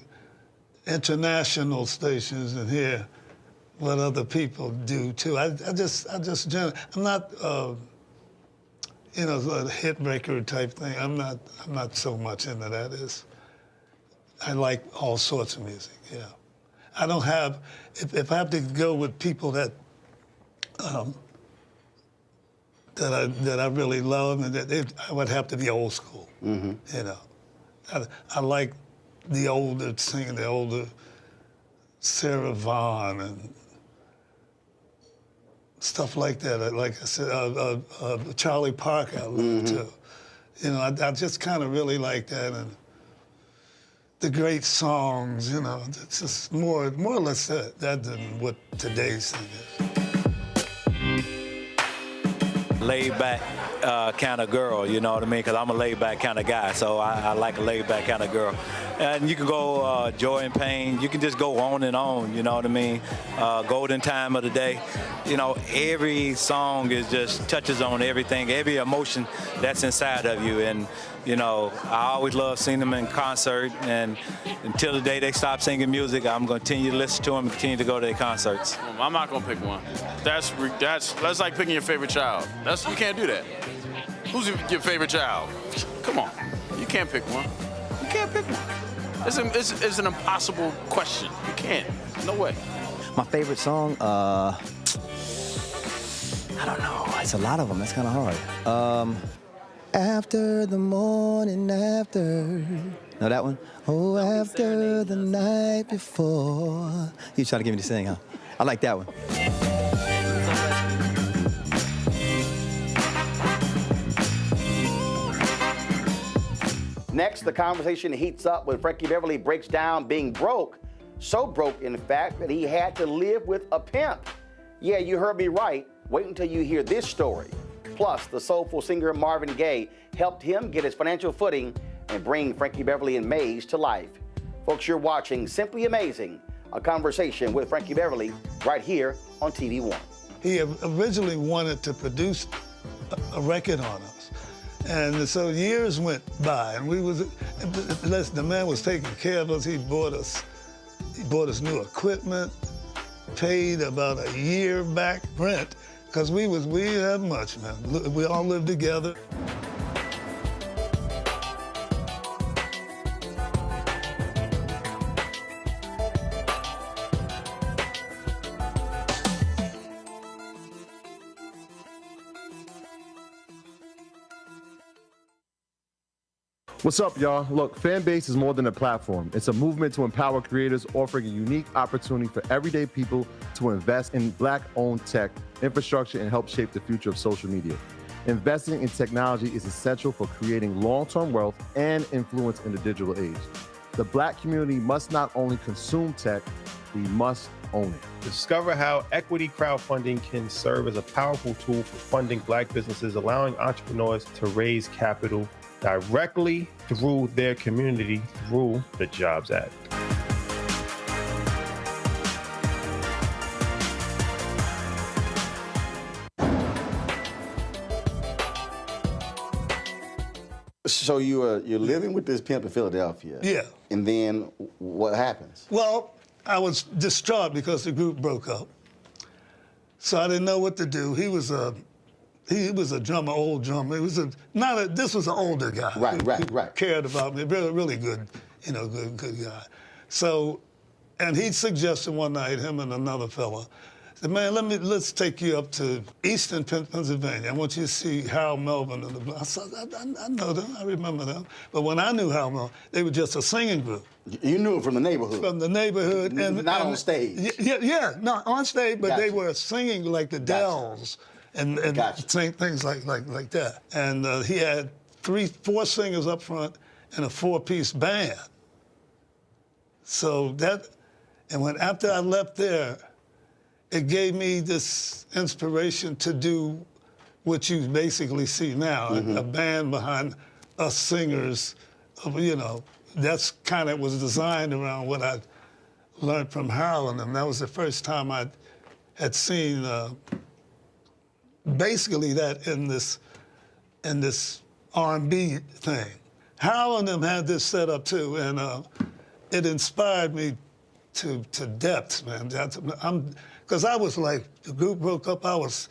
international stations and hear what other people do too. I'm not, you know, a hit breaker type thing. I'm not so much into that. I like all sorts of music. Yeah. I don't have, if I have to go with people that I really love, and I would have to be old school. You know, I like the older singing, the older Sarah Vaughan and stuff like that. Like I said, Charlie Parker I love too. You know, I just kind of really like that, and the great songs. You know, it's just more or less that than what today's thing is. Laid back kind of girl, you know what I mean? Because I'm a laid back kind of guy, so I like a laid back kind of girl. And you can go Joy and Pain, you can just go on and on, you know what I mean? Golden Time of the Day. You know, every song just touches on everything, every emotion that's inside of you. And, you know, I always love seeing them in concert, and until the day they stop singing music, I'm going to continue to listen to them and continue to go to their concerts. I'm not going to pick one. That's like picking your favorite child. You can't do that. Who's your favorite child? Come on. You can't pick one. You can't pick one. It's an impossible question. You can't. No way. My favorite song, I don't know. It's a lot of them. That's kind of hard. After the morning after. Know that one? Oh, after the night before. You trying to get me to sing, huh? I like that one. Next, the conversation heats up when Frankie Beverly breaks down being broke. So broke, in fact, that he had to live with a pimp. Yeah, you heard me right. Wait until you hear this story. Plus, the soulful singer Marvin Gaye helped him get his financial footing and bring Frankie Beverly and Maze to life. Folks, you're watching Simply Amazing, a conversation with Frankie Beverly right here on TV One. He originally wanted to produce a record on us. And so years went by, and the man was taking care of us. He bought us new equipment, paid about a year back rent, because we didn't have much, man. We all lived together. What's up, y'all? Look, Fanbase is more than a platform. It's a movement to empower creators, offering a unique opportunity for everyday people to invest in Black-owned tech, infrastructure, and help shape the future of social media. Investing in technology is essential for creating long-term wealth and influence in the digital age. The Black community must not only consume tech, we must own it. Discover how equity crowdfunding can serve as a powerful tool for funding Black businesses, allowing entrepreneurs to raise capital directly through their community through the Jobs Act. So you're living with this pimp in Philadelphia. Yeah. And then what happens? Well, I was distraught because the group broke up. So I didn't know what to do. He was a drummer, old drummer. This was an older guy. Right. Cared about me, really good, good guy. So, and he suggested one night, him and another fella, said, man, let's take you up to Eastern Pennsylvania. I want you to see Hal Melvin and the. I said, I know them, I remember them. But when I knew Hal Melvin, they were just a singing group. You knew it from the neighborhood. From the neighborhood, not on stage. Yeah, not on stage, but they were singing like the Dells. And sing things like that. And he had 4 singers up front and a 4-piece band. So after I left there, it gave me this inspiration to do what you basically see now, a band behind us singers. That's kind of was designed around what I learned from Harold, and that was the first time I had seen basically that in this R&B thing. Harold and them had this set up too, and it inspired me to depths, man. Because I was like, the group broke up, I was,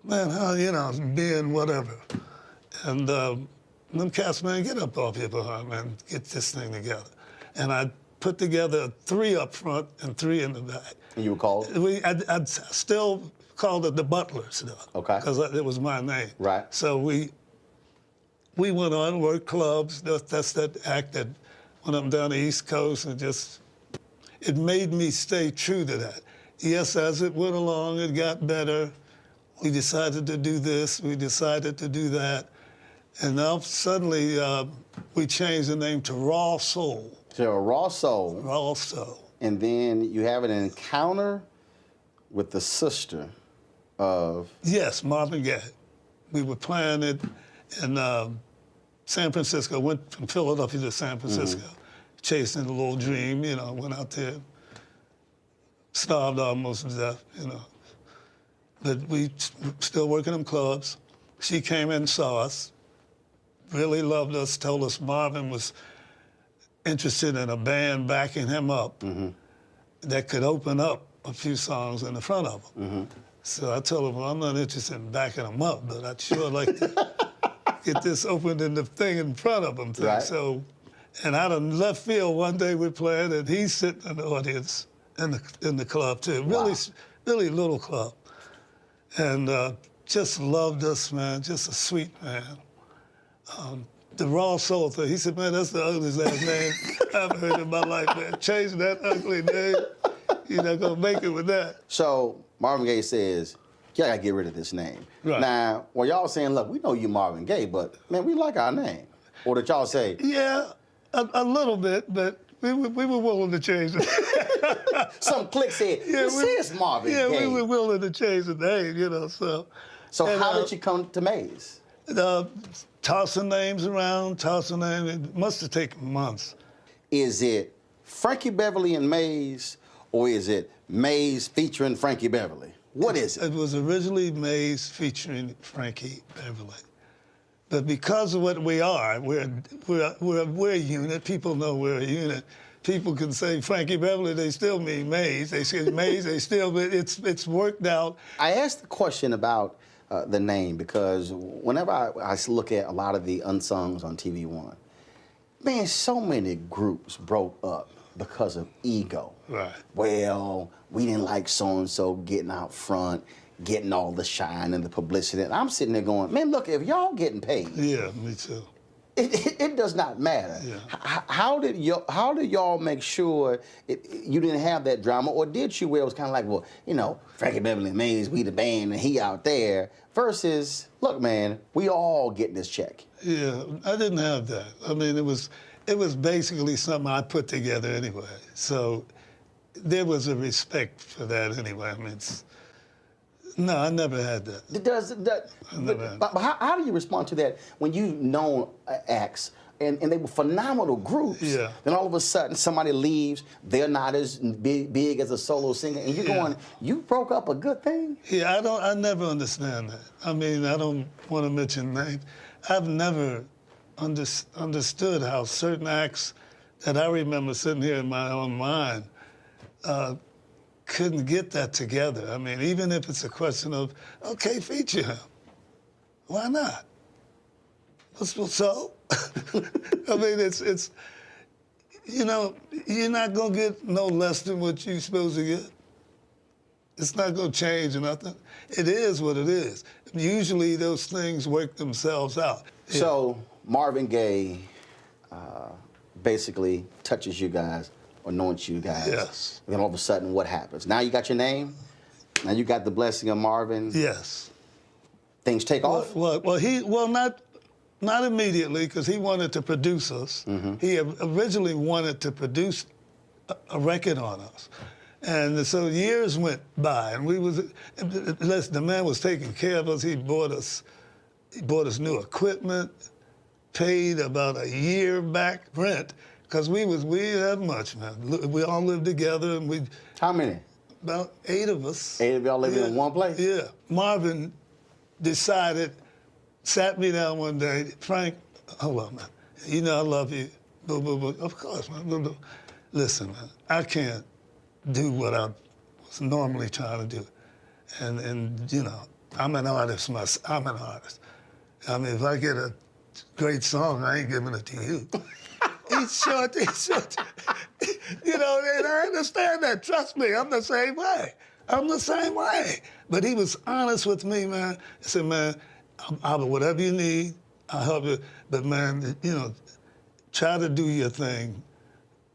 man, being whatever. And them cats, man, get up off your behind, man, get this thing together. And I put together 3 up front and 3 in the back. And you were called? I'd still called it the Butlers, though. Okay. Because it was my name. Right. So we went on, worked clubs. That's that act that went up and down the East Coast, and it made me stay true to that. Yes, as it went along, it got better. We decided to do this, we decided to do that. And now suddenly we changed the name to Raw Soul. So Raw Soul. Raw Soul. And then you have an encounter with the sister of... Yes, Marvin Gaye. We were playing it in San Francisco, went from Philadelphia to San Francisco, chasing a little dream, went out there, starved almost to death, But we still working in clubs. She came in and saw us, really loved us, told us Marvin was interested in a band backing him up that could open up a few songs in the front of him. So I told him, well, I'm not interested in backing him up, but I'd sure like to get this opened in the thing in front of him. Right. So, and out of left field, one day we're playing, and he's sitting in the audience in the club too. Really little club. And just loved us, man, just a sweet man. The Raw Soul thing, he said, man, that's the ugliest last name I've ever heard in my life, man. Change that ugly name. You're not gonna make it with that. So Marvin Gaye says, y'all gotta get rid of this name. Right. Now, well, y'all saying, look, we know you Marvin Gaye, but man, we like our name. Or did y'all say? Yeah, a little bit, but we were willing to change it. Some clique said, this is Marvin Gaye. Yeah, we were willing to change the name, So So how did you come to Maze? Tossing names around, tossing names. It must have taken months. Is it Frankie Beverly and Maze, or is it Maze featuring Frankie Beverly? What is it? It was originally Maze featuring Frankie Beverly. But because of what we are, we're a unit. People know we're a unit. People can say Frankie Beverly, they still mean Maze. They say Maze, they still, but it's worked out. I asked the question about the name because whenever I look at a lot of the unsungs on TV One, man, so many groups broke up because of ego. Right. Well, we didn't like so-and-so getting out front, getting all the shine and the publicity. And I'm sitting there going, man, look, if y'all getting paid. Yeah, me too. It does not matter. Yeah. How did y'all make sure you didn't have that drama, or did you? Where it was kind of like, well, you know, Frankie Beverly and Maze, we the band, and he out there. Versus, look, man, we all getting this check. Yeah, I didn't have that. I mean, it was basically something I put together anyway. So there was a respect for that anyway. I mean, no, I never had that. But how do you respond to that when you've known acts and they were phenomenal groups? Yeah. Then all of a sudden somebody leaves, they're not as big as a solo singer, and you're going, you broke up a good thing? Yeah, I never understand that. I mean, I don't want to mention names. I've never understood how certain acts that I remember sitting here in my own mind couldn't get that together. I mean, even if it's a question of, okay, feature him. Why not? So? I mean, it's, you know, you're not going to get no less than what you're supposed to get. It's not going to change or nothing. It is what it is. Usually those things work themselves out. So Marvin Gaye basically touches you guys, anoints you guys. Yes. Then all of a sudden, what happens? Now you got your name. Now you got the blessing of Marvin. Yes. Things take off. Well, not immediately, because he wanted to produce us. Mm-hmm. He originally wanted to produce a record on us. And so years went by, and the man was taking care of us. He bought us new equipment, paid about a year back rent, because we didn't have much, man. We all lived together, and How many? About 8 of us. 8 of y'all living in one place? Yeah. Marvin sat me down one day, Frank, hold on, man. You know I love you. Blah, blah, blah. Of course, man. Blah, blah. Listen, man, I can't do what I was normally trying to do. And you know, I'm an artist myself. I'm an artist. I mean, if I get a great song, I ain't giving it to you. He's short. You know, and I understand that. Trust me, I'm the same way. But he was honest with me, man. He said, man, I'll whatever you need, I'll help you. But man, you know, try to do your thing.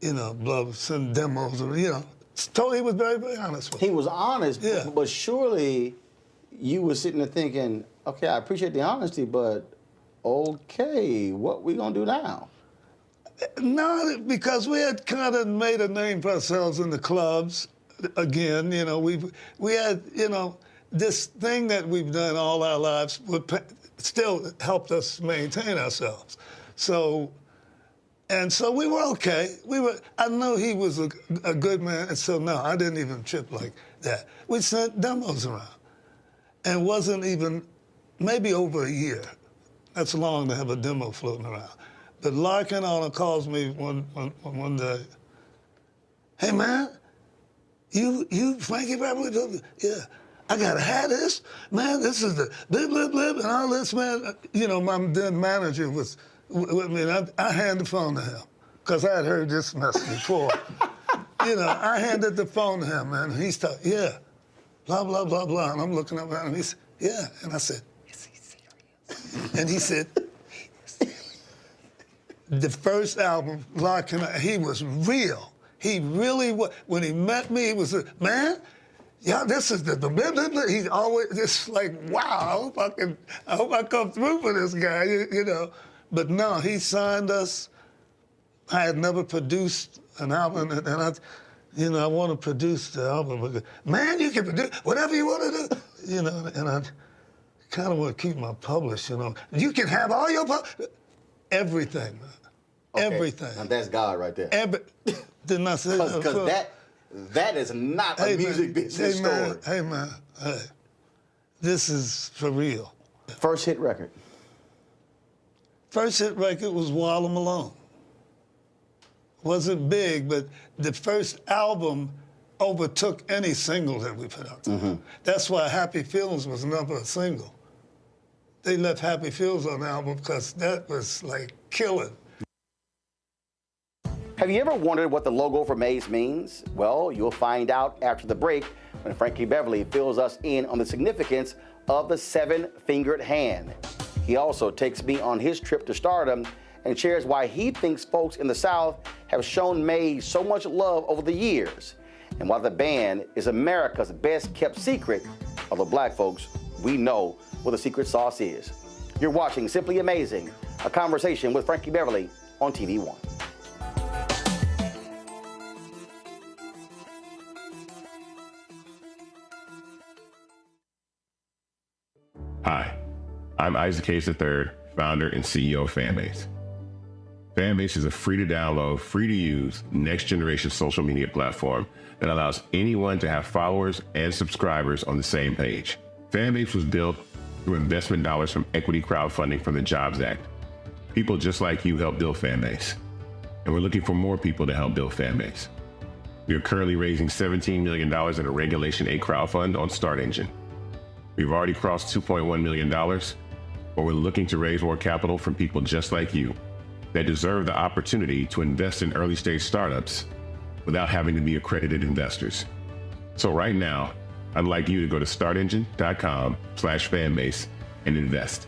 You know, send demos, or, you know. He was very, very honest with me. He was honest, yeah. But surely you were sitting there thinking, okay, I appreciate the honesty, but okay, what we gonna do now? No, because we had kind of made a name for ourselves in the clubs. Again, you know, we had, you know, this thing that we've done all our lives still helped us maintain ourselves. So we were okay. I know he was a good man, and so no, I didn't even trip like that. We sent demos around, and wasn't even maybe over a year. That's long to have a demo floating around. But Larkin calls me one day. Hey man, you Frankie Beverly? Yeah. I gotta have this, man. This is the blip blip blip and all this, man. You know, my then manager was with me. And I handed the phone to him because I had heard this mess before. You know, I handed the phone to him, man. And he's talking, yeah, blah blah blah blah. And I'm looking up at him. He said, yeah. And I said, is he serious? And he said, the first album, Larkin, he was real. He really was. When he met me, he was, man, yeah, this is the blah, blah, blah. He's always just like, wow, I hope I come through for this guy, you know. But no, he signed us. I had never produced an album, and I want to produce the album. Man, you can produce whatever you want to do, you know. And I kind of want to keep my publish, you know. You can have all your everything, man. Okay. Everything. And that's God right there. Didn't I say that? Because that is not a music business story. Hey, man. Hey. This is for real. First hit record? First hit record was Wall Malone. Wasn't big, but the first album overtook any single that we put out there. Mm-hmm. That's why Happy Feelings was never a single. They left Happy Feelings on the album because that was like killing. Have you ever wondered what the logo for Maze means? Well, you'll find out after the break when Frankie Beverly fills us in on the significance of the seven-fingered hand. He also takes me on his trip to stardom and shares why he thinks folks in the South have shown Maze so much love over the years, and why the band is America's best-kept secret, although black folks, we know what the secret sauce is. You're watching Simply Amazing, a conversation with Frankie Beverly on TV One. Hi, I'm Isaac Hayes III, founder and CEO of Fanbase. Fanbase is a free-to-download, free-to-use, next-generation social media platform that allows anyone to have followers and subscribers on the same page. Fanbase was built through investment dollars from equity crowdfunding from the Jobs Act. People just like you help build Fanbase, and we're looking for more people to help build Fanbase. We are currently raising $17 million in a Regulation A crowdfund on StartEngine. We've already crossed $2.1 million, but we're looking to raise more capital from people just like you that deserve the opportunity to invest in early-stage startups without having to be accredited investors. So right now, I'd like you to go to startengine.com/fanbase and invest.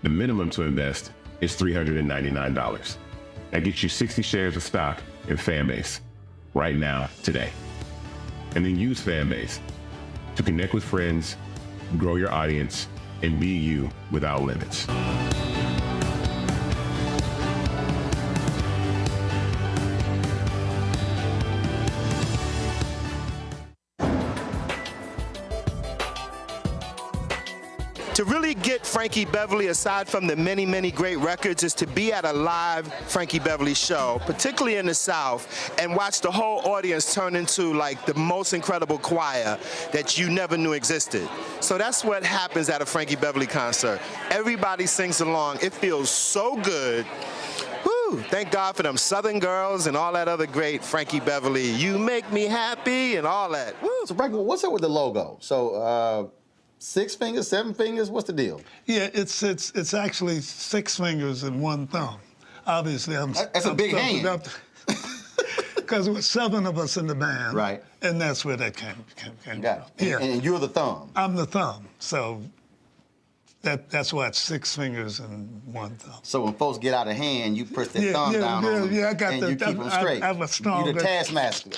The minimum to invest is $399. That gets you 60 shares of stock in Fanbase right now, today. And then use Fanbase to connect with friends, grow your audience, and be you without limits. To really get Frankie Beverly, aside from the many, many great records, is to be at a live Frankie Beverly show, particularly in the South, and watch the whole audience turn into like the most incredible choir that you never knew existed. So that's what happens at a Frankie Beverly concert. Everybody sings along. It feels so good. Woo! Thank God for them Southern girls and all that other great Frankie Beverly. You make me happy and all that. Woo! So Frankie, what's up with the logo? So, 6 fingers, 7 fingers, what's the deal? Yeah, it's actually 6 fingers and 1 thumb. Obviously, That's a big hand. Because there were 7 of us in the band. Right. And that's where that came from. Yeah. And you're the thumb. I'm the thumb. So that's why it's 6 fingers and 1 thumb. So when folks get out of hand, you push that thumb down on them, I got and you keep them straight. I'm a strong. You're the taskmaster.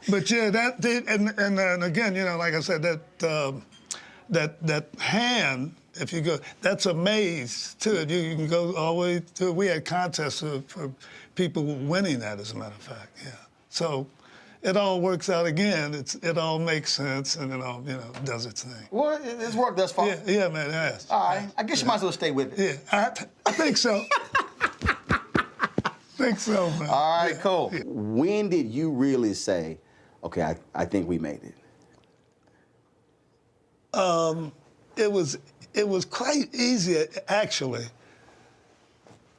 But yeah, and again, you know, like I said, that hand, if you go, that's a maze too. You can go all the way to. We had contests for people winning that, as a matter of fact. Yeah. So it all works out again. It all makes sense, and it all does its thing. Well, it's worked thus far. Yeah, man, it has. All right. I guess you might as well stay with it. Yeah, I think so. think so, man. All right, cool. Yeah. When did you really say, okay, I think we made it? It was quite easy, actually.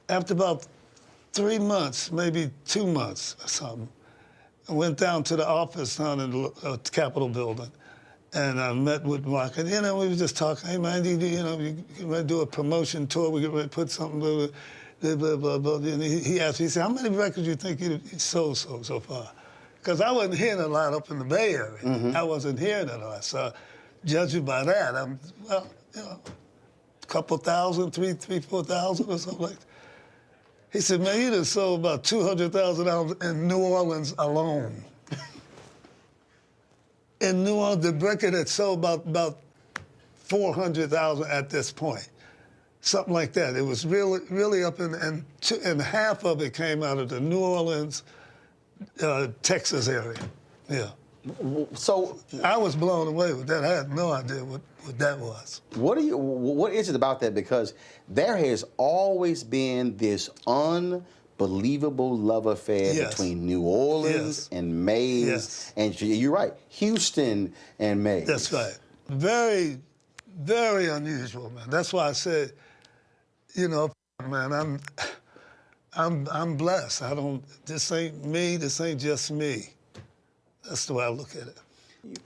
After about 3 months, maybe 2 months or something, I went down to the office down in the Capitol building, and I met with Mark. And, we were just talking, hey, man, you ready to do a promotion tour? We get ready to put something, blah, blah, blah, blah. And he asked me, he said, how many records do you think you sold so far? Because I wasn't hearing a lot up in the Bay Area. Mm-hmm. I wasn't hearing it a lot. So judging by that, a couple thousand, 4,000 or something like that. He said, man, you just sold about 200,000 albums in New Orleans alone. In New Orleans, the record had sold about 400,000 at this point. Something like that. It was really up and half of it came out of the New Orleans, Texas area. Yeah. So I was blown away with that. I had no idea what that was. What is it about that? Because there has always been this unbelievable love affair between New Orleans and Mays, and you're right, Houston and Mays. That's right. Very, very unusual, man. That's why I said, you know, man, I'm blessed. This ain't me. This ain't just me. That's the way I look at it.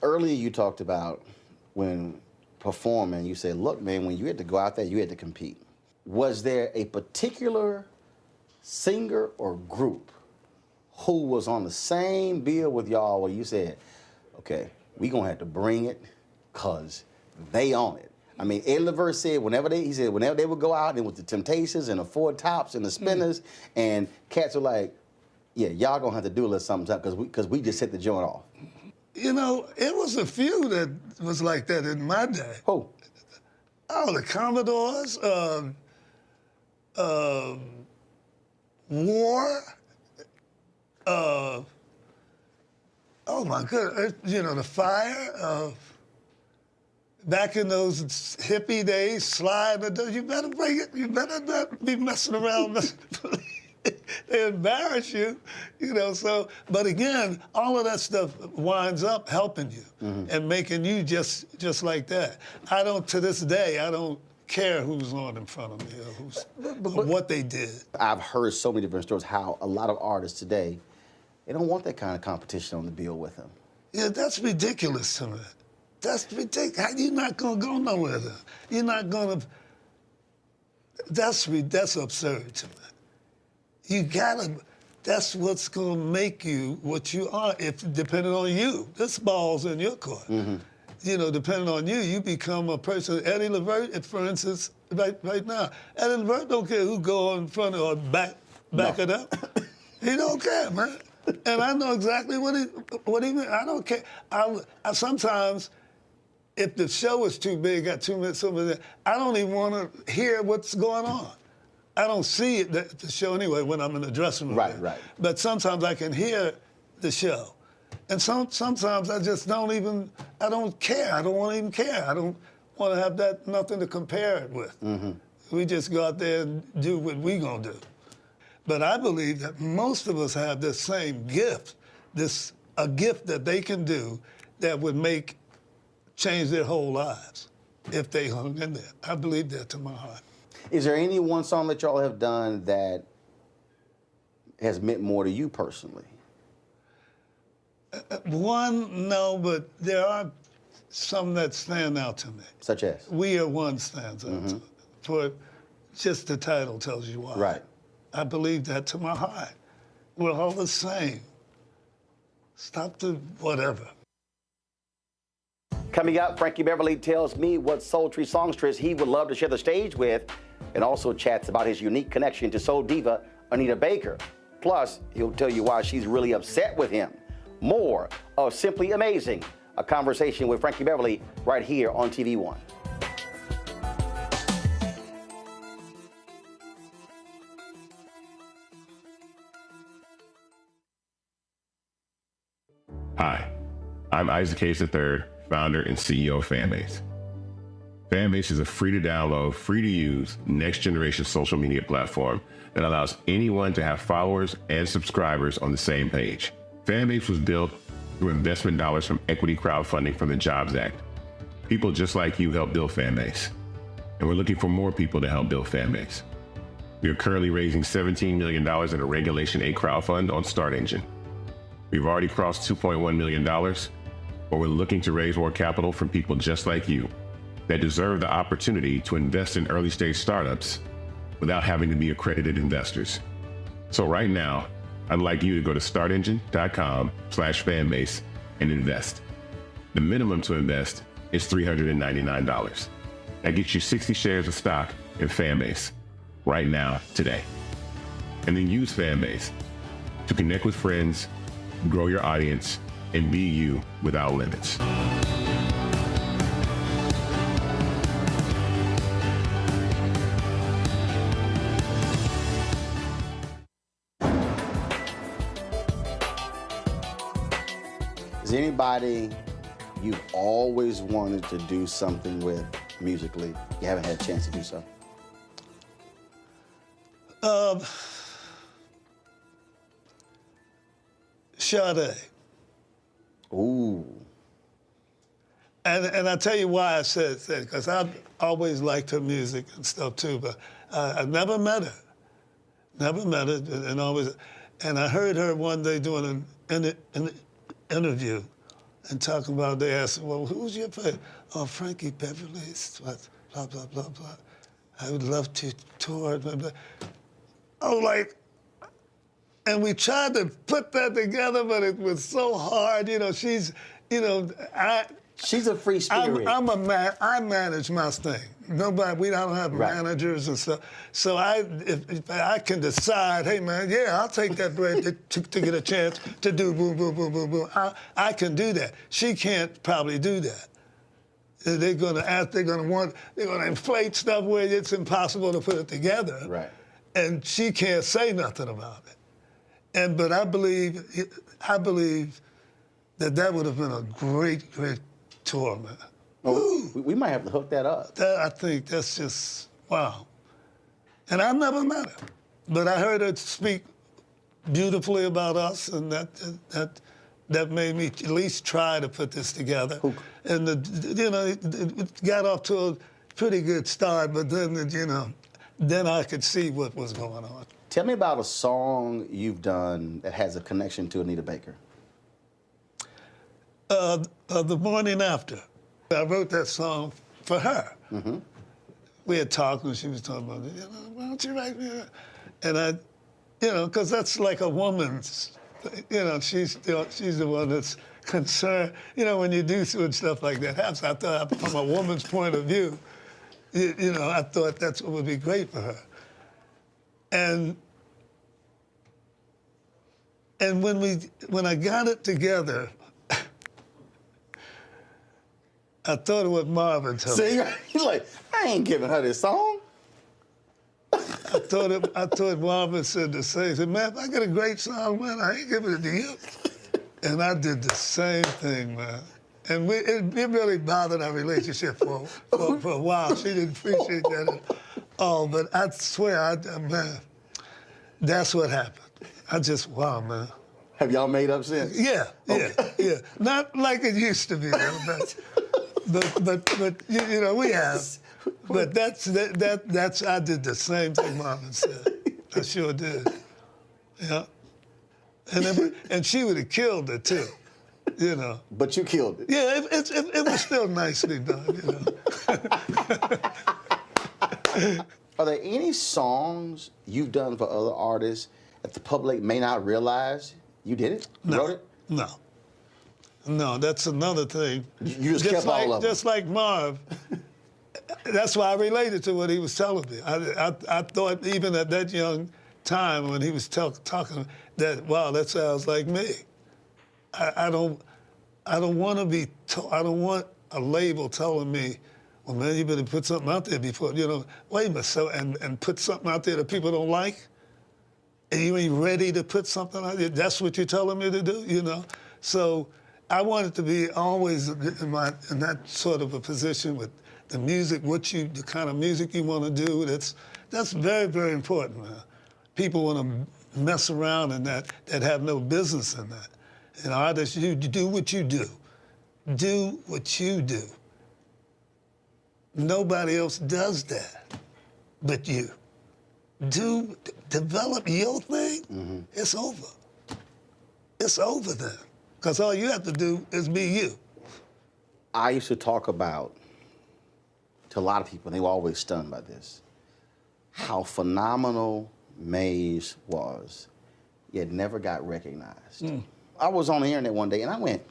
Earlier you talked about when performing, you said, look, man, when you had to go out there, you had to compete. Was there a particular singer or group who was on the same bill with y'all where you said, okay, we gonna have to bring it because they own it? I mean, Eddie LaVert said whenever they would go out and with the Temptations and the Four Tops and the Spinners, and cats were like, yeah, y'all gonna have to do a little something because we just hit the joint off. You know, it was a few that was like that in my day. Who? Oh, the Commodores, War, oh my goodness, you know, the Fire, back in those hippie days, Slide, you better bring it, you better not be messing around. They embarrass you, you know, so, but again, all of that stuff winds up helping you and making you just like that. To this day, I don't care who's on in front of me or what they did. I've heard so many different stories how a lot of artists today, they don't want that kind of competition on the bill with them. Yeah, that's ridiculous to me. That's ridiculous. You're not gonna go nowhere then. You're not gonna, that's absurd to me. You gotta, that's what's gonna make you what you are, depending on you. This ball's in your court. You know, depending on you, you become a person. Eddie LaVert, for instance, right now, Eddie LaVert don't care who go in front or back it up. He don't care, man. And I know exactly what he mean. I don't care. I sometimes, if the show is too big, got 2 minutes, I don't even want to hear what's going on. I don't see it, the show anyway, when I'm in the dressing room. Right. But sometimes I can hear the show. And sometimes I just don't care. I don't want to even care. I don't want to have nothing to compare it with. We just go out there and do what we gonna do. But I believe that most of us have this same gift, a gift that they can do that would change their whole lives if they hung in there. I believe that to my heart. Is there any one song that y'all have done that has meant more to you personally? One, no, but there are some that stand out to me. Such as? We Are One stands out to me. For just the title tells you why. Right. I believe that to my heart. We're all the same. Stop the whatever. Coming up, Frankie Beverly tells me what sultry songstress he would love to share the stage with, and also chats about his unique connection to soul diva Anita Baker. Plus, he'll tell you why she's really upset with him. More of Simply Amazing, a conversation with Frankie Beverly right here on TV One. Hi, I'm Isaac Hayes III, founder and CEO of Fanbase. Fanbase is a free-to-download, free-to-use, next-generation social media platform that allows anyone to have followers and subscribers on the same page. Fanbase was built through investment dollars from equity crowdfunding from the Jobs Act. People just like you help build Fanbase, and we're looking for more people to help build Fanbase. We are currently raising $17 million in a Regulation A crowdfund on StartEngine. We've already crossed $2.1 million, but we're looking to raise more capital from people just like you that deserve the opportunity to invest in early-stage startups without having to be accredited investors. So right now, I'd like you to go to startengine.com/fanbase and invest. The minimum to invest is $399. That gets you 60 shares of stock in Fanbase right now, today. And then use Fanbase to connect with friends, grow your audience, and be you without limits. Is Is there anybody you've always wanted to do something with musically, you haven't had a chance to do so? Sade. Ooh. And I tell you why I said that, because I've always liked her music and stuff too, but I never met her. Never met her, and I heard her one day doing an interview and talking about, they asked, well, who's your favorite? Oh, Frankie Beverly's, blah, blah, blah, blah. I would love to tour. Blah, blah. Oh, like, and we tried to put that together, but it was so hard. You know, she's, you know, she's a free spirit. I manage my thing. We don't have managers and stuff. So if I can decide, hey man, yeah, I'll take that break to get a chance to do boom, boom, boom, boom, boom. I can do that. She can't probably do that. They're gonna inflate stuff where it's impossible to put it together. Right. And she can't say nothing about it. But I believe that would have been a great tour, man. Oh, we might have to hook that up. I think that's just, wow. And I never met her, but I heard her speak beautifully about us, and that made me at least try to put this together. And it got off to a pretty good start, but then then I could see what was going on. Tell me about a song you've done that has a connection to Anita Baker. The Morning After. I wrote that song for her. Mm-hmm. We had talked and she was talking about, why don't you write me that? And because that's like a woman's, she's the one that's concerned. When you do stuff like that happens, I thought from a woman's point of view, I thought that's what would be great for her. And when I got it together, I thought of what Marvin told me. See, you're like, I ain't giving her this song. I thought Marvin said the same. He said, man, if I got a great song, man, I ain't giving it to you. And I did the same thing, man. And it really bothered our relationship for a while. She didn't appreciate that at all. But I swear, man, that's what happened. Wow, man. Have y'all made up since? Yeah. Not like it used to be, though, but we have. But that's I did the same thing Marvin said. I sure did. Yeah. And she would have killed it too, But you killed it. Yeah, it was still nicely done, Are there any songs you've done for other artists that the public may not realize you did it? You wrote it? No, that's another thing. You just kept all of them. Just like Marv. That's why I related to what he was telling me. I thought even at that young time when he was talking that, wow, that sounds like me. I don't want to be. I don't want a label telling me, well, man, you better put something out there before wait a minute. So and put something out there that people don't like, and you ain't ready to put something out there. That's what you're telling me to do, So I wanted to be always in that sort of a position with the music, the kind of music you want to do. That's very, very important, man. People want to mess around in that have no business in that. And artists, you do what you do. Do what you do. Nobody else does that but you. Develop your thing, It's over. It's over then. Because all you have to do is be you. I used to talk about, to a lot of people, and they were always stunned by this, how phenomenal Maze was, yet never got recognized. I was on the internet one day and I went,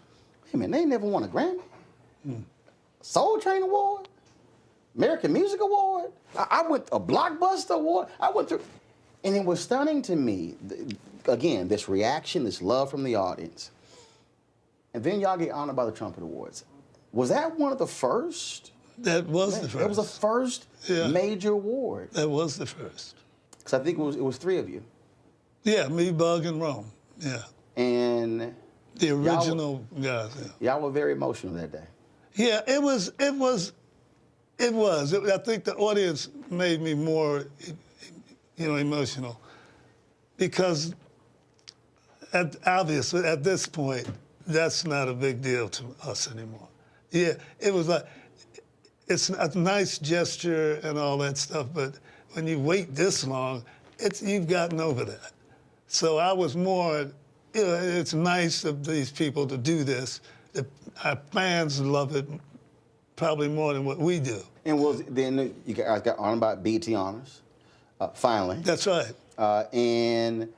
hey man, they never won a Grammy? Soul Train Award? American Music Award? I went a Blockbuster Award? I went through, and it was stunning to me, again, this reaction, this love from the audience. And then y'all get honored by the Trumpet Awards. Was that one of the first? That was the first. That was the first major award. That was the first. Because I think it was three of you. Yeah, me, Bug, and Rome. Yeah. And The original guys. Y'all were very emotional that day. Yeah, it was. I think the audience made me more, emotional, because obviously at this point, that's not a big deal to us anymore. Yeah, it was like, it's a nice gesture and all that stuff, but when you wait this long, you've gotten over that. So I was more, it's nice of these people to do this. Our fans love it probably more than what we do. And then you guys got honored by BET Honors, finally. That's right. And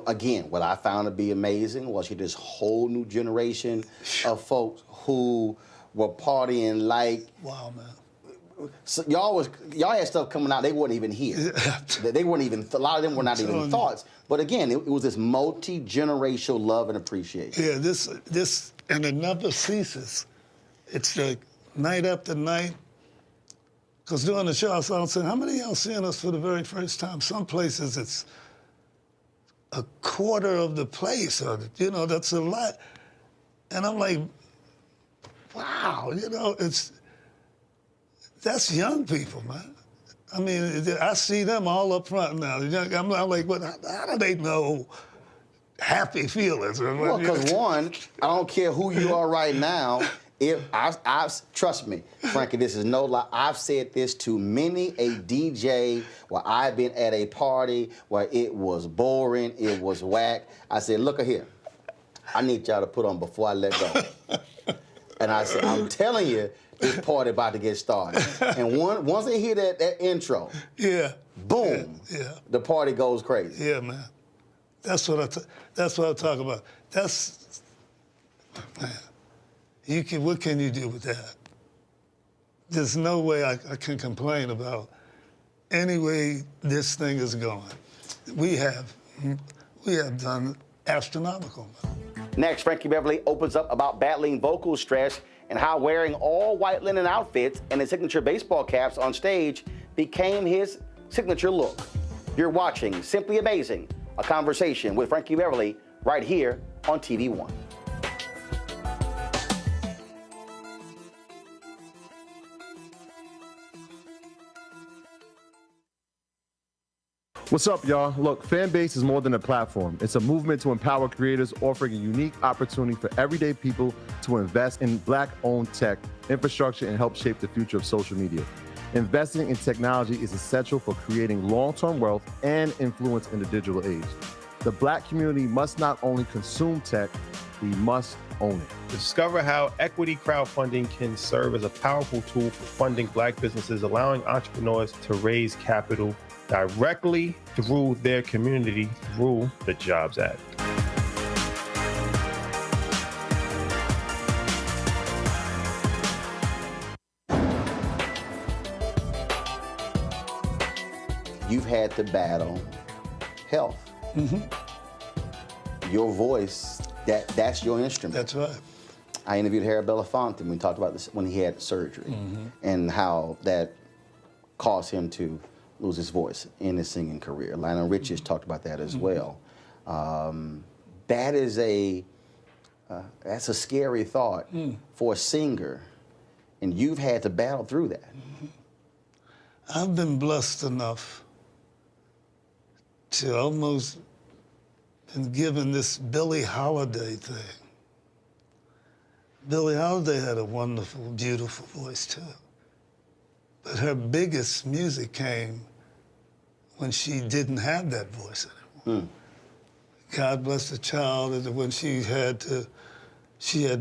again, what I found to be amazing was this whole new generation of folks who were partying like. Wow, man. So y'all had stuff coming out they weren't even here. They weren't even. A lot of them were not even thoughts. But again, it was this multi-generational love and appreciation. Yeah, this and it never ceases. It's like night after night. Because during the show, I was saying, how many of y'all seeing us for the very first time? Some places it's a quarter of the place, or that's a lot. And I'm like, wow, that's young people, man. I mean, I see them all up front now. I'm like, how do they know happy feelings? Well, because one, I don't care who you are right now. Trust me, Frankie, this is no lie. I've said this to many a DJ where I've been at a party where it was boring, it was whack. I said, look at here. I need y'all to put on Before I Let Go. And I said, I'm telling you, this party about to get started. And once they hear that intro, boom, the party goes crazy. Yeah, man. That's what I'm talking about. Man. What can you do with that? There's no way I can complain about any way this thing is going. We have done astronomical. Next, Frankie Beverly opens up about battling vocal stress and how wearing all white linen outfits and his signature baseball caps on stage became his signature look. You're watching Simply Amazing, a conversation with Frankie Beverly right here on TV One. What's up, y'all? Look, Fanbase is more than a platform. It's a movement to empower creators, offering a unique opportunity for everyday people to invest in Black-owned tech, infrastructure, and help shape the future of social media. Investing in technology is essential for creating long-term wealth and influence in the digital age. The Black community must not only consume tech, we must own it. Discover how equity crowdfunding can serve as a powerful tool for funding Black businesses, allowing entrepreneurs to raise capital directly through their community through the Jobs Act. You've had to battle health. Your voice, that's your instrument. That's right. I interviewed Harry Belafonte when we talked about this when he had surgery and how that caused him to lose his voice in his singing career. Lionel Richie talked about that as well. That is that's a scary thought for a singer, and you've had to battle through that. I've been blessed enough to almost been given this Billie Holiday thing. Billie Holiday had a wonderful, beautiful voice too. But her biggest music came when she didn't have that voice anymore. God bless the child, is when she had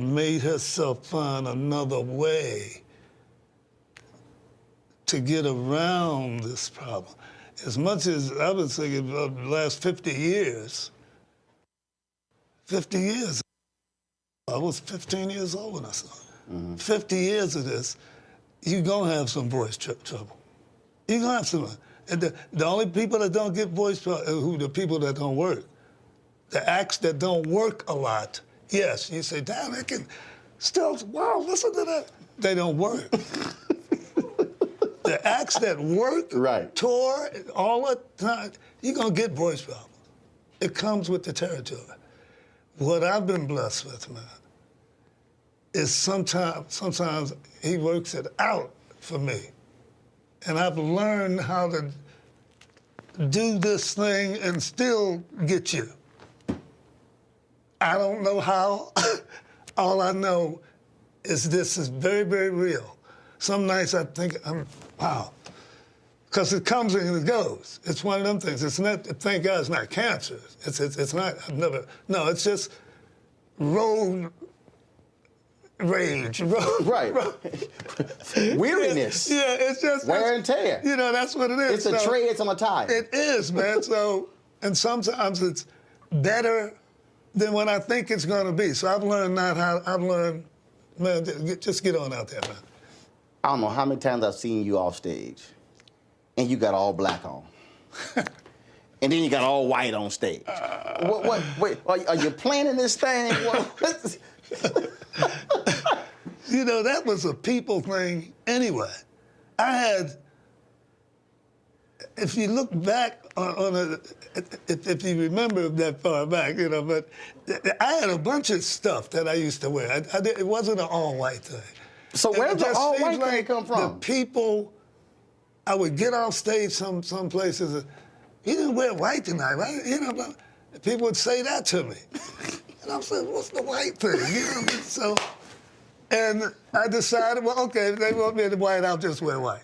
made herself find another way to get around this problem. As much as I've been thinking about the last 50 years, I was 15 years old when I saw it. 50 years of this, you're gonna have some voice trouble. You're gonna have some. And the only people that don't get voice trouble are the people that don't work. The acts that don't work a lot, yes, you say, damn, they can still, wow, listen to that. They don't work. The acts that work, tour, all the time, you're gonna get voice problems. It comes with the territory. what I've been blessed with, man, is sometimes he works it out for me. And I've learned how to do this thing and still get you. I don't know how. All I know is this is very, very real. Some nights I think, wow. Because it comes and it goes. It's one of them things. It's not, thank God it's not cancer. It's not, it's just road rage. Right. Weariness. Yeah, it's just wear and tear. You know, that's what it is. It's a tread on a tire. It is, man. So, and sometimes it's better than what I think it's going to be. So I've learned man, just get on out there, man. I don't know how many times I've seen you off stage, and you got all black on. And then you got all white on stage. Wait, are you planning this thing? You know, that was a people thing anyway. If you look back if you remember that far back, you know, but I had a bunch of stuff that I used to wear. It wasn't an all-white thing. So where did the all-white thing come from? The people, I would get off stage some places, you didn't wear white tonight, right? You know, people would say that to me. And I'm saying, what's the white thing? You know, so, and I decided, well, okay, if they want me in white, I'll just wear white.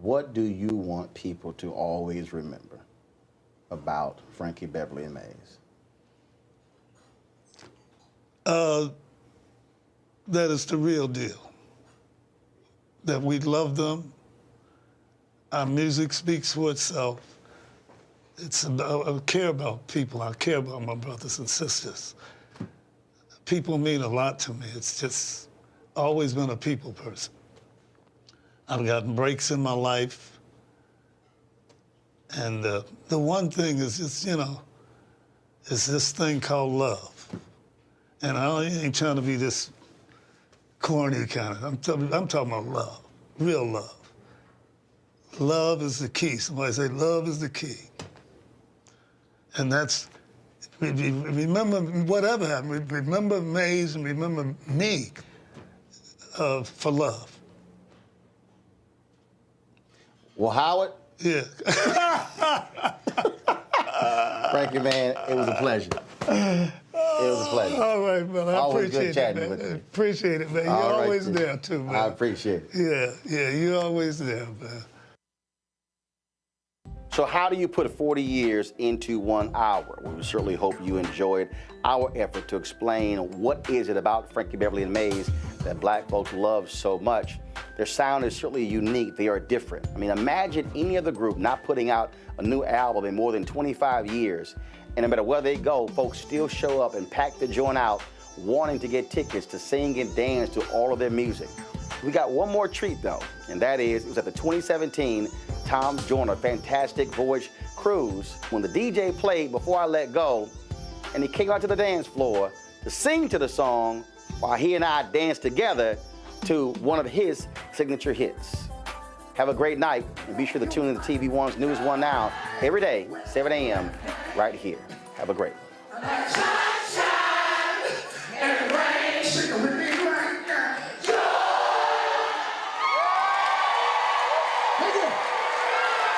What do you want people to always remember about Frankie Beverly and Maze? That it's the real deal. That we love them. Our music speaks for itself. I care about people. I care about my brothers and sisters. People mean a lot to me. It's just always been a people person. I've gotten breaks in my life. And the one thing is just, you know, is this thing called love. And I ain't trying to be this corny kind of, I'm talking about love, real love. Love is the key. Somebody say love is the key. And that's, remember whatever happened, remember Maze and remember me for love. Well, Howard. Yeah. Frankie, man, it was a pleasure. It was a pleasure. All right, man. I always appreciate good chatting it, man. with you. Appreciate it, man. You're All right, always too. there, too, man. I appreciate it. Yeah, you're always there, man. So how do you put 40 years into 1 hour? Well, we certainly hope you enjoyed our effort to explain what is it about Frankie Beverly and Maze that black folks love so much. Their sound is certainly unique. They are different. I mean, imagine any other group not putting out a new album in more than 25 years. And no matter where they go, folks still show up and pack the joint out, wanting to get tickets to sing and dance to all of their music. We got one more treat, though, and that is, it was at the 2017 Tom Joyner Fantastic Voyage Cruise when the DJ played Before I Let Go, and he came out to the dance floor to sing to the song while he and I danced together to one of his signature hits. Have a great night, and be sure to tune in to TV One's News One Now every day, 7 a.m. right here. Have a great one.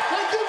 Thank you.